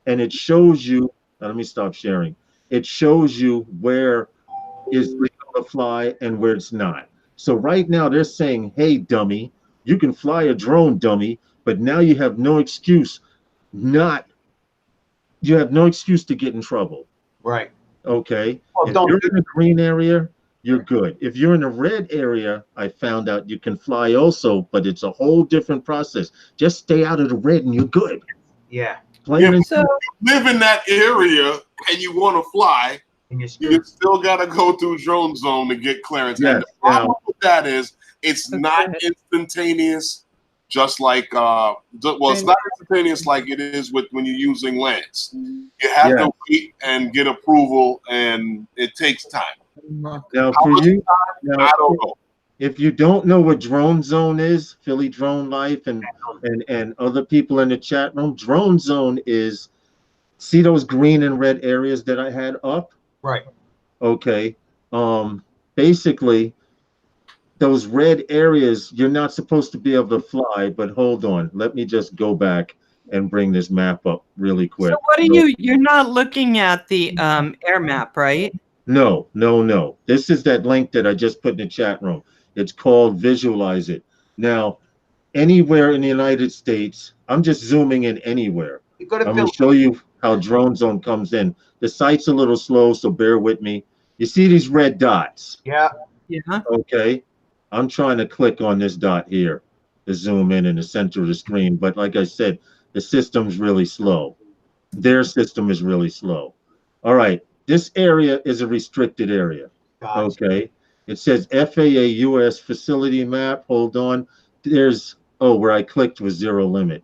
S2: And it shows you. Let me stop sharing. It shows you where is legal to fly and where it's not. So right now they're saying, "Hey, dummy, you can fly a drone, dummy, but now you have no excuse to get in trouble."
S4: Right.
S2: Okay.
S4: Well,
S2: If
S4: don't
S2: you're
S4: do-
S2: in a green area, you're good. If you're in a red area, I found out you can fly also, but it's a whole different process. Just stay out of the red and you're good.
S4: Yeah.
S2: Plain and
S5: So
S1: Live in that area and you want to fly,
S4: And you're
S1: you
S4: still
S1: still got to go through drone zone to get clearance.
S2: Yes,
S1: And the problem
S2: now-
S1: with that is it's
S5: Okay.
S1: not instantaneous, just like it's not instantaneous like it is with when you're using Lance. You have to wait and get approval, and it takes time.
S2: Now
S1: How
S2: for
S1: much
S2: you,
S1: I don't know.
S2: if you don't know what Drone Zone is, Philly Drone Life and other people in the chat room, Drone Zone is, see those green and red areas that I had up?
S4: right.
S2: Okay. Basically, those red areas, you're not supposed to be able to fly, but hold on. Let me just go back and bring this map up really quick.
S5: So what are you're not looking at the air map, right?
S2: No. This is that link that I just put in the chat room. It's called Visualize It. Now, anywhere in the United States, I'm just zooming in anywhere.
S4: You go to
S2: I'm
S4: Philly.
S2: going to show you how Drone Zone comes in. The site's a little slow, so bear with me. You see these red dots?
S4: Yeah.
S5: Yeah.
S2: Okay. I'm trying to click on this dot here to zoom in the center of the screen. But like I said, the system's really slow. Their system is really slow. All right. This area is a restricted area.
S4: Gotcha.
S2: Okay. It says FAA US facility map. Hold on. There's, where I clicked was zero limit.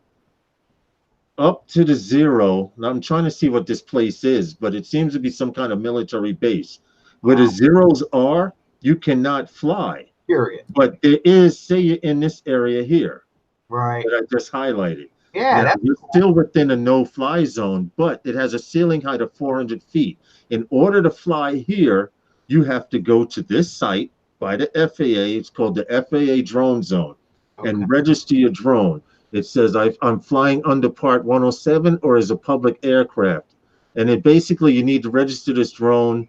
S2: Up to the 0. Now I'm trying to see what this place is, but it seems to be some kind of military base. Where the zeros are, you cannot fly.
S4: Period.
S2: But there is, say you're in this area here
S4: Right.
S2: that I just highlighted.
S4: Yeah.
S2: Now,
S4: That's
S2: you're still within a no-fly zone, but it has a ceiling height of 400 feet. In order to fly here, you have to go to this site by the FAA. It's called the FAA Drone Zone, and register your drone. It says I'm flying under Part 107 or as a public aircraft, and it basically you need to register this drone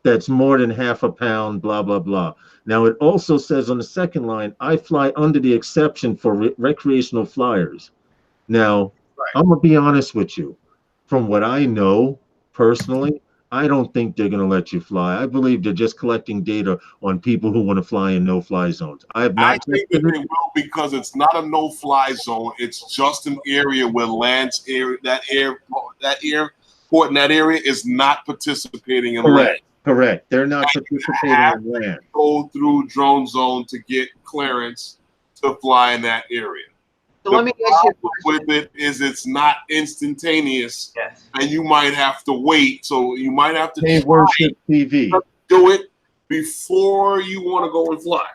S2: that's more than half a pound, blah, blah, blah. Now, it also says on the second line, I fly under the exception for recreational flyers. Now, I'm going to be honest with you. From what I know personally, I don't think they're going to let you fly. I believe they're just collecting data on people who want to fly in no-fly zones. I have not
S1: I think that they will because it's not a no-fly zone. It's just an area where Lance that airport in that area is not participating in Lance.
S2: Correct. They're not participating in land.
S1: Go through drone zone to get clearance to fly in that area.
S4: So let me ask you a question.
S1: With it is it's not instantaneous,
S4: Yes.
S1: and you might have to wait. So you might have to
S2: Hey, Worship TV.
S1: do it before you want to go and fly.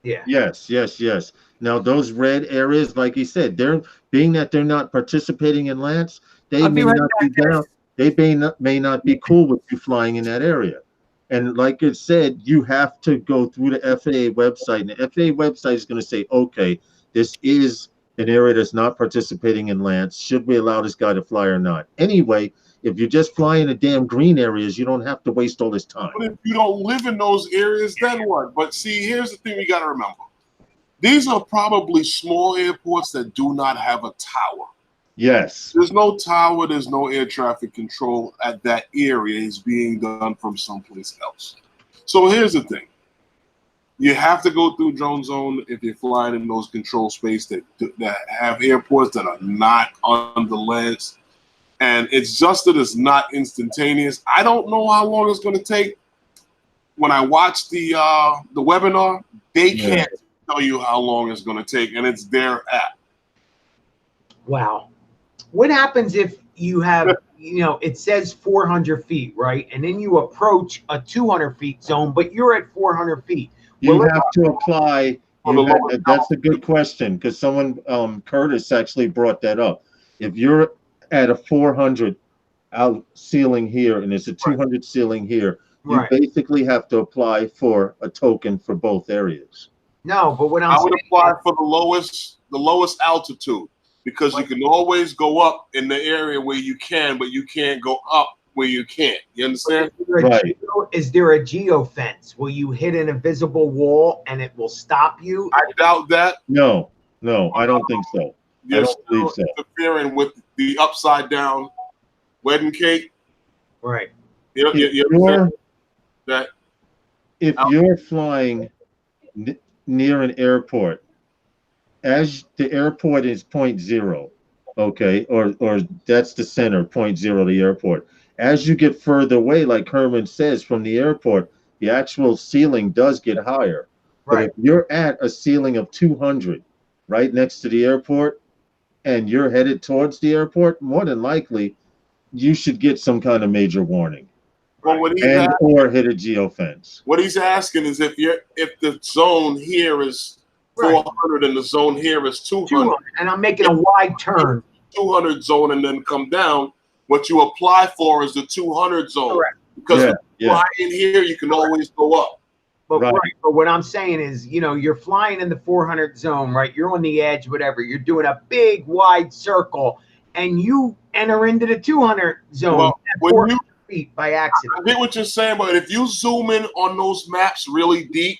S4: Yeah.
S2: Yes. Now those red areas, like he said, they're being that they're not participating in Lance, they
S5: I'll be
S2: may
S5: right
S2: not be
S5: back, guys.
S2: down. They may not be cool with you flying in that area. And like it said, you have to go through the FAA website, and the FAA website is going to say, okay, this is an area that's not participating in LAANC. Should we allow this guy to fly or not? Anyway, if you're just flying the damn green areas, you don't have to waste all this time.
S1: But if you don't live in those areas, then what? But see, here's the thing we got to remember. These are probably small airports that do not have a tower.
S2: Yes.
S1: There's no tower, there's no air traffic control at that area. It's being done from someplace else. So here's the thing. You have to go through drone zone if you're flying in those control space that have airports that are not on the LAANC. And it's just that it's not instantaneous. I don't know how long it's going to take. When I watch the webinar, they can't tell you how long it's going to take, and it's their app.
S4: Wow. What happens if you have, it says 400 feet, right? And then you approach a 200 feet zone, but you're at 400 feet.
S2: You have to apply. That's a good question, because someone, Curtis, actually brought that up. If you're at a 400 out ceiling here and it's a 200 ceiling here, you basically have to apply for a token for both areas.
S4: No, but what I
S1: would apply for the lowest altitude, because you can always go up in the area where you can, but you can't go up where you can't. You understand?
S2: Right.
S4: Is there a geofence? Will you hit an invisible wall and it will stop you?
S1: I doubt that.
S2: No, I don't think so.
S1: You're still interfering with the upside down wedding cake.
S4: Right.
S2: If you're flying near an airport, as the airport is 0.0, okay, or that's the center, 0.0, the airport. As you get further away, like Herman says, from the airport, the actual ceiling does get higher. But if you're at a ceiling of 200, right next to the airport, and you're headed towards the airport, more than likely, you should get some kind of major warning.
S1: Well,
S2: or hit a geofence.
S1: What he's asking is if the zone here is 400 and the zone here is 200,
S4: and I'm making a wide turn,
S1: 200 zone, and then come down, what you apply for is the 200 zone.
S4: Correct.
S1: Because fly in here, you can always go up.
S4: But but what I'm saying is, you're flying in the 400 zone, right? You're on the edge, whatever. You're doing a big wide circle, and you enter into the 200 zone at 400 feet by accident.
S1: I get what you're saying, but if you zoom in on those maps really deep,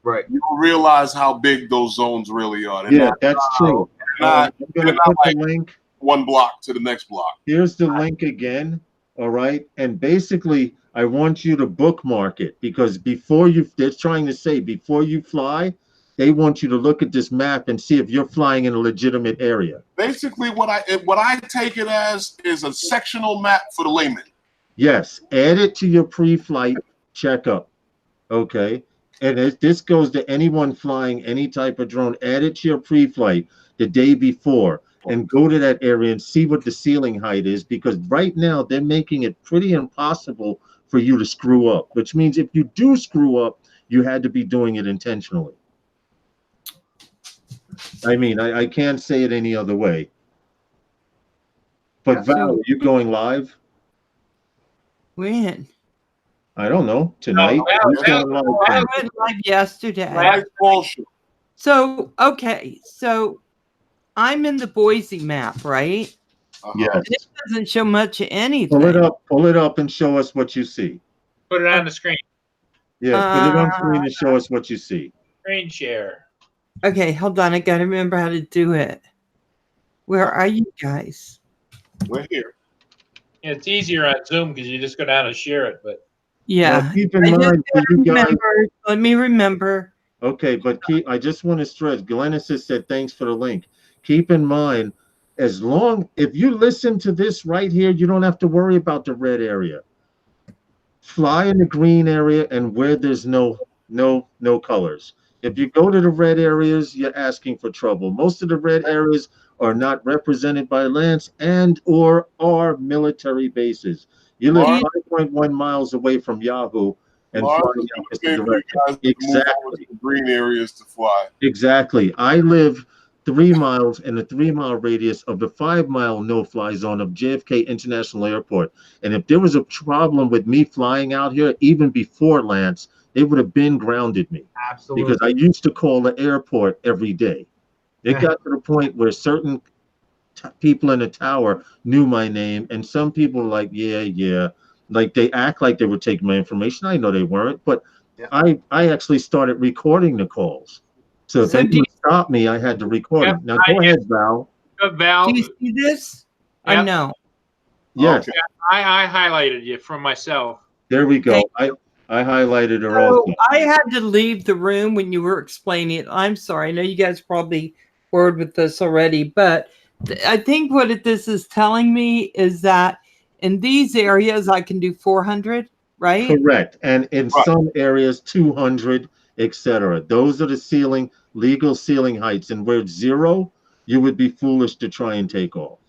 S1: you'll realize how big those zones really are.
S2: That's true. I'm going to put the link.
S1: One block to the next block.
S2: Here's the link again. All right. And basically, I want you to bookmark it, because they're trying to say before you fly, they want you to look at this map and see if you're flying in a legitimate area.
S1: Basically, what I take it as is a sectional map for the layman.
S2: Yes. Add it to your pre-flight checkup. Okay. And this goes to anyone flying any type of drone. Add it to your pre-flight the day before and go to that area and see what the ceiling height is, because right now they're making it pretty impossible for you to screw up, which means if you do screw up, you had to be doing it intentionally. I mean, I can't say it any other way. But Val, are you going live?
S5: When?
S2: I don't know. Tonight?
S5: I went live yesterday. So, okay. So, I'm in the Boise map, right?
S2: Yes.
S5: It doesn't show much of anything.
S2: Pull it up and show us what you see.
S3: Put it on the screen.
S2: Yeah, put it on screen and show us what you see.
S3: Screen share.
S5: Okay, hold on. I got to remember how to do it. Where are you guys?
S1: We're here.
S3: Yeah, it's easier on Zoom because you just go down and share it. But
S5: yeah,
S2: keep in mind for you guys.
S5: Let me remember.
S2: Okay, but I just want to stress. Glennis has said thanks for the link. Keep in mind, if you listen to this right here, you don't have to worry about the red area. Fly in the green area and where there's no colors. If you go to the red areas, you're asking for trouble. Most of the red areas are not represented by LAANC and or are military bases. You live 5.1 miles away from Yahoo and flying in this direction. Exactly.
S1: Green areas to fly.
S2: Exactly. I live 3 miles in the 3-mile radius of the 5-mile no-fly zone of JFK International Airport. And if there was a problem with me flying out here, even before LAANC, they would have been grounded me.
S4: Absolutely.
S2: Because I used to call the airport every day. It got to the point where certain people in the tower knew my name, and some people were like, yeah. Like they act like they were taking my information. I know they weren't, but I actually started recording the calls. So if anyone stopped me, I had to record it. Now go ahead, Val.
S3: Val,
S5: Do you see this? I know.
S2: Yes.
S1: Okay.
S3: I highlighted you for myself.
S2: There we go. I highlighted her also.
S5: I had to leave the room when you were explaining it. I'm sorry. I know you guys probably bored with this already, but I think what this is telling me is that in these areas I can do 400, right?
S2: Correct. And in some areas, 200, etc. Those are the legal ceiling heights. And where it's 0, you would be foolish to try and take off.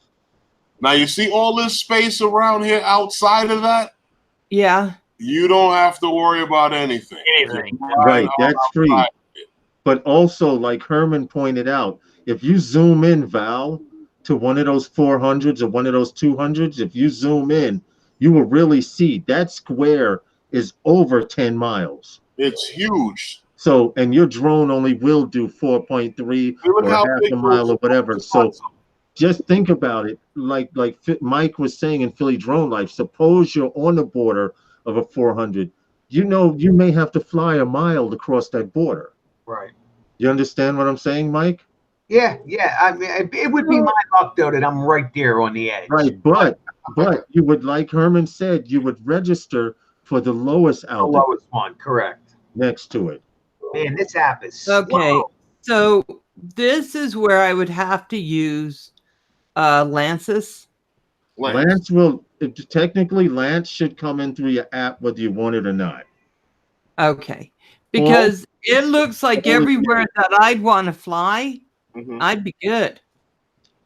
S1: Now you see all this space around here outside of that?
S5: Yeah.
S1: You don't have to worry about anything.
S2: Right, that's free. But also, like Herman pointed out, if you zoom in, Val, to one of those 400s or one of those 200s, if you zoom in, you will really see that square is over 10 miles.
S1: It's huge.
S2: So, and your drone only will do 4.3 or half a mile or whatever. So just think about it. Like Mike was saying in Philly Drone Life, suppose you're on the border of a 400. You know, you may have to fly a mile to cross that border.
S4: Right.
S2: You understand what I'm saying, Mike?
S4: Yeah. I mean, it would be my luck though that I'm right there on the edge.
S2: Right, but you would, like Herman said, you would register for the lowest altitude.
S4: The lowest one, correct.
S2: Next to it.
S4: Man, this app is slow.
S5: Okay. So this is where I would have to use LAANC.
S2: LAANC will technically LAANC should come in through your app whether you want it or not.
S5: Okay. Because it looks like everywhere that I'd want to fly, I'd be good.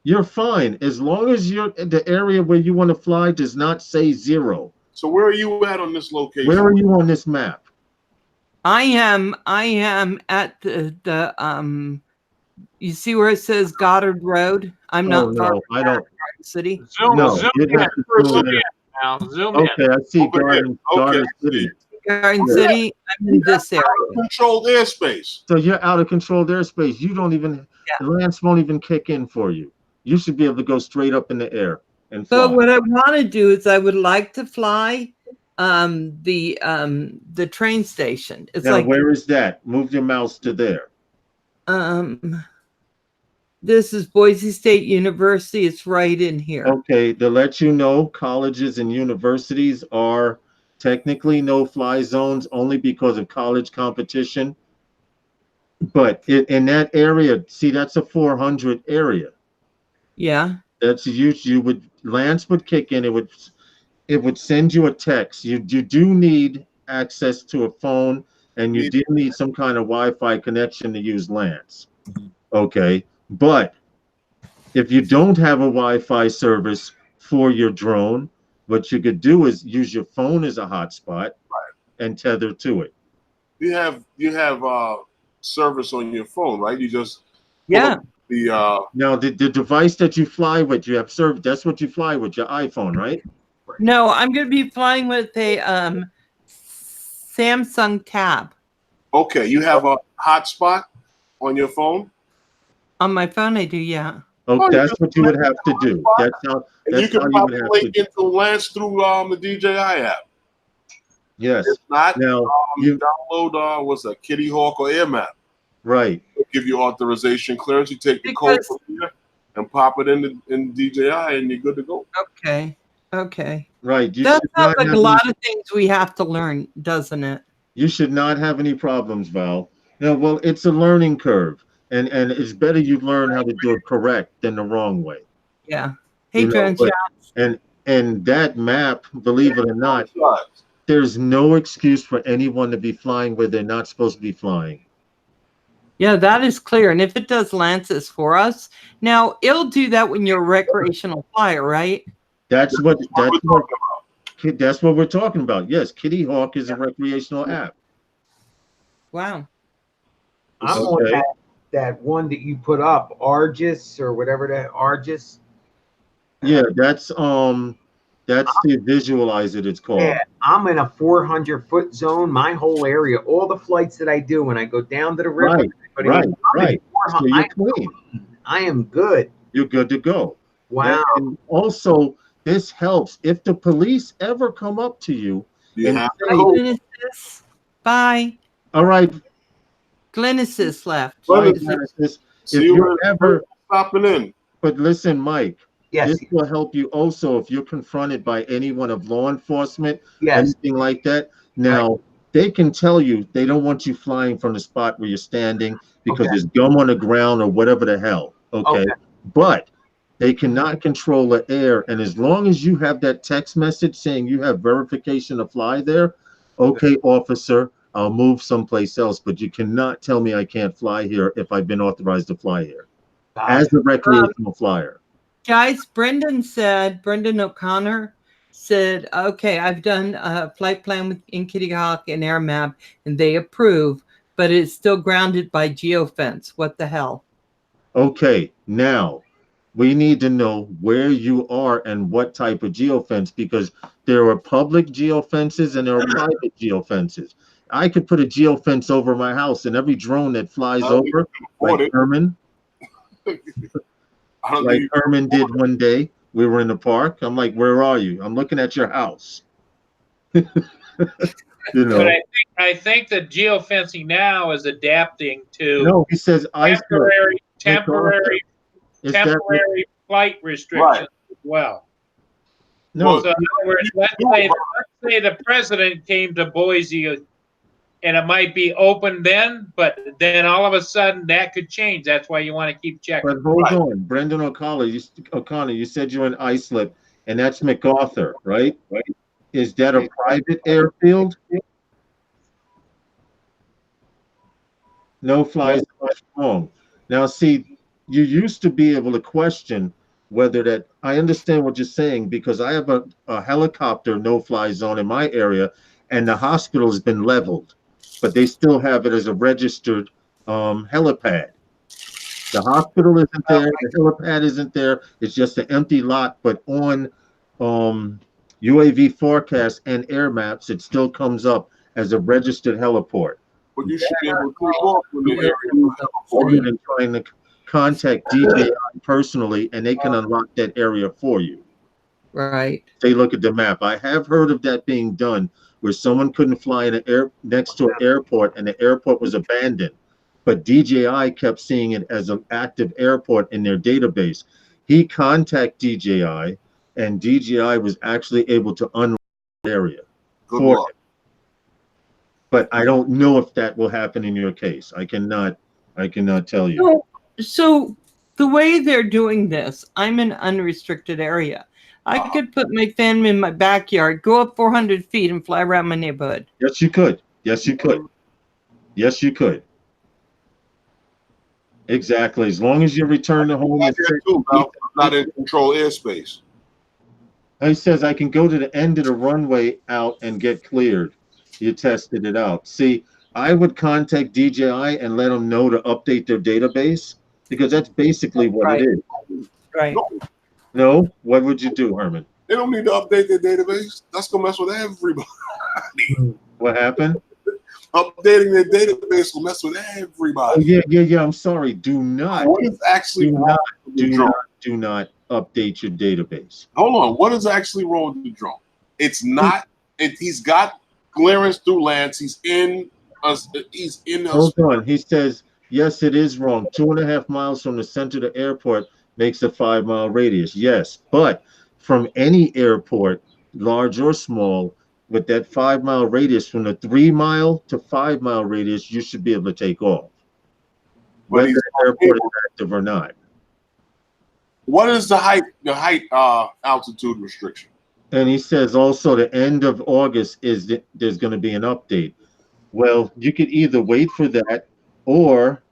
S2: You're fine as long as the area where you want to fly does not say 0.
S1: So where are you at on this location?
S2: Where are you on this map?
S5: I am at the you see where it says Goddard Road? I'm not far from Garden City.
S3: Zoom in.
S2: Okay, I see Garden City.
S5: Garden City, I'm in this area.
S1: Controlled airspace.
S2: So you're out of controlled airspace. You don't even, the LAANC won't even kick in for you. You should be able to go straight up in the air and fly.
S5: So what I want to do is I would like to fly the train station. It's
S2: now,
S5: like,
S2: where is that? Move your mouse to there.
S5: This is Boise State University. It's right in here.
S2: Okay, to let you know, colleges and universities are technically no-fly zones only because of college competition. But in that area, see, that's a 400 area.
S5: Yeah.
S2: That's LAANC would kick in. It would send you a text. You do need access to a phone, and you do need some kind of Wi-Fi connection to use LAANC. Okay, but if you don't have a Wi-Fi service for your drone, what you could do is use your phone as a hotspot and tether to it.
S1: You have service on your phone, right? You just
S5: Yeah.
S2: Now the device that you fly with, you have service. That's what you fly with, your iPhone, right?
S5: No, I'm going to be flying with a Samsung Tab.
S1: Okay, you have a hotspot on your phone?
S5: On my phone, I do, yeah.
S2: Oh, that's what you would have to do. That's how
S1: you can populate into LAANC through the DJI app.
S2: Yes.
S1: If not,
S2: now
S1: you download what's that, Kitty Hawk or AirMap.
S2: Right.
S1: It'll give you authorization clearance. You take the code from here and pop it in DJI, and you're good to go.
S5: Okay. Okay.
S2: Right.
S5: That sounds like a lot of things we have to learn, doesn't it?
S2: You should not have any problems, Val. No, well, it's a learning curve, and it's better you learn how to do it correct than the wrong way.
S5: Yeah. Hey, Drone Shots.
S2: And that map, believe it or not, there's no excuse for anyone to be flying where they're not supposed to be flying.
S5: Yeah, that is clear. And if it does LAANCs for us, now it'll do that when you're a recreational flyer, right?
S2: That's what we're talking about. Yes, Kitty Hawk is a recreational app.
S5: Wow.
S4: I'm on that. that one that you put up, Argus or whatever that Argus.
S2: Yeah, that's the visualizer it's called.
S4: Yeah, I'm in a 400-foot zone. My whole area, all the flights that I do when I go down to the river,
S2: Right. So you're clean.
S4: I am good.
S2: You're good to go.
S4: Wow.
S2: And also, this helps if the police ever come up to you and
S1: have
S2: say,
S5: Glynis, bye.
S2: all right,
S5: Glynis left.
S2: if you're ever
S1: stopping in.
S2: But listen, Mike,
S4: Yes.
S2: this will help you also if you're confronted by anyone of law enforcement,
S4: Yes.
S2: anything like that. Now, they can tell you they don't want you flying from the spot where you're standing because there's gum on the ground or whatever the hell. Okay. But they cannot control the air. And as long as you have that text message saying you have verification to fly there, okay, officer, I'll move someplace else. But you cannot tell me I can't fly here if I've been authorized to fly here as a recreational flyer.
S5: Guys, Brendan O'Connor said, okay, I've done a flight plan in Kitty Hawk and Air Map, and they approve, but it's still grounded by geofence. What the hell?
S2: Okay, now we need to know where you are and what type of geofence, because there are public geofences and there are private geofences. I could put a geofence over my house, and every drone that flies over, like Herman, like Herman did one day, we were in the park. I'm like, where are you? I'm looking at your house. You know.
S3: But I think that geofencing now is adapting to
S2: no, he says
S3: temporary flight restrictions as well.
S2: No,
S3: so in other words, let's say the president came to Boise and it might be open then, but then all of a sudden that could change. That's why you want to keep checking.
S2: But hold on, Brendan O'Connor, you said you're in Islip, and that's MacArthur, right? Is that a private airfield? No flies wrong. Now, see, you used to be able to question whether that. I understand what you're saying because I have a helicopter no-fly zone in my area, and the hospital has been leveled, but they still have it as a registered helipad. The hospital isn't there. The helipad isn't there. It's just an empty lot. But on UAV forecasts and air maps, it still comes up as a registered heliport.
S1: But you should be able to click off from the area.
S2: And trying to contact DJI personally, and they can unlock that area for you.
S5: Right.
S2: They look at the map. I have heard of that being done, where someone couldn't fly in an air next to an airport, and the airport was abandoned. But DJI kept seeing it as an active airport in their database. He contacted DJI, and DJI was actually able to unlock the area for him. But I don't know if that will happen in your case. I cannot tell you.
S5: So the way they're doing this, I'm in an unrestricted area. I could put my Phantom in my backyard, go up 400 feet, and fly around my neighborhood.
S2: Yes, you could. Yes, you could. Yes, you could. Exactly. As long as you return to home.
S1: Not in control airspace.
S2: He says, I can go to the end of the runway out and get cleared. You tested it out. See, I would contact DJI and let them know to update their database, because that's basically what it is.
S5: Right.
S2: No? What would you do, Herman?
S1: They don't need to update their database. That's going to mess with everybody.
S2: What happened?
S1: Updating their database will mess with everybody.
S2: Oh, yeah. I'm sorry. Do not.
S1: What is actually wrong with the drone?
S2: Do not update your database.
S1: Hold on. What is actually wrong with the drone? It's not. He's got clearance through LAANC. He's in us.
S2: Hold on. He says, yes, it is wrong. 2.5 miles from the center of the airport makes a 5-mile radius. Yes, but from any airport, large or small, with that 5-mile radius, from the 3-mile to 5-mile radius, you should be able to take off, whether the airport is active or not.
S1: What is the height altitude restriction?
S2: And he says also the end of August is that there's going to be an update. Well, you could either wait for that, or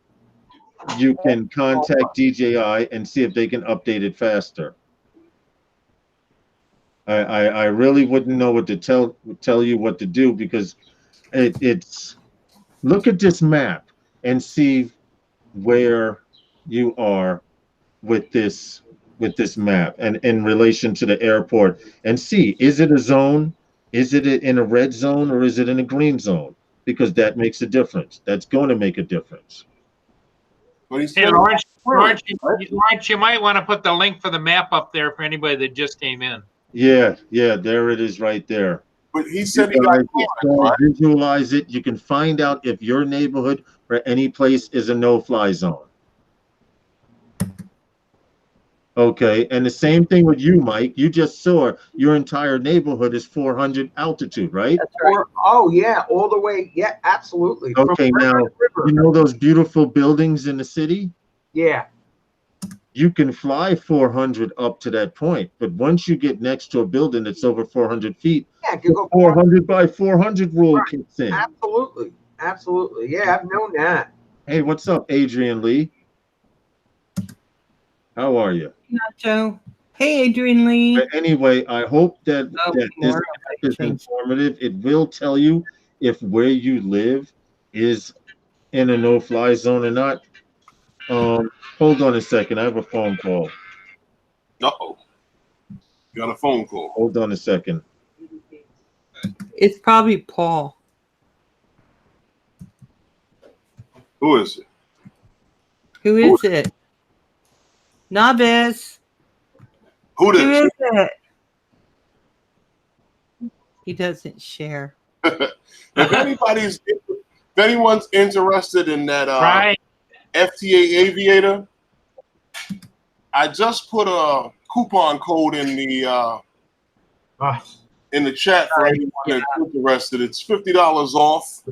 S2: you can contact DJI and see if they can update it faster. I really wouldn't know what to tell you what to do, because it's look at this map and see where you are with this map and in relation to the airport, and see, is it a zone? Is it in a red zone or is it in a green zone? Because that makes a difference. That's going to make a difference.
S1: But he
S3: Hey,
S1: said,
S3: Lawrence, you might want to put the link for the map up there for anybody that just came in.
S2: Yeah, there it is right there.
S1: but he said he
S2: You
S1: got
S2: guys
S1: caught, right?
S2: visualize it. You can find out if your neighborhood or any place is a no-fly zone. Okay, and the same thing with you, Mike. You just saw your entire neighborhood is 400 altitude, right?
S5: That's right.
S4: Oh yeah, all the way. Yeah, absolutely.
S2: Okay,
S4: From river
S2: now
S4: to river.
S2: you know those beautiful buildings in the city?
S4: Yeah.
S2: You can fly 400 up to that point, but once you get next to a building that's over 400 feet,
S4: Yeah, it could
S2: the
S4: go
S2: 400 by 400 rule
S4: Right.
S2: kicks in.
S4: Absolutely. Absolutely. Yeah, I've known that.
S2: Hey, what's up, Adrian Lee? How are you?
S5: Nacho. Hey, Adrian Lee.
S2: But anyway, I hope that,
S5: Oh,
S2: that this
S5: more.
S2: app is informative. It will tell you if where you live is in a no-fly zone or not. Hold on a second. I have a phone call.
S1: Uh-oh. Got a phone call.
S2: Hold on a second.
S5: It's probably Paul.
S1: Who is it?
S5: Who is it? Novice.
S1: Who
S5: Who
S1: this?
S5: is it? He doesn't share.
S1: If anyone's interested in that
S3: Right.
S1: FTA Aviator, I just put a coupon code in the chat for anyone that's interested. It's $50 off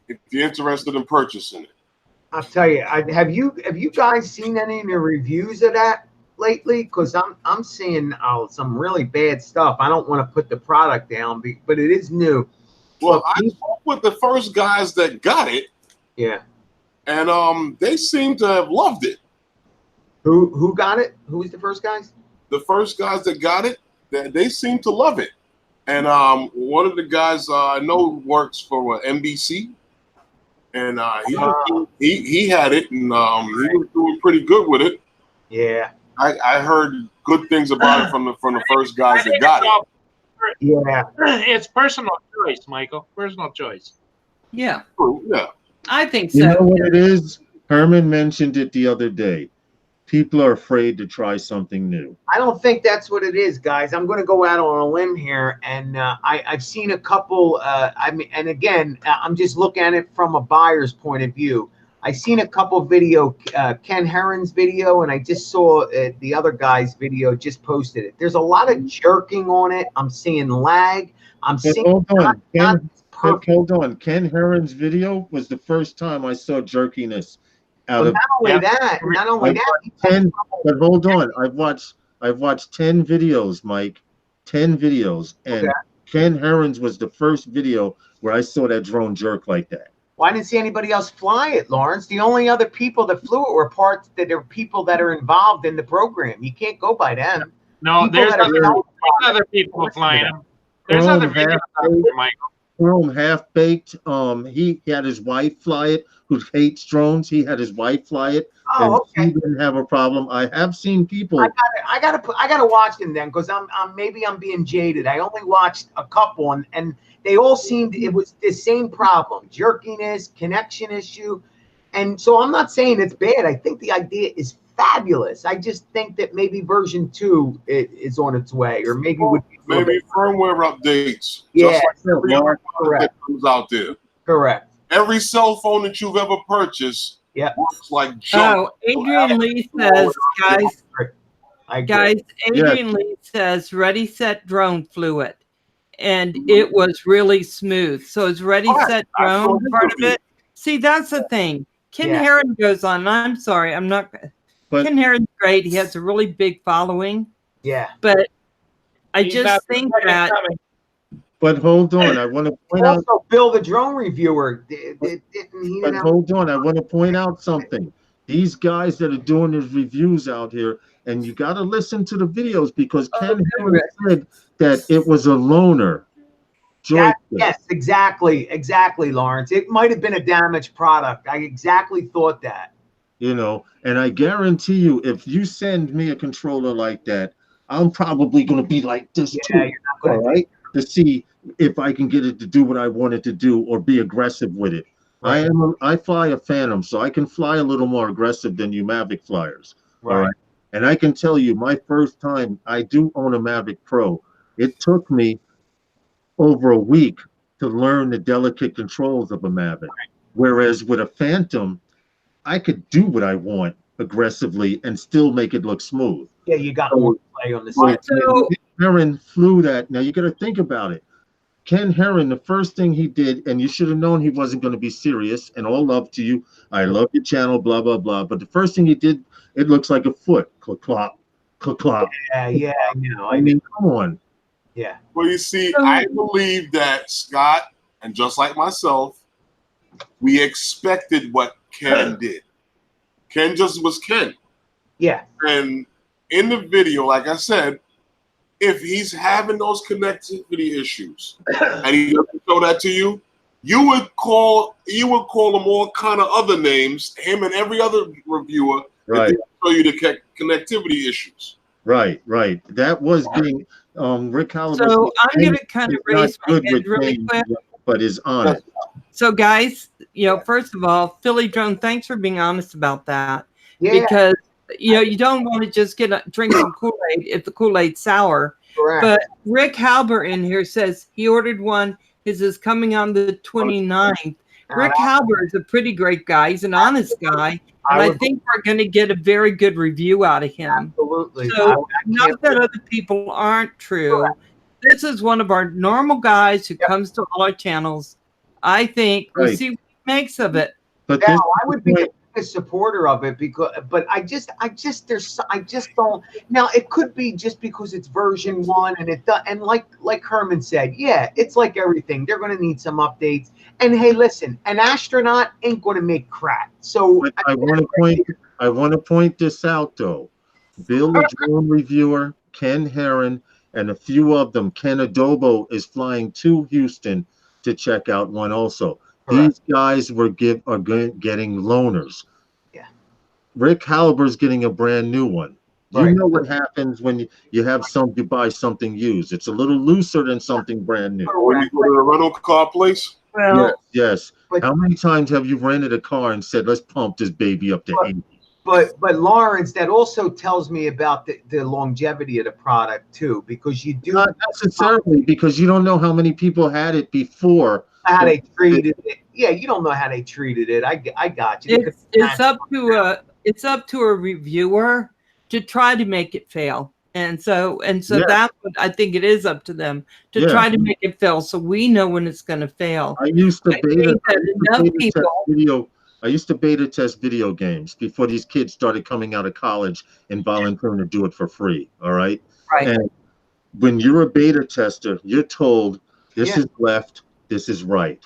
S1: if you're interested in purchasing it.
S4: I'll tell you. Have you guys seen any of the reviews of that lately? Because I'm seeing some really bad stuff. I don't want to put the product down, but it is new.
S1: Well, I spoke with the first guys that got it,
S4: Yeah.
S1: and they seem to have loved it.
S4: Who got it? Who was the first guys?
S1: The first guys that got it, they seem to love it. And one of the guys I know works for NBC, and he had it, and he was doing pretty good with it.
S4: Yeah.
S1: I heard good things about it from the first guys that got it.
S4: Yeah.
S3: It's personal choice, Michael. Personal choice.
S5: Yeah,
S1: Yeah.
S5: I think so.
S2: You know what it is? Herman mentioned it the other day. People are afraid to try something new.
S4: I don't think that's what it is, guys. I'm going to go out on a limb here, and I've seen a couple. And again, I'm just looking at it from a buyer's point of view. I've seen a couple video, Ken Herron's video, and I just saw the other guy's video. Just posted it. There's a lot of jerking on it. I'm seeing lag. I'm seeing.
S2: Hold on,
S4: perfect.
S2: hold on. Ken Herron's video was the first time I saw jerkiness out of.
S4: Not only that,
S2: But hold on, I've watched 10 videos, Mike, 10 videos, and Ken Herron's was the first video where I saw that drone jerk like that.
S4: Well, I didn't see anybody else fly it, Lawrence. The only other people that flew it were parts that are people that are involved in the program. You can't go by them.
S3: No,
S4: People
S3: there's
S4: that are
S3: other people flying them. There's other videos out there, Michael.
S2: Drone half-baked. He had his wife fly it, who hates drones. He had his wife fly it, and he didn't have a problem. I have seen people.
S4: I gotta watch them then, because maybe I'm being jaded. I only watched a couple, and they all seemed it was the same problem: jerkiness, connection issue, and so I'm not saying it's bad. I think the idea is fabulous. I just think that maybe version 2 is on its way, or maybe
S1: maybe firmware updates.
S4: Yeah,
S1: just like every other product that comes out there.
S4: Correct.
S1: Every cell phone that you've ever purchased works like junk.
S5: Oh, Adrian Lee says, guys, Adrian Lee says, Ready, Set, Drone flew it. And it was really smooth. So is Ready, Set, Drone part of it? See, that's the thing. Ken Herron goes on. I'm sorry, I'm not. Ken Herron's great. He has a really big following.
S4: Yeah.
S5: But I just think that.
S2: But hold on, I want to point out.
S4: Also, Bill, the drone reviewer,
S2: But hold on, I want to point out something. These guys that are doing these reviews out here, and you got to listen to the videos, because Ken Herron said that it was a loaner. joystick.
S4: Yes, exactly, Lawrence. It might have been a damaged product. I exactly thought that.
S2: You know, and I guarantee you, if you send me a controller like that, I'm probably going to be like this too.
S4: You're not going
S2: All right, to see if I can get it to do what I want it to do or be aggressive with it.
S4: Right.
S2: I fly a Phantom, so I can fly a little more aggressive than you Mavic flyers. All right, and I can tell you, my first time, I do own a Mavic Pro. It took me over a week to learn the delicate controls of a Mavic, whereas with a Phantom, I could do what I want aggressively and still make it look smooth.
S4: Yeah, you got more play on the side.
S5: So,
S2: Heron flew that. Now you got to think about it. Ken Heron, the first thing he did, and you should have known he wasn't going to be serious, and all love to you. I love your channel, blah, blah, blah. But the first thing he did, it looks like a foot. Click, clop, click, clop.
S4: Yeah, you know.
S2: I mean, come on.
S4: Yeah.
S1: Well, you see, I believe that Scott, and just like myself, we expected what Ken did. Ken just was Ken.
S4: Yeah.
S1: And in the video, like I said, if he's having those connectivity issues and he doesn't show that to you, you would call him all kind of other names, him and every other reviewer,
S2: Right.
S1: that show you the connectivity issues.
S2: Right. That was being Rick Caliber.
S5: So I'm going to kind of raise my hand really quick,
S2: but is honest.
S5: So guys, you know, first of all, Philly Drone, thanks for being honest about that.
S4: Yeah.
S5: Because you know, you don't want to just drink some Kool-Aid if the Kool-Aid's sour.
S4: Correct.
S5: But Rick Halber in here says he ordered one. His is coming on the 29th. Rick Halber is a pretty great guy. He's an honest guy. And I think we're going to get a very good review out of him.
S4: Absolutely.
S5: So not that other people aren't true. Correct. This is one of our normal guys who comes to all our channels. I think we'll see what he makes of it.
S4: But now, I would be a supporter of it but I just don't. Now it could be just because it's version 1 and it does, and like Herman said, yeah, it's like everything. They're going to need some updates. And hey, listen, an astronaut ain't going to make crap. So
S2: I want to point this out though. Bill the Drone Reviewer, Ken Heron, and a few of them. Ken Adobo is flying to Houston to check out one also. These guys are getting loaners. Yeah. Rick Halber's getting a brand new one. You know what happens when you buy something used. It's a little looser than something brand new.
S1: When you go to the rental car place?
S5: Well,
S2: yes. How many times have you rented a car and said, let's pump this baby up to 80?
S4: But Lawrence, that also tells me about the longevity of the product too, because you do
S2: not necessarily, because you don't know how many people had it before.
S4: How they treated it. Yeah, you don't know how they treated it. I got you.
S5: It's up to a reviewer to try to make it fail. And so that's what I think it is up to them to try to make it fail, so we know when it's going to fail.
S2: I used to beta test video games before these kids started coming out of college and volunteering to do it for free. All right. And when you're a beta tester, you're told this is left, this is right.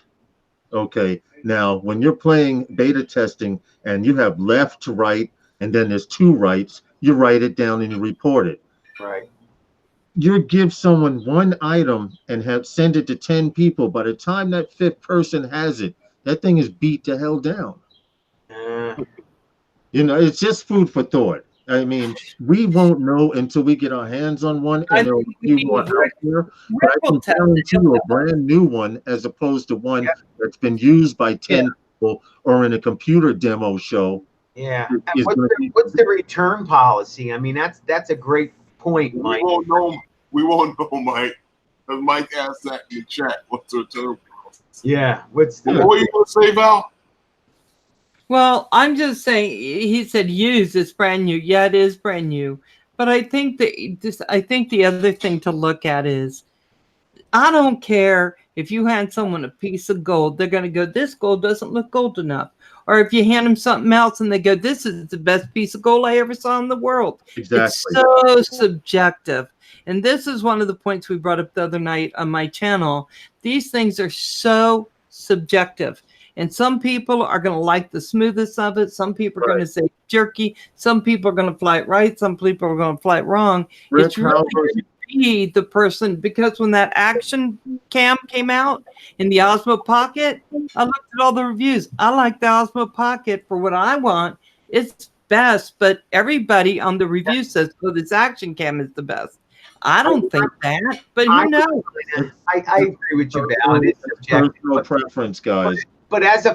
S2: Okay. Now, when you're playing beta testing and you have left to right, and then there's 2 rights, you write it down and you report it.
S4: Right.
S2: You give someone 1 item and send it to 10 people. By the time that 5th person has it, that thing is beat to hell down. You know, it's just food for thought. I mean, we won't know until we get our hands on one, and there are a few more out there. But I can guarantee you a brand new one, as opposed to one that's been used by 10 people or in a computer demo show.
S4: Yeah. And what's the return policy? I mean, that's a great point, Mike.
S1: We won't know, Mike. Because Mike asked that in the chat. What's the return policy?
S4: Yeah.
S1: What are you going to say, Val?
S5: Well, I'm just saying, he said used, it's brand new. Yeah, it is brand new. But I think the other thing to look at is, I don't care if you hand someone a piece of gold, they're going to go, this gold doesn't look gold enough. Or if you hand them something else and they go, this is the best piece of gold I ever saw in the world.
S2: Exactly.
S5: It's so subjective. And this is one of the points we brought up the other night on my channel. These things are so subjective. And some people are going to like the smoothness of it. Some people are going to say jerky. Some people are going to fly it right. Some people are going to fly it wrong. It's really be the person, because when that action cam came out in the Osmo Pocket, I looked at all the reviews. I like the Osmo Pocket for what I want. It's best, but everybody on the review says, "Oh, this action cam is the best." I don't think that, but who knows?
S4: I agree with you, Val. It's subjective.
S2: Personal preference, guys.
S4: But as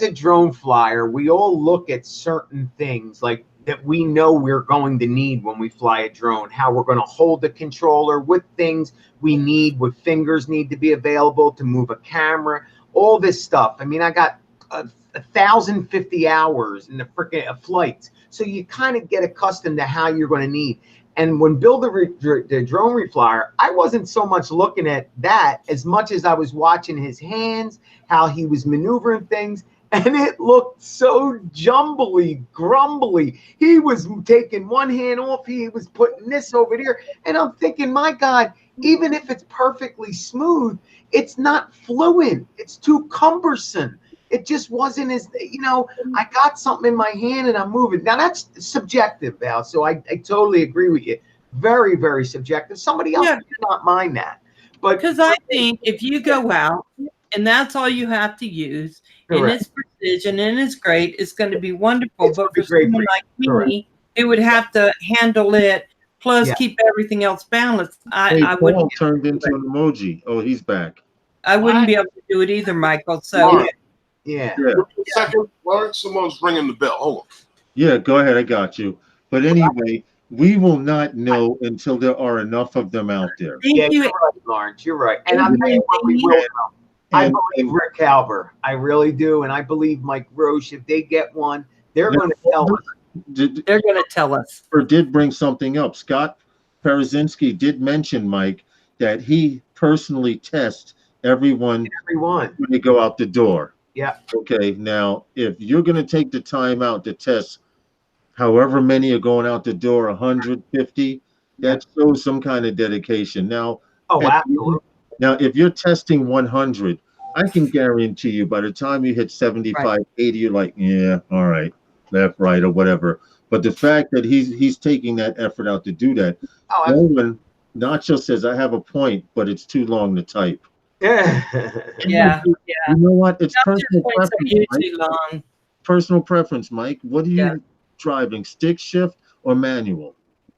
S4: a drone flyer, we all look at certain things like that we know we're going to need when we fly a drone, how we're going to hold the controller, what things we need, what fingers need to be available to move a camera, all this stuff. I mean, I got 1,050 hours in the freaking flights. So you kind of get accustomed to how you're going to need. And when Bill the drone reflyer, I wasn't so much looking at that as much as I was watching his hands, how he was maneuvering things, and it looked so jumbly, grumbly. He was taking one hand off, he was putting this over there, and I'm thinking, my God, even if it's perfectly smooth, it's not fluent. It's too cumbersome. It just wasn't as, I got something in my hand and I'm moving. Now that's subjective, Val. So I totally agree with you. Very, very subjective. Somebody else did not mind that. But
S5: because I think if you go out and that's all you have to use, and it's precision and it's great, it's going to be wonderful. But for someone like me, it would have to handle it, plus keep everything else balanced. I wouldn't.
S2: Turned into an emoji. Oh, he's back.
S5: I wouldn't be able to do it either, Michael. So.
S4: Yeah.
S1: Second, Lawrence, someone's ringing the bell. Hold on.
S2: Yeah, go ahead. I got you. But anyway, we will not know until there are enough of them out there.
S4: Yeah, you're right, Lawrence. You're right. And I'm telling you what we will know. I believe Rick Halber. I really do. And I believe Mike Roche. If they get one, they're going to tell us.
S5: They're going to tell us.
S2: Or did bring something up. Scott Parazinski did mention, Mike, that he personally tests everyone when they go out the door.
S4: Yeah.
S2: Okay. Now, if you're going to take the time out to test however many are going out the door, 150, that shows some kind of dedication. Now,
S4: absolutely.
S2: Now, if you're testing 100, I can guarantee you by the time you hit 75, 80, you're like, yeah, all right, left, right, or whatever. But the fact that he's taking that effort out to do that, no one, Nacho says, I have a point, but it's too long to type.
S4: Yeah.
S2: You know what? It's personal preference.
S5: Long.
S2: Personal preference, Mike. What are you driving? Stick shift or manual?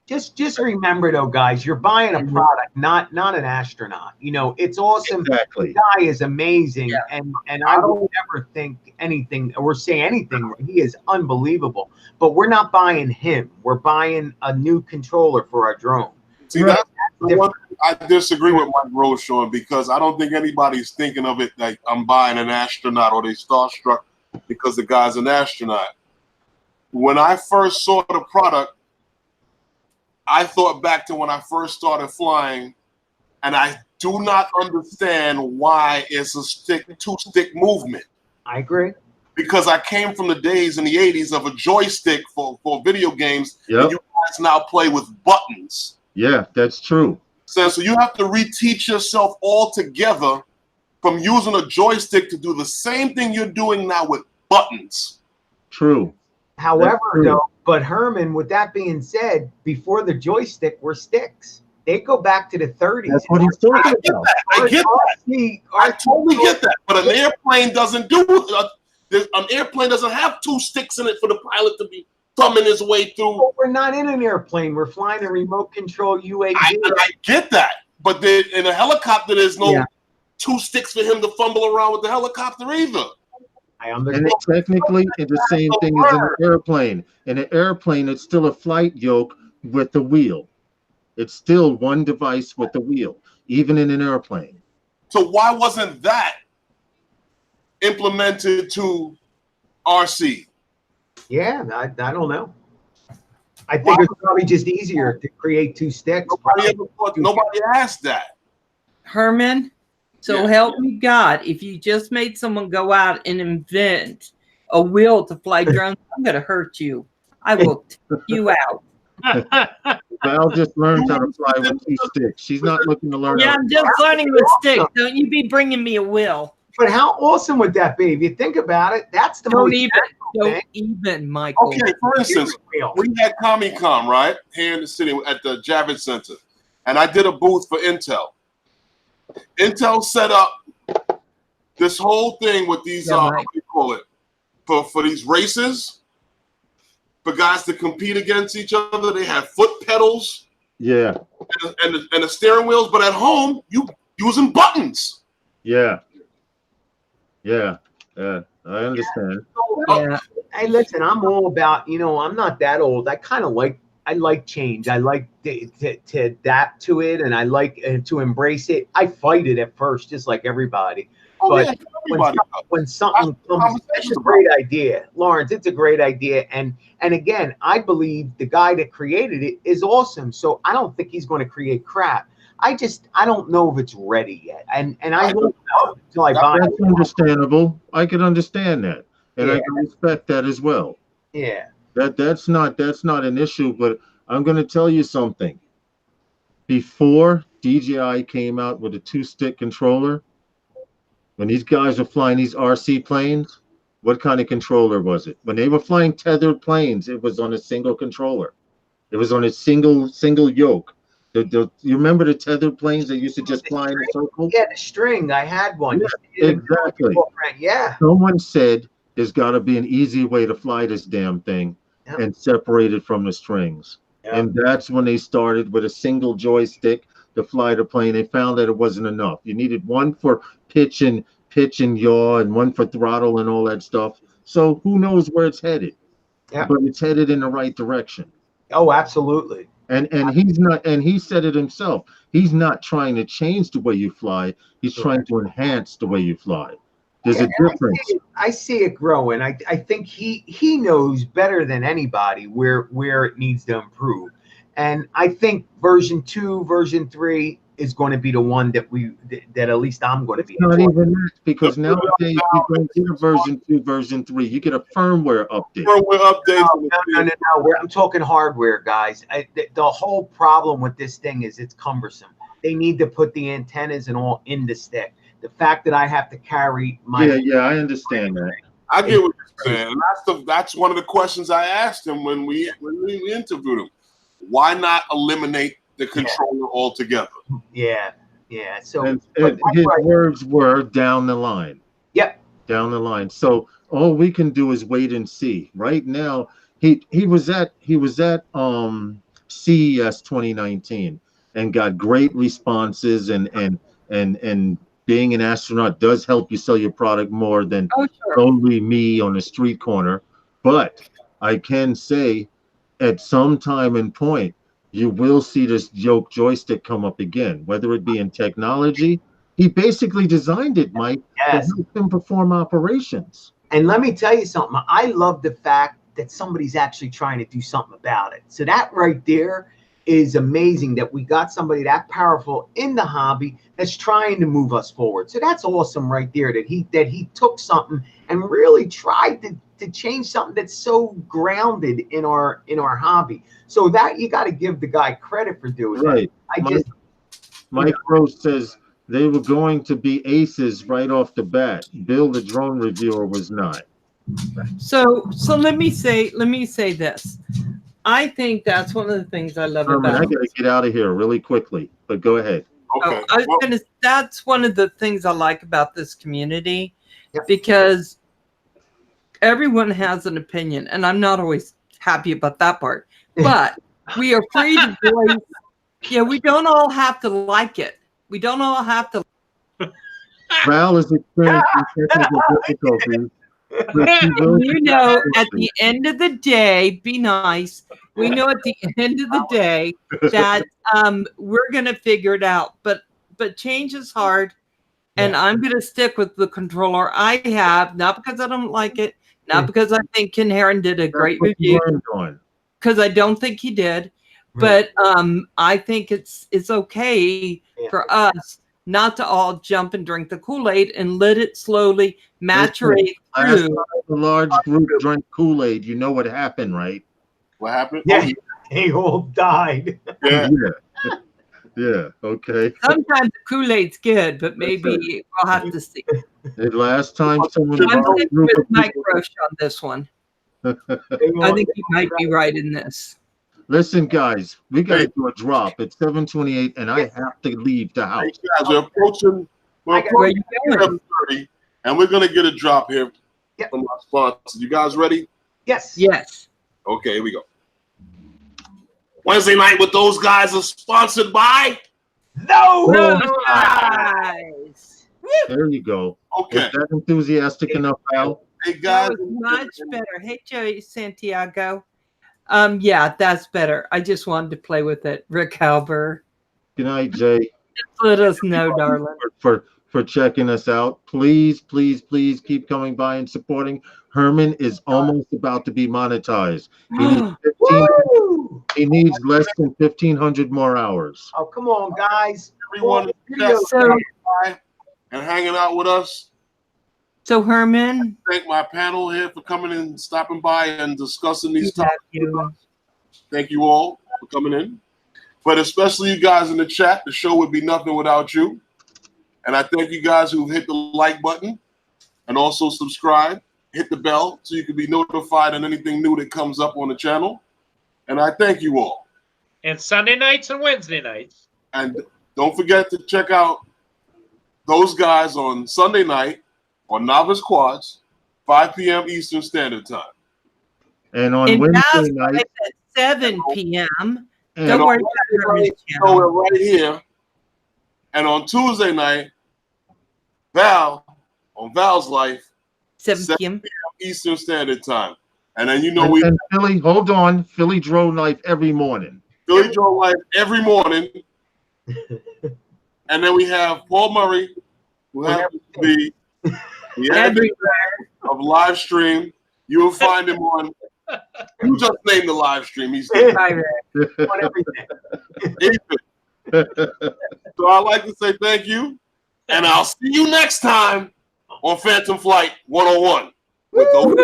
S4: Just remember though, guys, you're buying a product, not an astronaut. It's awesome.
S2: Exactly.
S4: The guy is amazing, and I will never think anything or say anything. He is unbelievable. But we're not buying him. We're buying a new controller for our drone.
S1: See, that's the one I disagree with Mike Roche on, because I don't think anybody's thinking of it like I'm buying an astronaut or they starstruck because the guy's an astronaut. When I first saw the product, I thought back to when I first started flying, and I do not understand why it's a two-stick movement.
S4: I agree.
S1: Because I came from the days in the 80s of a joystick for video games, and you guys now play with buttons.
S2: Yeah, that's true.
S1: So you have to reteach yourself altogether from using a joystick to do the same thing you're doing now with buttons.
S2: True.
S4: However, though, but Herman, with that being said, before the joystick were sticks. They go back to the 30s.
S2: That's what he's talking about.
S1: I get that. I totally get that. But an airplane doesn't do it. An airplane doesn't have two sticks in it for the pilot to be thumbing his way through.
S4: Well, we're not in an airplane. We're flying a remote control UAV.
S1: I get that. But in a helicopter, there's no two sticks for him to fumble around with the helicopter either.
S4: I understand.
S2: And technically, it's the same thing as an airplane. In an airplane, it's still a flight yoke with the wheel. It's still one device with the wheel, even in an airplane.
S1: So why wasn't that implemented to RC?
S4: Yeah, I don't know. I think it's probably just easier to create two sticks.
S1: Nobody asked that.
S5: Herman, so help me God, if you just made someone go out and invent a wheel to fly drones, I'm going to hurt you. I will take you out.
S2: Val just learned how to fly with two sticks. She's not looking to learn.
S5: Yeah, I'm just learning with sticks. Don't you be bringing me a wheel.
S4: But how awesome would that be? If you think about it, that's the
S5: don't even, Michael.
S1: Okay, for instance, we had Comic-Con, right, here in the city at the Javits Center. and I did a booth for Intel. Intel set up this whole thing with these, what do you call it, for these races, for guys to compete against each other. They have foot pedals,
S2: yeah,
S1: and the steering wheels, but at home you using buttons.
S2: yeah, yeah, yeah. I understand.
S5: Yeah.
S4: Hey, listen, I'm all about, you know, I'm not that old. I like change. I like to adapt to it, and I like to embrace it. I fight it at first, just like everybody.
S1: Oh,
S4: But
S1: yeah,
S4: when something comes, it's a great idea, Lawrence. It's a great idea, and again, I believe the guy that created it is awesome. So I don't think he's going to create crap. I don't know if it's ready yet, and I won't know until I buy it.
S2: That's understandable. I can understand that, and I can respect that as well.
S4: Yeah.
S2: That's not an issue, but I'm going to tell you something. Before DJI came out with a 2-stick controller, when these guys were flying these RC planes, what kind of controller was it? When they were flying tethered planes, it was on a single controller. It was on a single yoke. You remember the tethered planes that used to just fly in a circle?
S4: Yeah, the string. I had one.
S2: Yeah, exactly.
S4: Yeah.
S2: Someone said there's got to be an easy way to fly this damn thing and separate it from the strings. And that's when they started with a single joystick to fly the plane. They found that it wasn't enough. You needed one for pitch and yaw, and one for throttle and all that stuff. So who knows where it's headed? Yeah. But it's headed in the right direction.
S4: Oh, absolutely.
S2: And he's not, and he said it himself. He's not trying to change the way you fly. He's trying to enhance the way you fly. There's a difference.
S4: I see it growing. I think he knows better than anybody where it needs to improve. And I think version 2, version 3 is going to be the one that at least I'm going to be.
S2: Not even that, because nowadays you don't get a version 2, version 3. You get a firmware update.
S1: Firmware update.
S4: No. I'm talking hardware, guys. The whole problem with this thing is it's cumbersome. They need to put the antennas and all in the stick. The fact that I have to carry my
S2: I understand that.
S1: I get what you're saying, and that's one of the questions I asked him when we interviewed him. Why not eliminate the controller altogether?
S4: Yeah. So
S2: and his words were down the line.
S4: Yep.
S2: Down the line. So all we can do is wait and see. Right now, he was at CES 2019 and got great responses, and being an astronaut does help you sell your product more than only me on a street corner. But I can say at some time and point, you will see this yoke joystick come up again, whether it be in technology. He basically designed it, Mike, to help him perform operations.
S4: And let me tell you something. I love the fact that somebody's actually trying to do something about it. So that right there is amazing, that we got somebody that powerful in the hobby that's trying to move us forward. So that's awesome right there, that he took something and really tried to change something that's so grounded in our hobby. So that you got to give the guy credit for doing
S2: right.
S4: that.
S2: Mike Rose says they were going to be aces right off the bat. Bill, the drone reviewer, was not.
S5: So let me say this. I think that's one of the things I love about.
S2: I gotta get out of here really quickly, but go ahead.
S1: Okay.
S5: That's one of the things I like about this community, because everyone has an opinion, and I'm not always happy about that part. But we are free to voice. Yeah, we don't all have to like it. We don't all have to.
S2: Val is experiencing technical difficulties.
S5: You know, at the end of the day, be nice. We know at the end of the day that we're gonna figure it out. But change is hard, and I'm gonna stick with the controller I have, not because I don't like it, not because I think Ken Heron did a great review, because I don't think he did. But I think it's okay for us not to all jump and drink the Kool-Aid and let it slowly maturate through.
S2: A large group drank Kool-Aid. You know what happened, right?
S1: What happened?
S4: Yeah, they all died.
S2: Yeah. Okay.
S5: Sometimes the Kool-Aid's good, but maybe we'll have to see.
S2: The last time someone
S5: I'm with Mike Roche on this one. I think he might be right in this.
S2: Listen, guys, we got to do a drop. It's 7:28, and I have to leave the
S1: Hey,
S2: house.
S1: guys, we're approaching
S5: Where you going?
S1: 7:30, and we're gonna get a drop here
S4: Yep.
S1: from our sponsors. You guys ready?
S4: Yes.
S5: Yes.
S1: Okay, here we go. Wednesday night with those guys is sponsored by.
S4: No.
S5: Those guys.
S2: There you go.
S1: Okay,
S2: Was that enthusiastic enough, Al?
S1: hey
S5: That
S1: guys.
S5: was much better. Hey, Joey Santiago. Yeah, that's better. I just wanted to play with it. Rick Halber.
S2: Good night, Jay.
S5: Just let us know, darling.
S2: For checking us out. Please, please, please keep coming by and supporting. Herman is almost about to be monetized.
S4: Woo!
S2: He needs less than 1,500 more hours.
S4: Oh, come on, guys.
S1: Everyone
S4: Videos.
S5: So,
S1: and hanging out with us.
S5: so Herman,
S1: Thank my panel here for coming and stopping by and discussing these
S5: we have
S1: topics.
S5: you.
S1: Thank you all for coming in. But especially you guys in the chat. The show would be nothing without you. And I thank you guys who've hit the like button and also subscribe. Hit the bell so you can be notified on anything new that comes up on the channel. And I thank you all.
S3: And Sunday nights and Wednesday nights.
S1: And don't forget to check out those guys on Sunday night on Novice Quads, 5 p.m. Eastern Standard Time.
S2: And on
S5: And
S2: Wednesday
S5: Val's
S2: night,
S5: live at 7 p.m.
S2: and
S5: Don't
S1: on
S5: worry about Herman's
S1: So
S5: channel.
S1: we're right here. And on Tuesday night, Val, on Val's Life,
S5: 7 p.m.
S1: Eastern Standard Time. And then you know we
S2: and Philly, hold on, Philly drove life every morning.
S1: Billy Joe Live every morning. And then we have Paul Murray, who happens to be the editor of live stream. You will find him on. You just named the live stream. He's there.
S4: On everything.
S1: So I'd like to say thank you, and I'll see you next time on Phantom Flight 101 with those